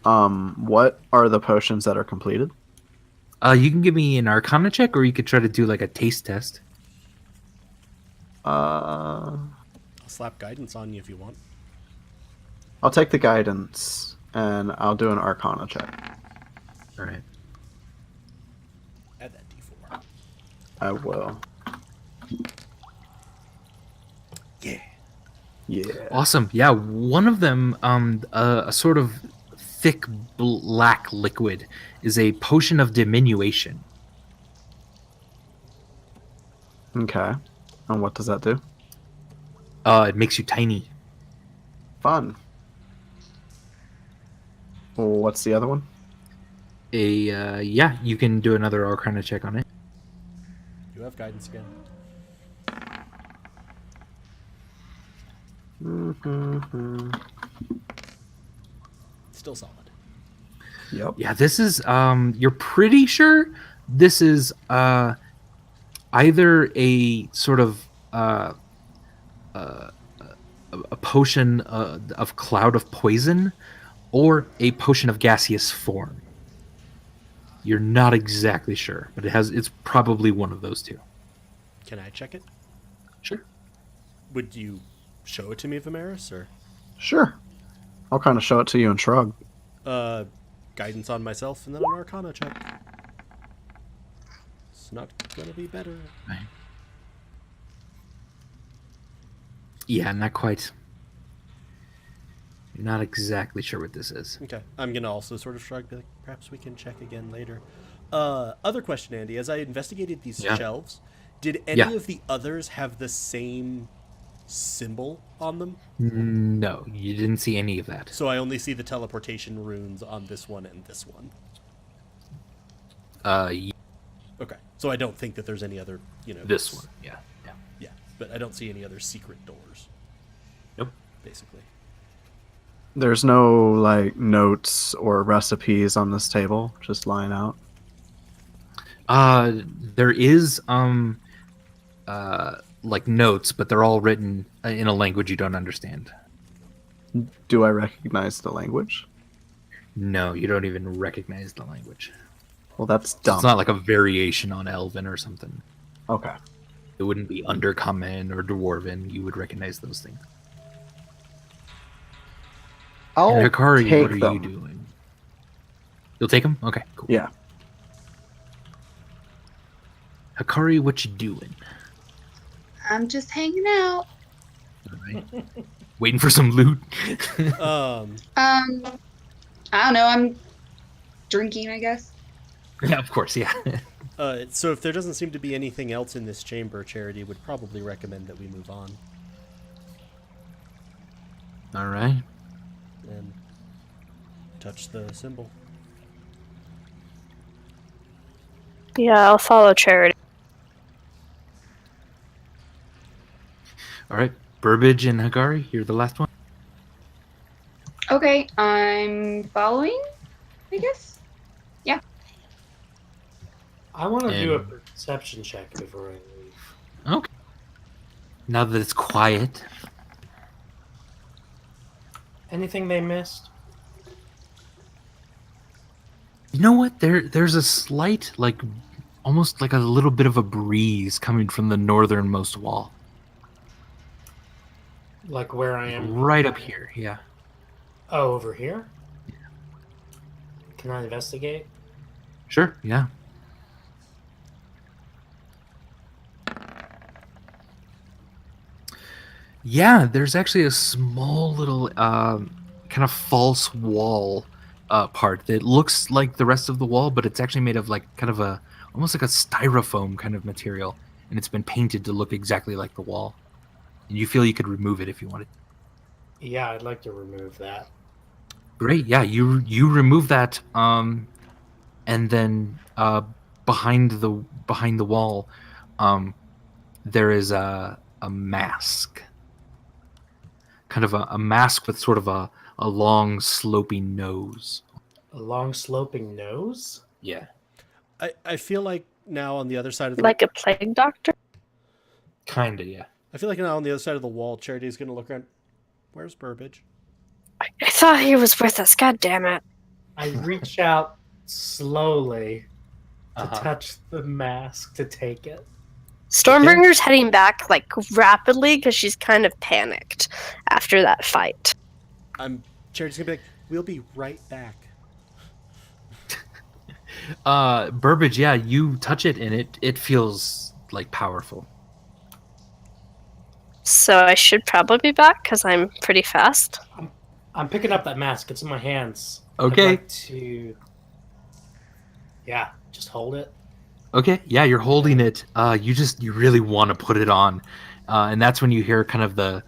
What are the potions that are completed? You can give me an Arcana check, or you could try to do like a taste test. I'll slap guidance on you if you want. I'll take the guidance, and I'll do an Arcana check. All right. Add that d4. I will. Yeah. Yeah. Awesome. Yeah, one of them, a sort of thick black liquid, is a potion of diminution. Okay. And what does that do? It makes you tiny. Fun. What's the other one? You can do another Arcana check on it. You have guidance again. Mm-hmm. Still solid. Yep. Yeah, this is you're pretty sure this is either a sort of a potion of cloud of poison or a potion of gaseous form. You're not exactly sure, but it's probably one of those 2. Can I check it? Sure. Would you show it to me, Vimeris, or Sure. I'll kind of show it to you and shrug. guidance on myself and then an Arcana check? It's not gonna be better. Right. Yeah, not quite. You're not exactly sure what this is. Okay. I'm gonna also sort of shrug, be like, perhaps we can check again later. Other question, Andy. As I investigated these shelves, did any of the others have the same symbol on them? No, you didn't see any of that. So I only see the teleportation runes on this one and this one. Y- Okay. So I don't think that there's any other, this one, yeah. Yeah, but I don't see any other secret doors. Nope. Basically. There's no, like, notes or recipes on this table just lying out. There is like notes, but they're all written in a language you don't understand. Do I recognize the language? No, you don't even recognize the language. Well, that's dumb. It's not like a variation on Elven or something. Okay. It wouldn't be Undercommon or Dwarven. You would recognize those things. I'll And Hikari, take what are them. you doing? You'll take them? Okay, cool. Yeah. Hikari, what you doing? I'm just hanging out. All right. Waiting for some loot. Um, I don't know. I'm drinking, I guess. Yeah, of course, yeah. so if there doesn't seem to be anything else in this chamber, Charity would probably recommend that we move on All right. and touch the symbol. Yeah, I'll follow Charity. All right. Burbage and Hikari, you're the last one. Okay, I'm following, I guess. I want to do a And- perception check before I leave. Okay. Now that it's quiet. Anything they missed? You know what? There's a slight, like, almost like a little bit of a breeze coming from the northernmost wall. Like where I am? Right up here, yeah. Oh, over here? Can I investigate? Sure, yeah. Yeah, there's actually a small little kind of false wall part that looks like the rest of the wall, but it's actually made of like kind of a almost like a styrofoam kind of material, and it's been painted to look exactly like the wall. And you feel you could remove it if you wanted. Yeah, I'd like to remove that. Great, yeah, you remove that, and then behind the wall, there is a mask. Kind of a mask with sort of a long sloping nose. A long sloping nose? Yeah. I feel like now on the other side of the Like a plague doctor? Kinda, yeah. I feel like now on the other side of the wall, Charity's gonna look around. Where's Burbage? I thought he was with us. God damn it. I reach out slowly to Uh-huh. touch the mask to take it. Stormbringer's heading back like rapidly because she's kind of panicked after that fight. Charity's gonna be like, we'll be right back. Burbage, yeah, you touch it and it feels like powerful. So I should probably be back because I'm pretty fast. I'm picking up that mask. It's in my hands. Okay. I'd like to... Yeah, just hold it. Okay, yeah, you're holding it. You really want to put it on, and that's when you hear kind of the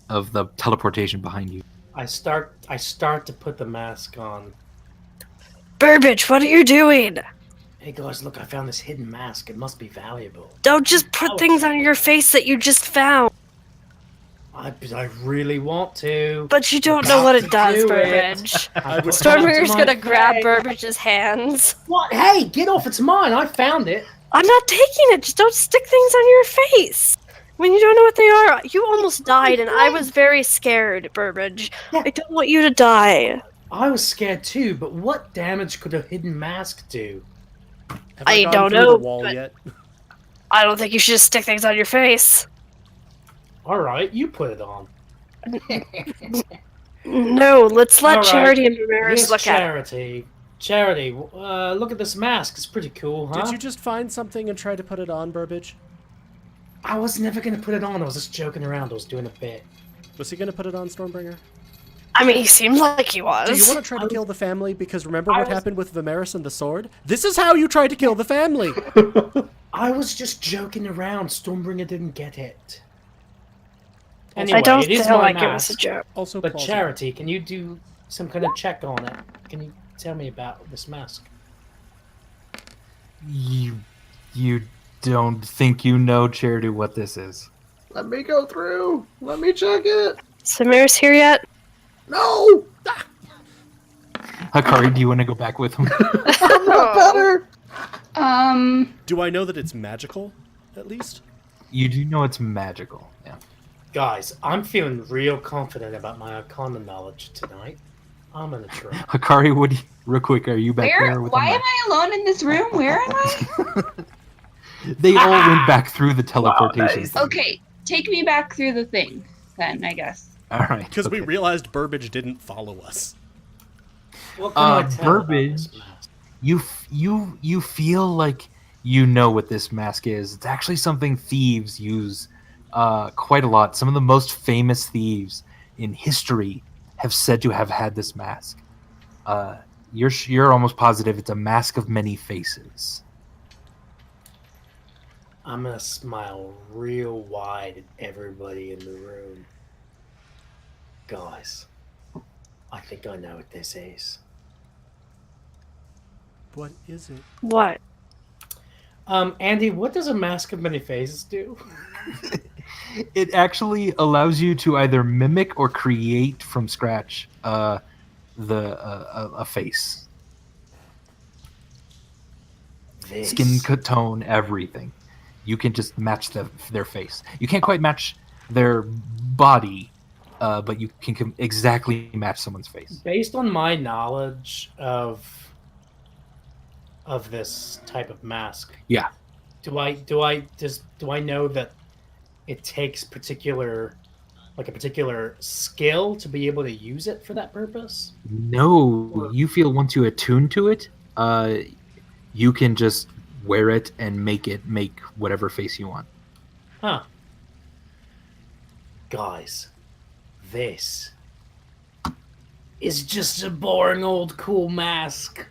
of the teleportation behind you. I start to put the mask on. Burbage, what are you doing? Hey guys, look, I found this hidden mask. It must be valuable. Don't just put things on your face that you just found. I really want to. But you don't know what it does, do it. Burbage. I put it Stormbringer's onto my gonna grab face. Burbage's hands. What? Hey, get off! It's mine. I found it. I'm not taking it. Just don't stick things on your face. When you don't know what they are, you almost died, and I was very scared, Burbage. Yeah. I don't want you to die. I was scared too, but what damage could a hidden mask do? Have I gone don't through know, the wall but- yet? I don't think you should just stick things on your face. All right, you put it on. No, let's let All right. Charity and Ramirez Here's look at it. Charity. Charity, look at this mask. It's pretty cool, huh? Did you just find something and try to put it on, Burbage? I was never gonna put it on. I was just joking around. I was doing a bit. Was he gonna put it on, Stormbringer? I mean, he seemed like he was. Do you want to try to kill the family? Because remember I what was- happened with Vimeris and the sword? This is how you tried to kill the family! I was just joking around. Stormbringer didn't get it. I Anyway, don't it is feel my like it was a mask. joke. Also, But plausible. Charity, can you do some kind of check on it? Can you tell me about this mask? You don't think you know, Charity, what this is? Let me go through. Let me check it. Is Ramirez here yet? No, Hakari, do you want to go back with him? I'm not better. Do I know that it's magical, at least? You do know it's magical, yeah. Guys, I'm feeling real confident about my Arcana knowledge tonight. I'm gonna try. Hakari, real quick, are you back Where? there with Why him? am I alone in this room? Where am I? They all went back through the teleportation. nice. thing. Okay, take me back through the thing, then, I guess. All right. Because we okay. realized Burbage didn't follow us. What can I tell about Burbage. this mask? You feel like you know what this mask is. It's actually something thieves use quite a lot. Some of the most famous thieves in history have said to have had this mask. You're almost positive it's a mask of many faces. I'm gonna smile real wide at everybody in the room. Guys, I think I know what this is. What is it? What? Andy, what does a mask of many faces do? It actually allows you to either mimic or create from scratch a face, This. skin tone, everything. You can just match their face. You can't quite match their body, but you can exactly match someone's face. Based on my knowledge of of this type of mask. Yeah. Do I know that it takes a particular skill to be able to use it for that purpose? No, you feel once you attune to it, you can just wear it and make whatever face you want. Huh. Guys, this is just a boring old cool mask.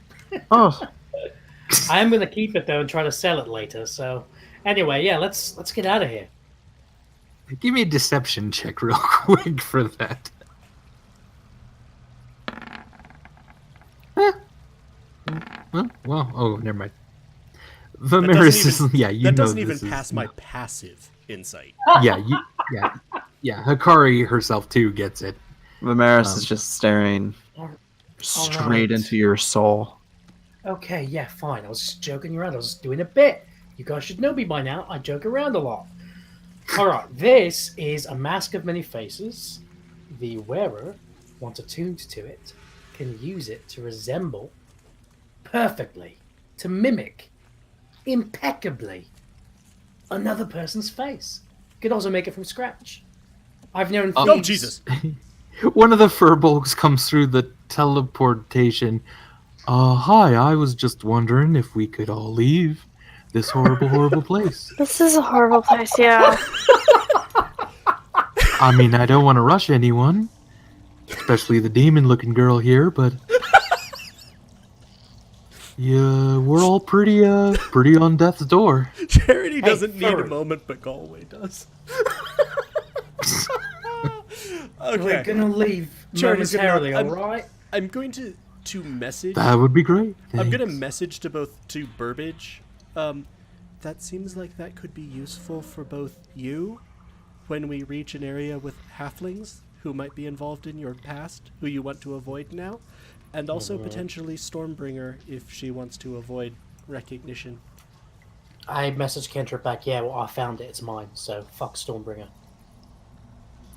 Oh, I am gonna keep it though and try to sell it later. So anyway, yeah, let's get out of here. Give me a deception check real quick for that. Well, oh, never mind. Vimeris is, yeah, you know that doesn't even this is pass my passive insight. yeah, Hikari herself too gets it. Vimeris is just staring All straight right. into your soul. Okay, yeah, fine. I was just joking around. I was just doing a bit. You guys should know me by now. I joke around a lot. All right, this is a mask of many faces. The wearer, once attuned to it, can use it to resemble perfectly, to mimic impeccably another person's face. Could also make it from scratch. I've known thieves. Oh, Jesus. One of the furbolgs comes through the teleportation. Hi, I was just wondering if we could all leave this horrible, horrible place. This is a horrible place, yeah. I mean, I don't want to rush anyone, especially the demon-looking girl here, but yeah, we're all pretty on death's door. Charity doesn't need a furry. moment, but Galway does. We're Okay. gonna leave Charity's gonna- momentarily, I'm- alright? I'm going to message. That would be great. I'm gonna Thanks. message to Burbage. That seems like that could be useful for both you when we reach an area with halflings who might be involved in your past, who you want to avoid now, and also potentially Stormbringer if she wants to avoid recognition. I messaged Cantrip back, yeah, well, I found it, it's mine, so fuck Stormbringer.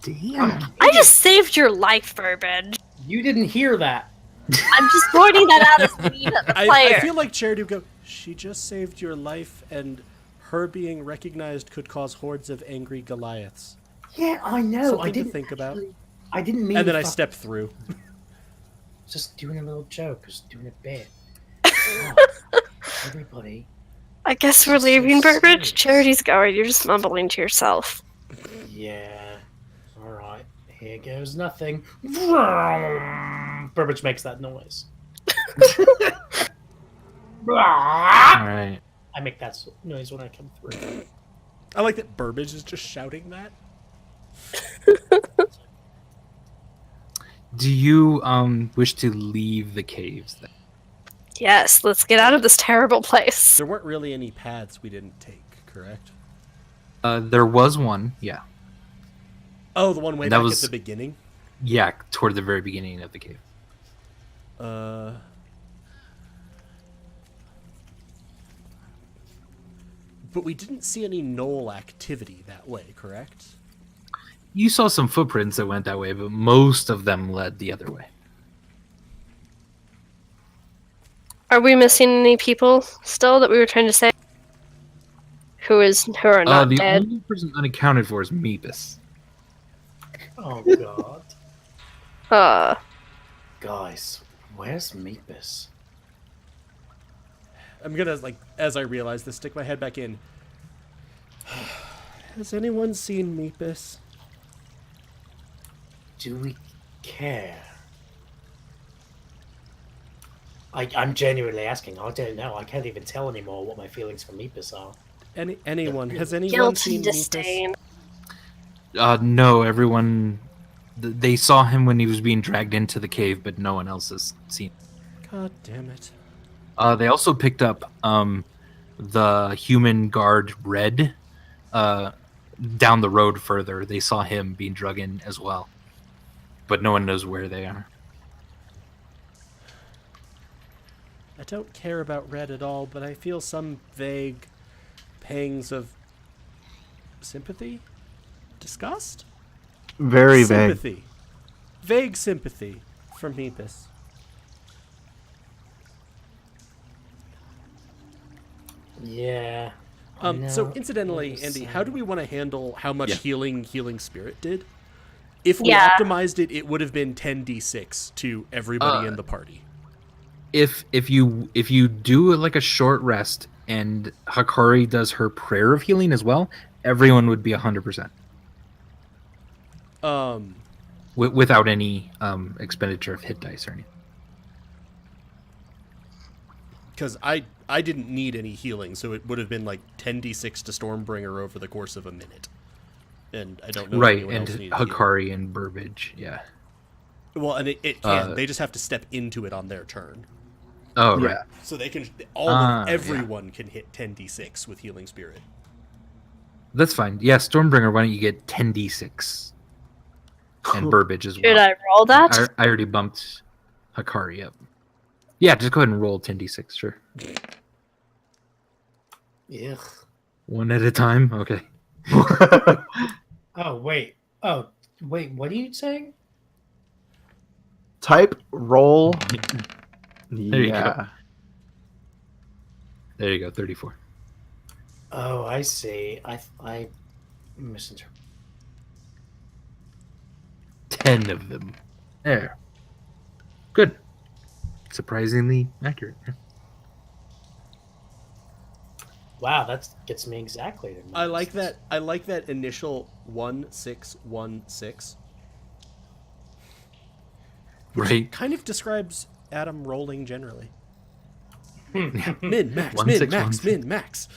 Damn. I just saved your life, Burbage. You didn't hear that. I'm just pointing that out as me, the player. I feel like Charity would go, she just saved your life, and her being recognized could cause hordes of angry Goliaths. Yeah, I know. Something I to didn't think about. I didn't mean And then to I fuck- step through. Just doing a little joke, just doing a bit. Oh, everybody. I guess we're So leaving, Burbage. serious. Charity's going. You're just mumbling to yourself. Yeah. Alright. Here goes nothing. Burbage makes that noise. All right. I make that noise when I come through. I like that Burbage is just shouting that. Do you wish to leave the caves then? Yes, let's get out of this terrible place. There weren't really any paths we didn't take, correct? There was one, yeah. Oh, the one way That back was- at the beginning? Yeah, toward the very beginning of the cave. But we didn't see any knoll activity that way, correct? You saw some footprints that went that way, but most of them led the other way. Are we missing any people still that we were trying to say? Who are not The dead? only person unaccounted for is Meepus. Oh god. Guys, where's Meepus? I'm gonna, like, as I realize this, stick my head back in. Has anyone seen Meepus? Do we care? I'm genuinely asking. I don't know. I can't even tell anymore what my feelings for Meepus are. Anyone? Has anyone Guilt seen and disdain. No, everyone. They saw him when he was being dragged into the cave, but no one else has seen. God damn it. They also picked up the human guard Red down the road further. They saw him being drug in as well, but no one knows where they are. I don't care about Red at all, but I feel some vague pangs of sympathy? Disgust? Very vague. Sympathy. Vague sympathy from Meepus. Yeah. So No, incidentally, it was, Andy, how do we want to handle how much Yeah. healing Spirit did? If we Yeah. optimized it, it would have been 10d6 to everybody in the party. If you do like a short rest and Hakari does her prayer of healing as well, everyone would be 100% without any expenditure of hit dice or anything. Because I didn't need any healing, so it would have been like 10d6 to Stormbringer over the course of a minute. And I don't know if Right, anyone and else needed healing. Hakari and Burbage, yeah. Well, and it can. They just have to step into it on their turn. Oh, Yeah. right. So they can Yeah. everyone can hit 10d6 with Healing Spirit. That's fine. Yeah, Stormbringer, why don't you get 10d6? And Burbage as well. Should I roll that? I already bumped Hakari up. Yeah, just go ahead and roll 10d6, sure. Ugh. One at a time? Okay. Oh wait. Oh wait. What are you saying? Type roll. There you Yeah. go. There you go, 34. Oh, I see. I misinterpreted. 10 of them. There. Good. Surprisingly accurate. Wow, that gets me exactly. To I like that. I like that initial 1616. Right? Kind of describes Adam rolling generally. Yeah. Min, max, One, min, six, max, one, six. min, max.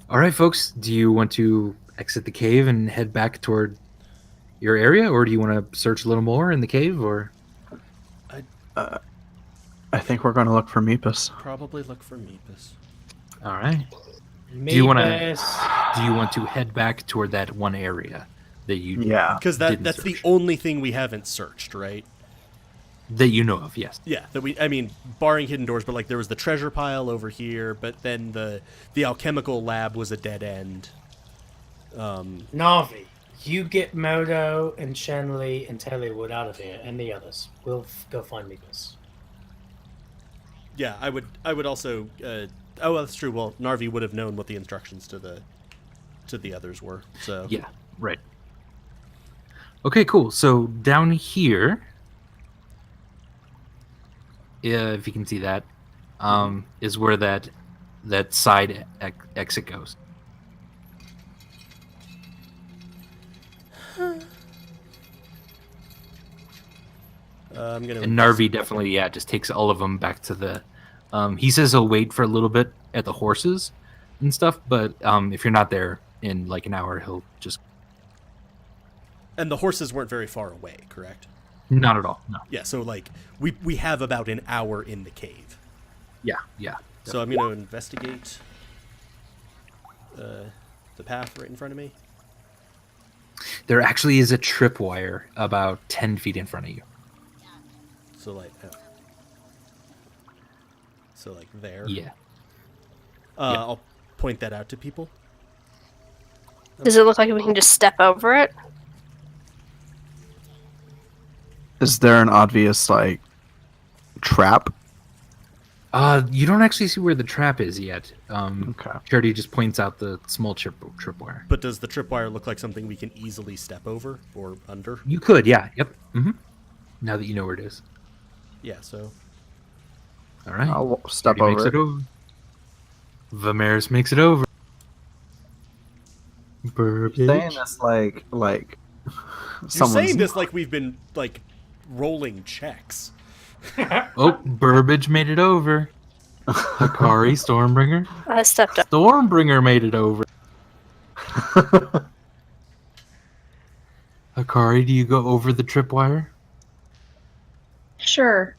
All right, folks. Do you want to exit the cave and head back toward your area, or do you want to search a little more in the cave, or? I think we're going to look for Meepus. Probably look for Meepus. All right. Do you wanna- Do you want to head back toward that one area that you Because didn't that's the search? only thing we haven't searched, right? That you know of? Yes. Yeah, I mean, barring hidden doors, but like there was the treasure pile over here, but then the alchemical lab was a dead end. Navi, you get Modo and Shenli and Tellywood out of here, and the others. We'll go find Meepus. Yeah, I would also. Oh, that's true. Well, Narvi would have known what the instructions to the others were. So Yeah. Right. Okay. Cool. So down here, if you can see that, is where that side exit goes. I'm gonna. And Narvi definitely, just takes all of them back to the. He says he'll wait for a little bit at the horses and stuff, but if you're not there in like an hour, he'll just. And the horses weren't very far away, correct? Not at all. No. Yeah. So like we have about an hour in the cave. Yeah. Yeah. So I'm gonna investigate the path right in front of me. There actually is a tripwire about 10 feet in front of you. So like. So like there. Yeah. I'll point that out to people. Does it look like we can just step over it? Is there an obvious, like, trap? You don't actually see where the trap is yet. Okay. Charity just points out the small tripwire. But does the tripwire look like something we can easily step over or under? You could, yeah. Yep. Mm-hmm. Now that you know where it is. Yeah. So. All right. I'll step Charity makes over it over. Vimeris makes it over. Burbage. Saying this like You're someone's saying this like we've been like rolling checks. Oh, Burbage made it over. Hakari, Stormbringer. I stepped up. Stormbringer made it over. Hakari, do you go over the tripwire? Sure.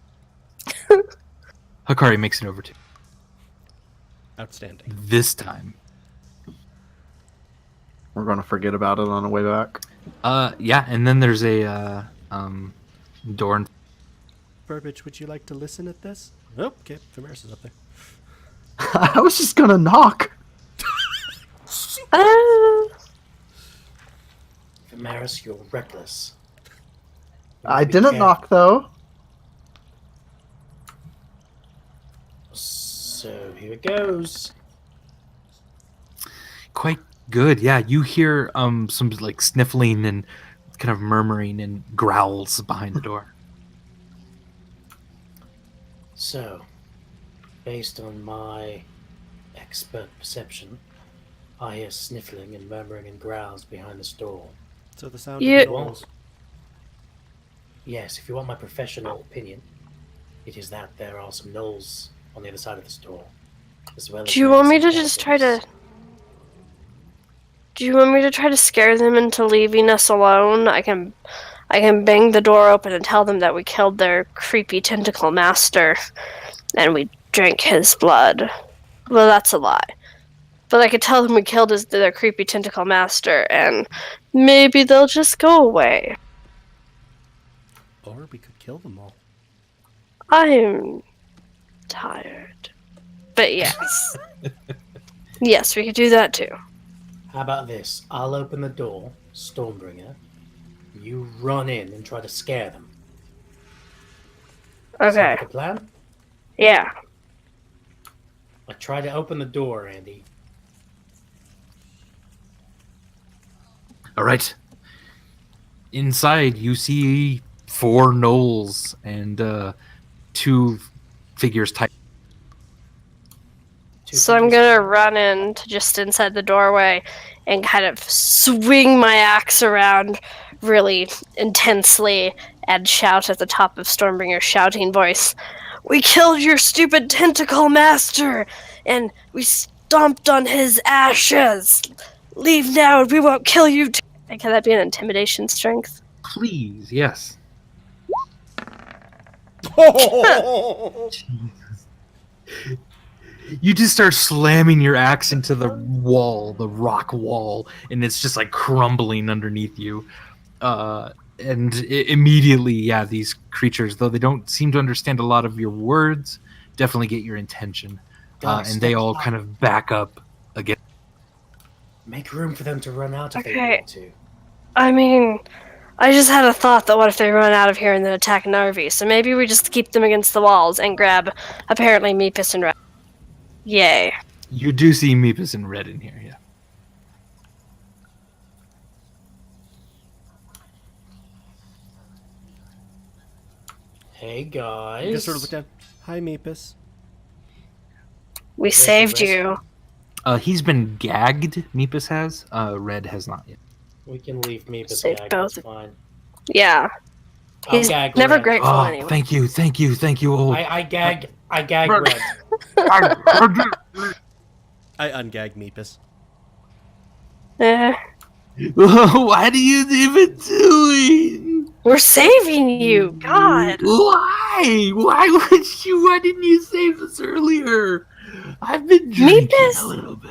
Hakari makes it over too. Outstanding. This time. We're going to forget about it on the way back. Yeah, and then there's a door. Burbage, would you like to listen at this? Oh, okay. Vimeris is up there. I was just going to knock. Vimeris, you're reckless. I Be didn't careful. knock, though. So here it goes. Quite good. Yeah, you hear some like sniffling and kind of murmuring and growls behind the door. So, based on my expert perception, I hear sniffling and murmuring and growls behind this door. So the sound You- of the walls. Yes, if you want my professional opinion, it is that there are some gnolls on the other side of this door, as well as Do you want me some to just try to? skeletons. Do you want me to try to scare them into leaving us alone? I can bang the door open and tell them that we killed their creepy tentacle master, and we drank his blood. Well, that's a lie. But I could tell them we killed their creepy tentacle master, and maybe they'll just go away. Or we could kill them all. I'm tired. But yes. Yes, we could do that too. How about this? I'll open the door, Stormbringer. You run in and try to scare them. Sound Okay. like a plan? Yeah. I try to open the door, Andy. All right. Inside, you see 4 gnolls and 2 figures type. So I'm gonna run in to just inside the doorway and kind of swing my axe around really intensely and shout at the top of Stormbringer's shouting voice, "We killed your stupid tentacle master, and we stomped on his ashes. Leave now, and we won't kill you." And can that be an intimidation strength? Please, yes. You just start slamming your axe into the wall, the rock wall, and it's just like crumbling underneath you. Immediately, yeah, these creatures, though they don't seem to understand a lot of your words, definitely get your intention. And they all kind of back up again. Make room for them to run out if they Okay. want to. I mean, I just had a thought that what if they run out of here and then attack Narvi? So maybe we just keep them against the walls and grab, apparently, Meepus and Red. Yay. You do see Meepus in red in here, yeah. Hey You guys. just sort of look down. Hi, Meepus. We Rest the saved rest. you. He's been gagged, Meepus has. Red has not yet. We can leave Meepus Save gag, both. that's fine. Yeah. I'll He's gag never Red. grateful Oh, anyway. thank you, old. I gag Red. I ungag Meepus. Eh, What are you even doing? we're saving you. God. Why? Why didn't you save us earlier? I've been drinking Meepus? a little bit.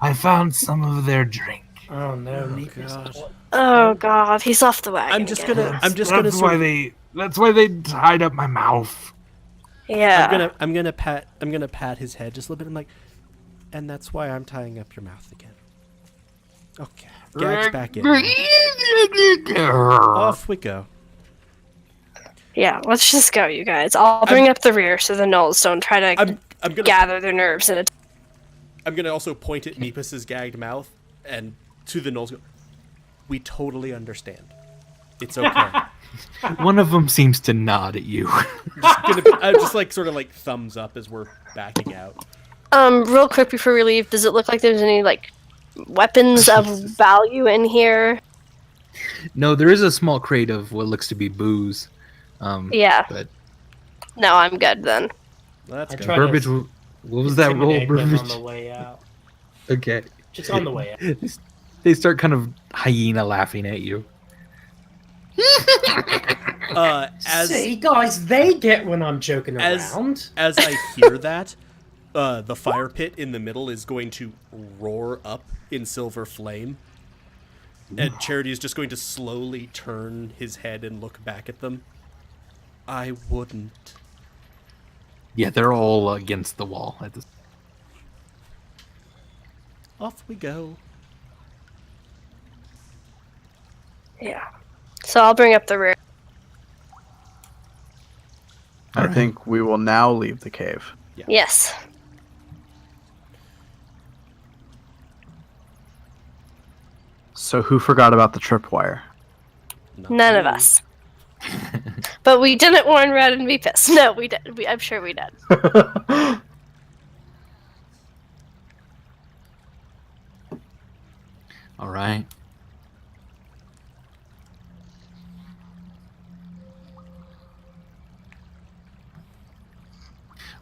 I found some of their drink. Oh no, Oh, Meepus. God. Oh, God. He's off the wagon. I'm just again. gonna. I'm just That's gonna. Sort why of, that's why they tied up my mouth. Yeah. I'm gonna pat his head just a little bit. I'm like, and that's why I'm tying up your mouth again. Okay. Gag's back in. Off we go. Yeah, let's just go, you guys. I'll bring up the rear so the gnolls don't try to I'm gonna. gather their nerves and I'm gonna also point at Meepus's gagged mouth and to the gnolls. Go, we totally understand. It's okay. One of them seems to nod at you. I'm just like sort of like thumbs up as we're backing out. real quick before we leave, does it look like there's any like weapons of value in here? No, there is a small crate of what looks to be booze. Yeah. But No, I'm good then. Well, that's I good. tried Burbage, what was that roll, Intimidate them on Burbage? the way out. Okay. Just on the way out. They start kind of hyena laughing at you. As See, guys, they get when I'm joking as around. as I hear that, the fire pit in the middle is going to roar up in silver flame, and Charity is just going to slowly turn his head and look back at them. I wouldn't. Yeah, they're all against the wall at this. Off we go. Yeah. So I'll bring up the rear. I think we will now leave the cave. Yes. So who forgot about the tripwire? None of us. But we didn't warn Red and Beepus. No, we did. I'm sure we did. All right.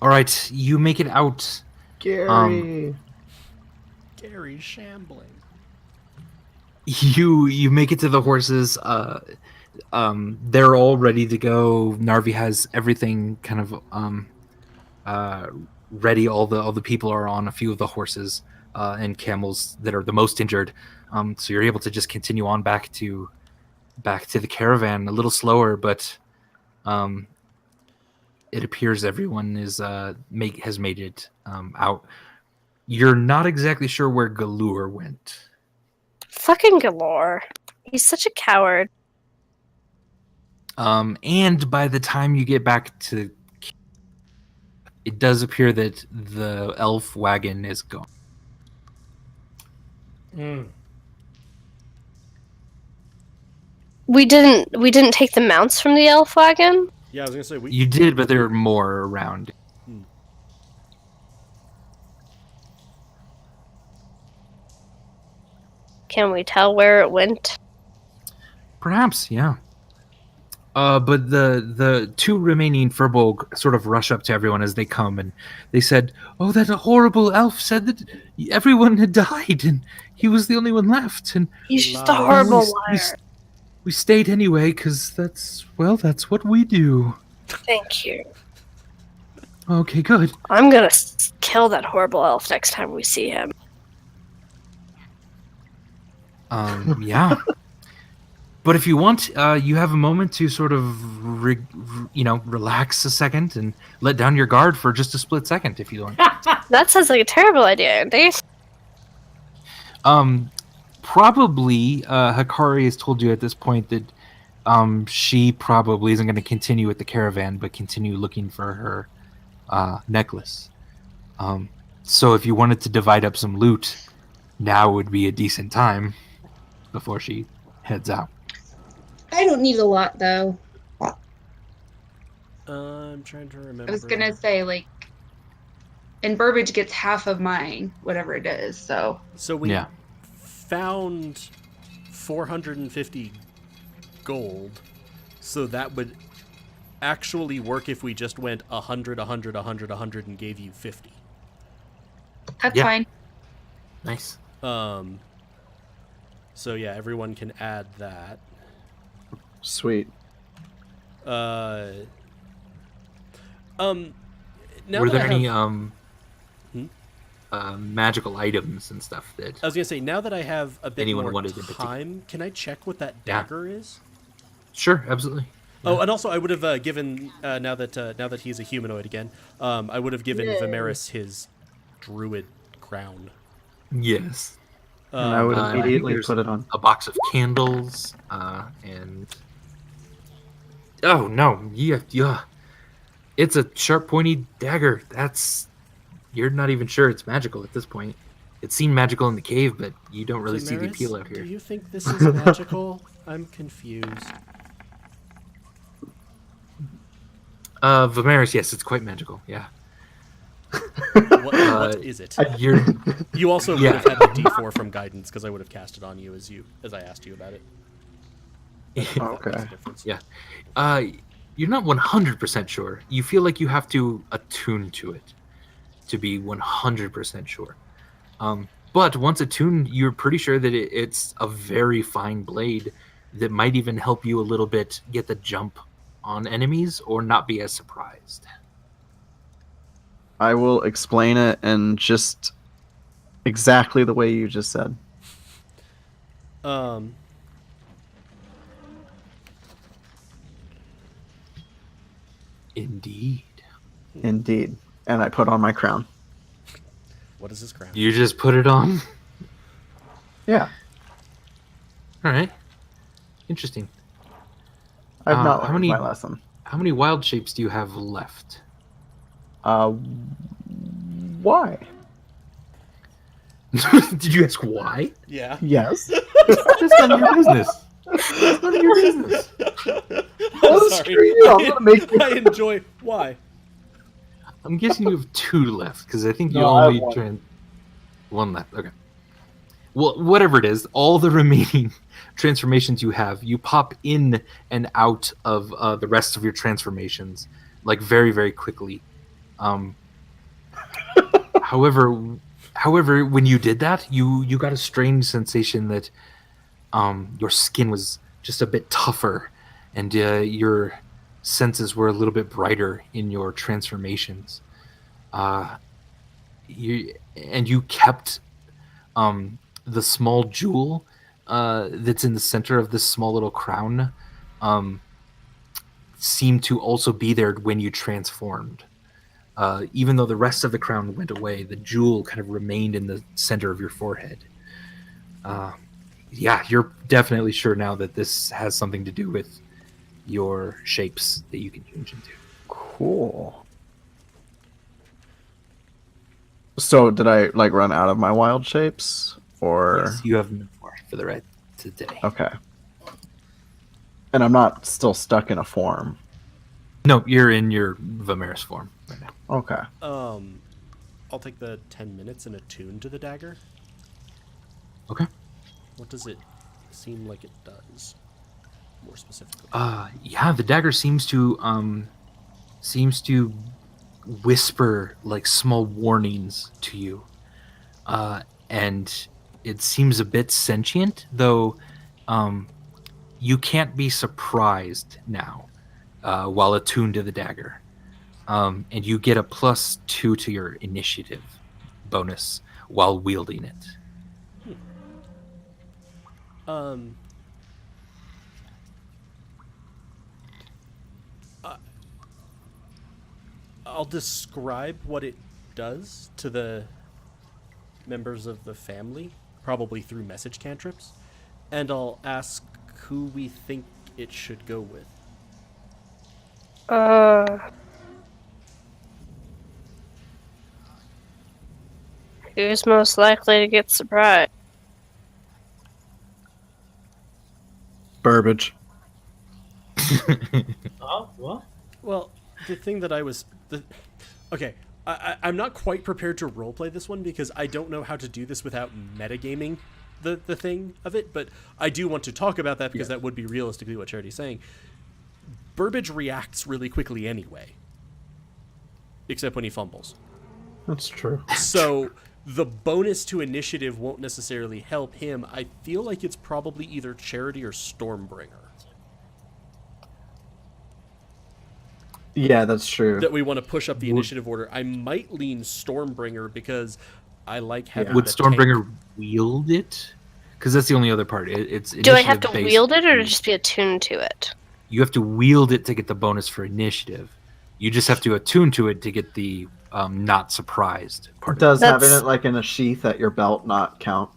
All right, you make it out. Gary. Gary's shambling. You make it to the horses. They're all ready to go. Narvi has everything kind of ready. All the people are on a few of the horses and camels that are the most injured. So you're able to just continue on back to the caravan a little slower, but it appears everyone has made it out. You're not exactly sure where Galur went. Fucking Galore. He's such a coward. And by the time you get back to, it does appear that the elf wagon is gone. We didn't take the mounts from the elf wagon. Yeah, I was gonna say You did, but there are more around. Can we tell where it went? Perhaps, yeah. But the two remaining Furbolg sort of rush up to everyone as they come, and they said, "Oh, that horrible elf said that everyone had died, and he was the only one left." And He's just a horrible liar. We stayed anyway, because that's what we do. Thank you. Okay, good. I'm gonna kill that horrible elf next time we see him. Yeah. But if you want, you have a moment to sort of, relax a second and let down your guard for just a split second, if you want. That sounds like a terrible idea, Andy. Probably, Hikari has told you at this point that she probably isn't going to continue with the caravan, but continue looking for her necklace. So if you wanted to divide up some loot, now would be a decent time before she heads out. I don't need a lot, though. I'm trying to remember. I was gonna say, like, and Burbage gets half of mine, whatever it is, so. So we found 450 gold, so that would actually work if we just went 100, 100, 100, 100, and gave you 50. That's fine. Nice. So yeah, everyone can add that. Sweet. Now Were there any have... magical items and stuff that I was gonna say, now that I have a bit anyone more wanted in time, can I check what that dagger is? Sure, absolutely. Oh, and also I would have given now that he's a humanoid again, I would have given Vimeris his druid crown. Yes. And I would immediately put it on. A box of candles, and oh no, yeah, it's a sharp, pointy dagger. You're not even sure it's magical at this point. It seemed magical in the cave, but you don't really see the appeal out here. Do you think this is magical? I'm confused. Vimeris, yes, it's quite magical. Yeah. What is it? You also would have had the D4 from guidance because I would have cast it on you as I asked you about it. Okay. Yeah. You're not 100% sure. You feel like you have to attune to it to be 100% sure. But once attuned, you're pretty sure that it's a very fine blade that might even help you a little bit get the jump on enemies or not be as surprised. I will explain it in just exactly the way you just said. Indeed. Indeed. And I put on my crown. What is this crown? You just put it on? Yeah. All right. Interesting. I've not learned my lesson. How many wild shapes do you have left? Why? Did you ask why? Yeah. Yes. That's none of your business. That's none of your business. Well, I'm screw you, I'm gonna make you- I enjoy. Why? I'm guessing you have 2 left because I think you No, I have only one. one left. Okay. Well, whatever it is, all the remaining transformations you have, you pop in and out of the rest of your transformations, like very, very quickly. However, when you did that, you got a strange sensation that your skin was just a bit tougher, and your senses were a little bit brighter in your transformations. You kept the small jewel that's in the center of this small little crown seemed to also be there when you transformed. Even though the rest of the crown went away, the jewel kind of remained in the center of your forehead. Yeah, you're definitely sure now that this has something to do with your shapes that you can change into. Cool. So did I like run out of my wild shapes, or Yes, you have no more for the rest today. okay? And I'm not still stuck in a form. No, you're in your Vimeris form right now. Okay. I'll take the 10 minutes and attune to the dagger. Okay. What does it seem like it does? More specifically. Yeah, the dagger seems to whisper like small warnings to you, and it seems a bit sentient, though. You can't be surprised now while attuned to the dagger, and you get a +2 to your initiative bonus while wielding it. I'll describe what it does to the members of the family, probably through message cantrips, and I'll ask who we think it should go with. Who's most likely to get surprised? Burbage. Oh, what? Well, the thing that I was... Okay, I'm not quite prepared to roleplay this one because I don't know how to do this without metagaming the thing of it, but I do want to talk about that because that would be realistically what Charity's saying. Burbage reacts really quickly anyway, except when he fumbles. That's true. So the bonus to initiative won't necessarily help him. I feel like it's probably either Charity or Stormbringer Yeah, that's true. that we want to push up the initiative order. I might lean Stormbringer because I like having Would the Stormbringer tank. wield it? Because that's the only other part. It's Do I have to initiative-based. wield it or just be attuned to it? You have to wield it to get the bonus for initiative. You just have to attune to it to get the not surprised part. Does That's- having it like in a sheath at your belt not count?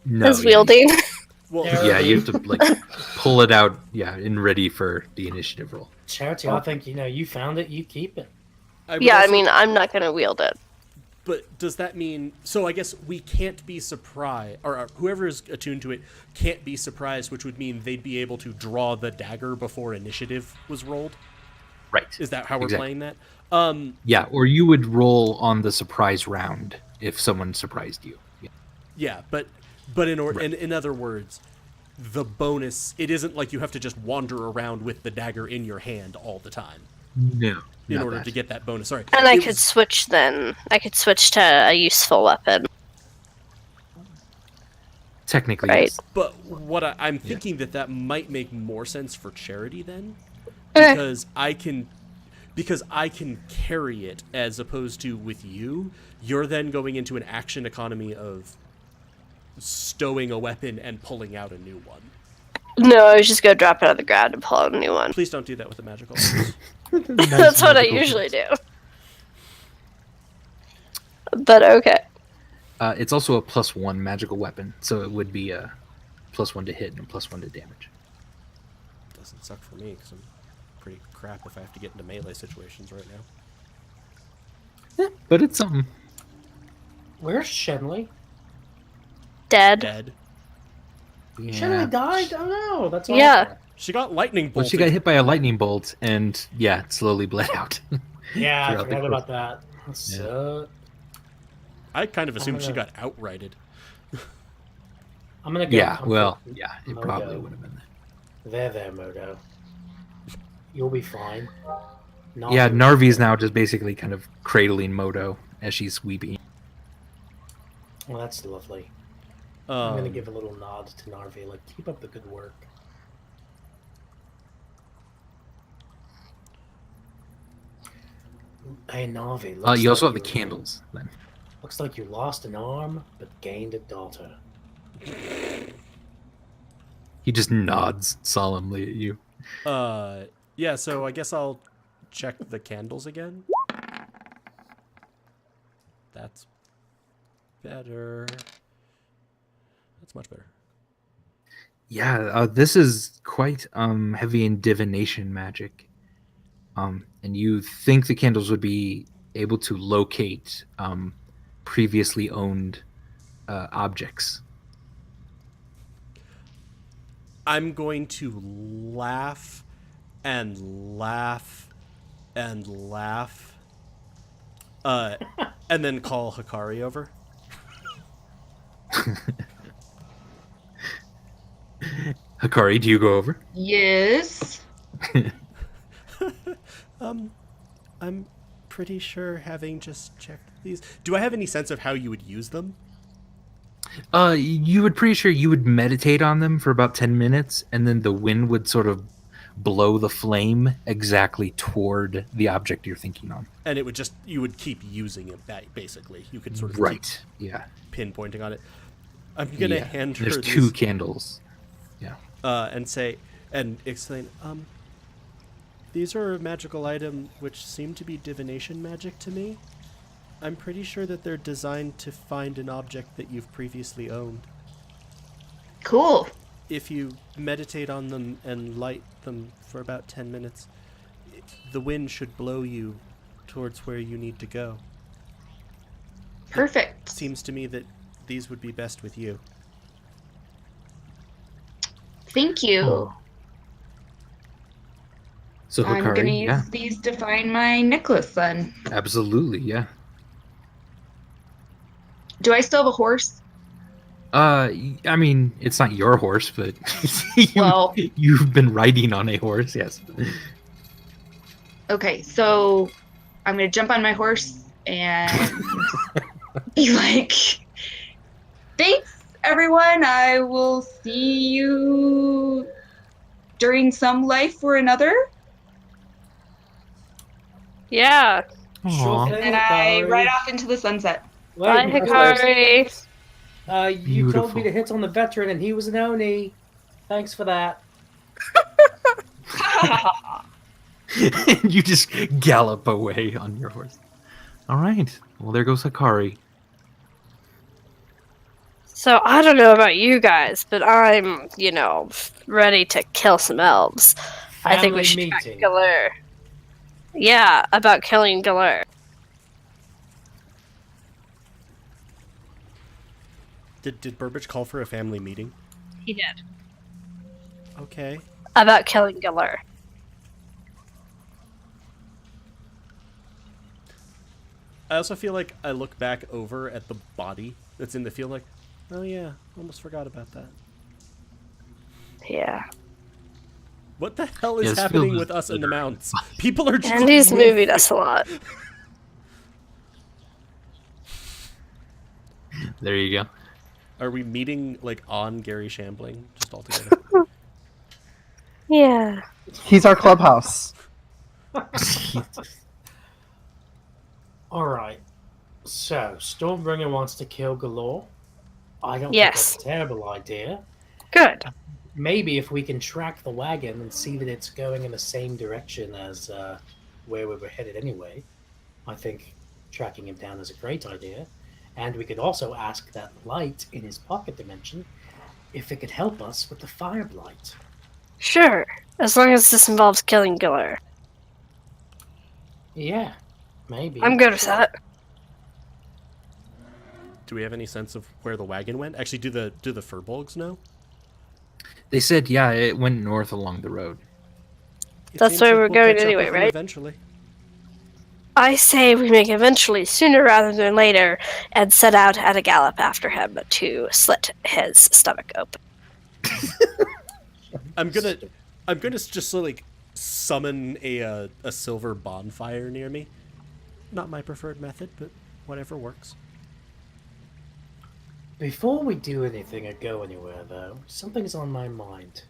No, As wielding. Well, Yeah, you have to like pull it out. Yeah, and ready for the initiative roll. Charity, I think you found it. You keep it. would Yeah, I also- mean, I'm not gonna wield it. But does that mean... So I guess we can't be surprised, or whoever is attuned to it can't be surprised, which would mean they'd be able to draw the dagger before initiative was rolled? Right. Is that how we're Exactly. playing that? Yeah, or you would roll on the surprise round if someone surprised you. Yeah. Yeah, but in other words, the bonus, it isn't like you have to just wander around with the dagger in your hand all the time No. in not order that. to get that bonus. Sorry. And I It could was- switch then. I could switch to a useful weapon. Technically, Right. yes. But what I'm thinking that might make more sense for Charity then, Okay. because I can carry it as opposed to with you. You're then going into an action economy of stowing a weapon and pulling out a new one. No, I was just gonna drop it on the ground and pull out a new one. Please don't do that with the magical items. That's what I usually do. But okay. It's also a +1 magical weapon, so it would be a +1 to hit and a +1 to damage. Doesn't suck for me because I'm pretty crap if I have to get into melee situations right now. But it's something. Where's Shenley? Dead. dead. Shouldn't have died? Oh no, that's all. Yeah. She got lightning bolted. Well, she got hit by a lightning bolt, and yeah, it slowly bled out. Yeah, I Throughout the forgot course. about that. That sucked. I kind of assumed she gonna- got outrighted. I'm gonna go. Yeah, comfort well, yeah, it Modo. probably would have been that. There, Modo. You'll be fine. Yeah, Nazi- Narvi's now just basically kind of cradling Moto as she's weeping. Well, that's lovely. I'm gonna Um, give a little nod to Narvi, like, keep up the good work. Hey, Narvi. You also have the candles, then. Looks like you lost an arm, but gained a daughter. He just nods solemnly at you. yeah, so I guess I'll check the candles again. That's better. That's much better. Yeah, this is quite heavy in divination magic. And you think the candles would be able to locate previously owned objects. I'm going to laugh and laugh and laugh. And then call Hikari over. Hikari, do you go over? Yes. I'm pretty sure, having just checked these. Do I have any sense of how you would use them? You would pretty sure you would meditate on them for about 10 minutes, and then the wind would sort of blow the flame exactly toward the object you're thinking on. And it would just, you would keep using it, basically. You could sort of Right, yeah. keep pinpointing on it. I'm going to Yeah. hand her There's these, two candles. Yeah. and say, and explain, these are a magical item which seem to be divination magic to me. I'm pretty sure that they're designed to find an object that you've previously owned. Cool. If you meditate on them and light them for about 10 minutes, the wind should blow you towards where you need to go. Perfect. Seems to me that these would be best with you. Thank you. Oh. So I'm gonna Hikari, use yeah, these to find my necklace then. absolutely, yeah. Do I still have a horse? I mean, it's not your horse, but Well- you've been riding on a horse, yes. Okay, so I'm gonna jump on my horse and be like, thanks everyone, I will see you during some life or another. Yeah. Sure Aw. thing, And I Hikari. ride off into the sunset. Bye, Wait, Hikari. you told Beautiful. me to hit on the veteran, and he was an Oni. Thanks for that. And you just gallop away on your horse. All right. Well, there goes Hikari. So I don't know about you guys, but I'm, ready to kill some elves. I think we should Family track meeting. Galur. Yeah, about killing Galur. Did Burbage call for a family meeting? He did. Okay. About killing Galur. I also feel like I look back over at the body that's in the field like, oh yeah, almost forgot about that. Yeah. What the hell is Yes, happening field with is us in the better. mounts? People are just Andy's moving us a lot. There you go. Are we meeting like on Gary Shambling just all together? Yeah. He's our clubhouse. Alright. So, Stormbringer wants to kill Galore. I don't Yes. think that's a terrible idea. Good. Maybe if we can track the wagon and see that it's going in the same direction as where we were headed anyway, I think tracking him down is a great idea. And we could also ask that light in his pocket dimension if it could help us with the fire blight. Sure. As long as this involves killing Galur. Yeah, maybe. I'm good with that. Do we have any sense of where the wagon went? Actually, do the furbolgs know? They said, yeah, it went north along the road. It That's seems where like we're we'll going catch up anyway, with them right? Eventually. I say we make eventually sooner rather than later and set out at a gallop after him to slit his stomach open. I'm gonna just sort of like summon a silver bonfire near me. Not my preferred method, but whatever works. Before we do anything or go anywhere, though, something's on my mind.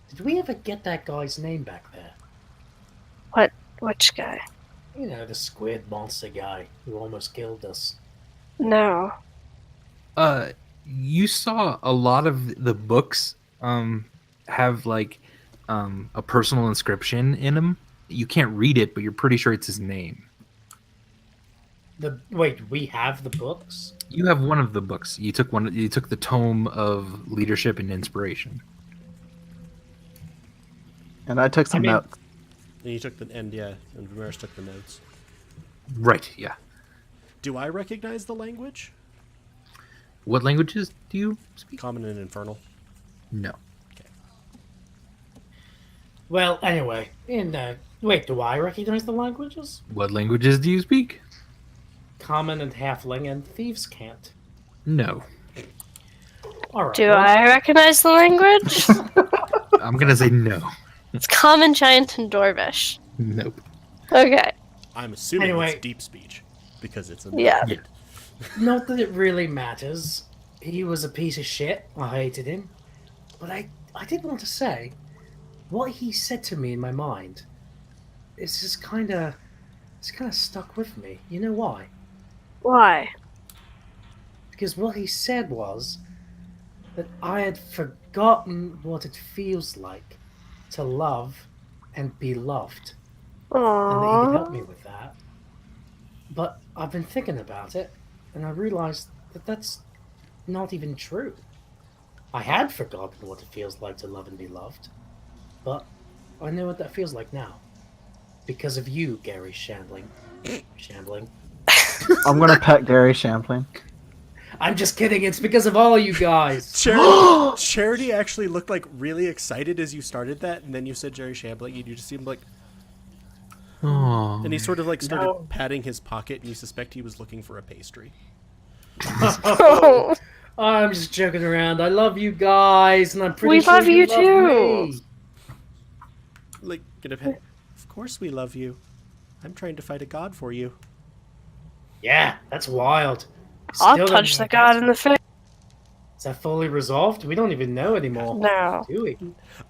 Did we ever get that guy's name back there? Which guy? You know, the squid monster guy who almost killed us. No. You saw a lot of the books have like a personal inscription in them. You can't read it, but you're pretty sure it's his name. Wait, we have the books? You have one of the books. You took one. You took the tome of leadership and inspiration. And I took some notes. And you took and Vimeris took the notes. Right. Yeah. Do I recognize the language? What languages do you speak? Common and Infernal. No. Well, anyway, wait, do I recognize the languages? What languages do you speak? Common and Halfling and Thieves can't. No. Alright. Do I recognize the language? I'm gonna say no. It's Common, Giant, and Dwarvish. Nope. Okay. I'm assuming Anyway. it's deep speech because it's a Yeah. Yeah. Not that it really matters. He was a piece of shit. I hated him. But I did want to say, what he said to me in my mind is just kind of stuck with me. You know why? Why? Because what he said was that I had forgotten what it feels like to love and be loved. And that he could help me Aww. with that. But I've been thinking about it, and I realized that that's not even true. I had forgotten what it feels like to love and be loved, but I know what that feels like now. Because of you, Gary Shambling. I'm gonna pet Gary Champlain. I'm just kidding, it's because of all you guys. Charity actually looked like really excited as you started that, and then you said Jerry Shambling, and you just seemed like... Oh. And he sort of like started No. patting his pocket, and you suspect he was looking for a pastry. I'm just joking around. I love you guys, and I'm pretty We sure love you love too. me. Like, gonna pet... Of course we love you. I'm trying to fight a god for you. Yeah, that's wild. I'll Still don't punch know the if god that's- in the face. Is that fully resolved? We don't even know anymore. No. Do we?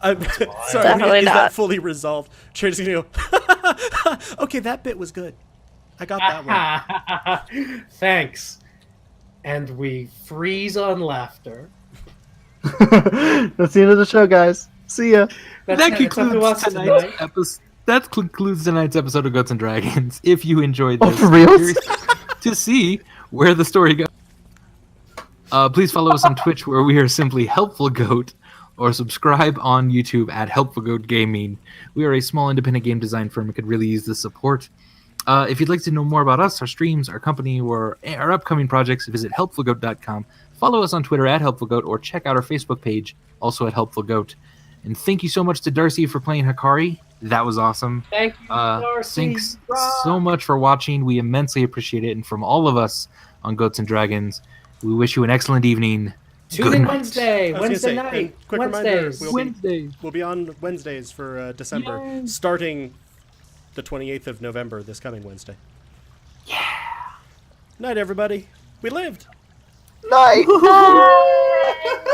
I'm sorry, Definitely is that not. fully resolved? Charity's gonna go, okay, that bit was good. I got that one. Thanks. And we freeze on laughter. That's the end of the show, guys. See ya. That's That it's up to us concludes tonight's tonight. episode. That concludes tonight's episode of Goats and Dragons. If you enjoyed Oh, this, for reals? curious to see where the story goes, please follow us on Twitch, where we are simply Helpful Goat, or subscribe on YouTube at Helpful Goat Gaming. We are a small independent game design firm and could really use the support. If you'd like to know more about us, our streams, our company, or our upcoming projects, visit helpfulgoat.com. Follow us on Twitter at Helpful Goat, or check out our Facebook page, also at Helpful Goat. And thank you so much to Darcy for playing Hikari. That was awesome. Thank you, Darcy. Thanks so much for watching. We immensely appreciate it. And from all of us on Goats and Dragons, we wish you an excellent evening. Tune Good in night. Wednesday. I was Wednesday gonna say, night. and quick reminder, Wednesdays. Wednesday. we'll be on Wednesdays for December, Yay. starting the 28th of November, this coming Wednesday. Yeah. Night, everybody. We lived. Night. Bye.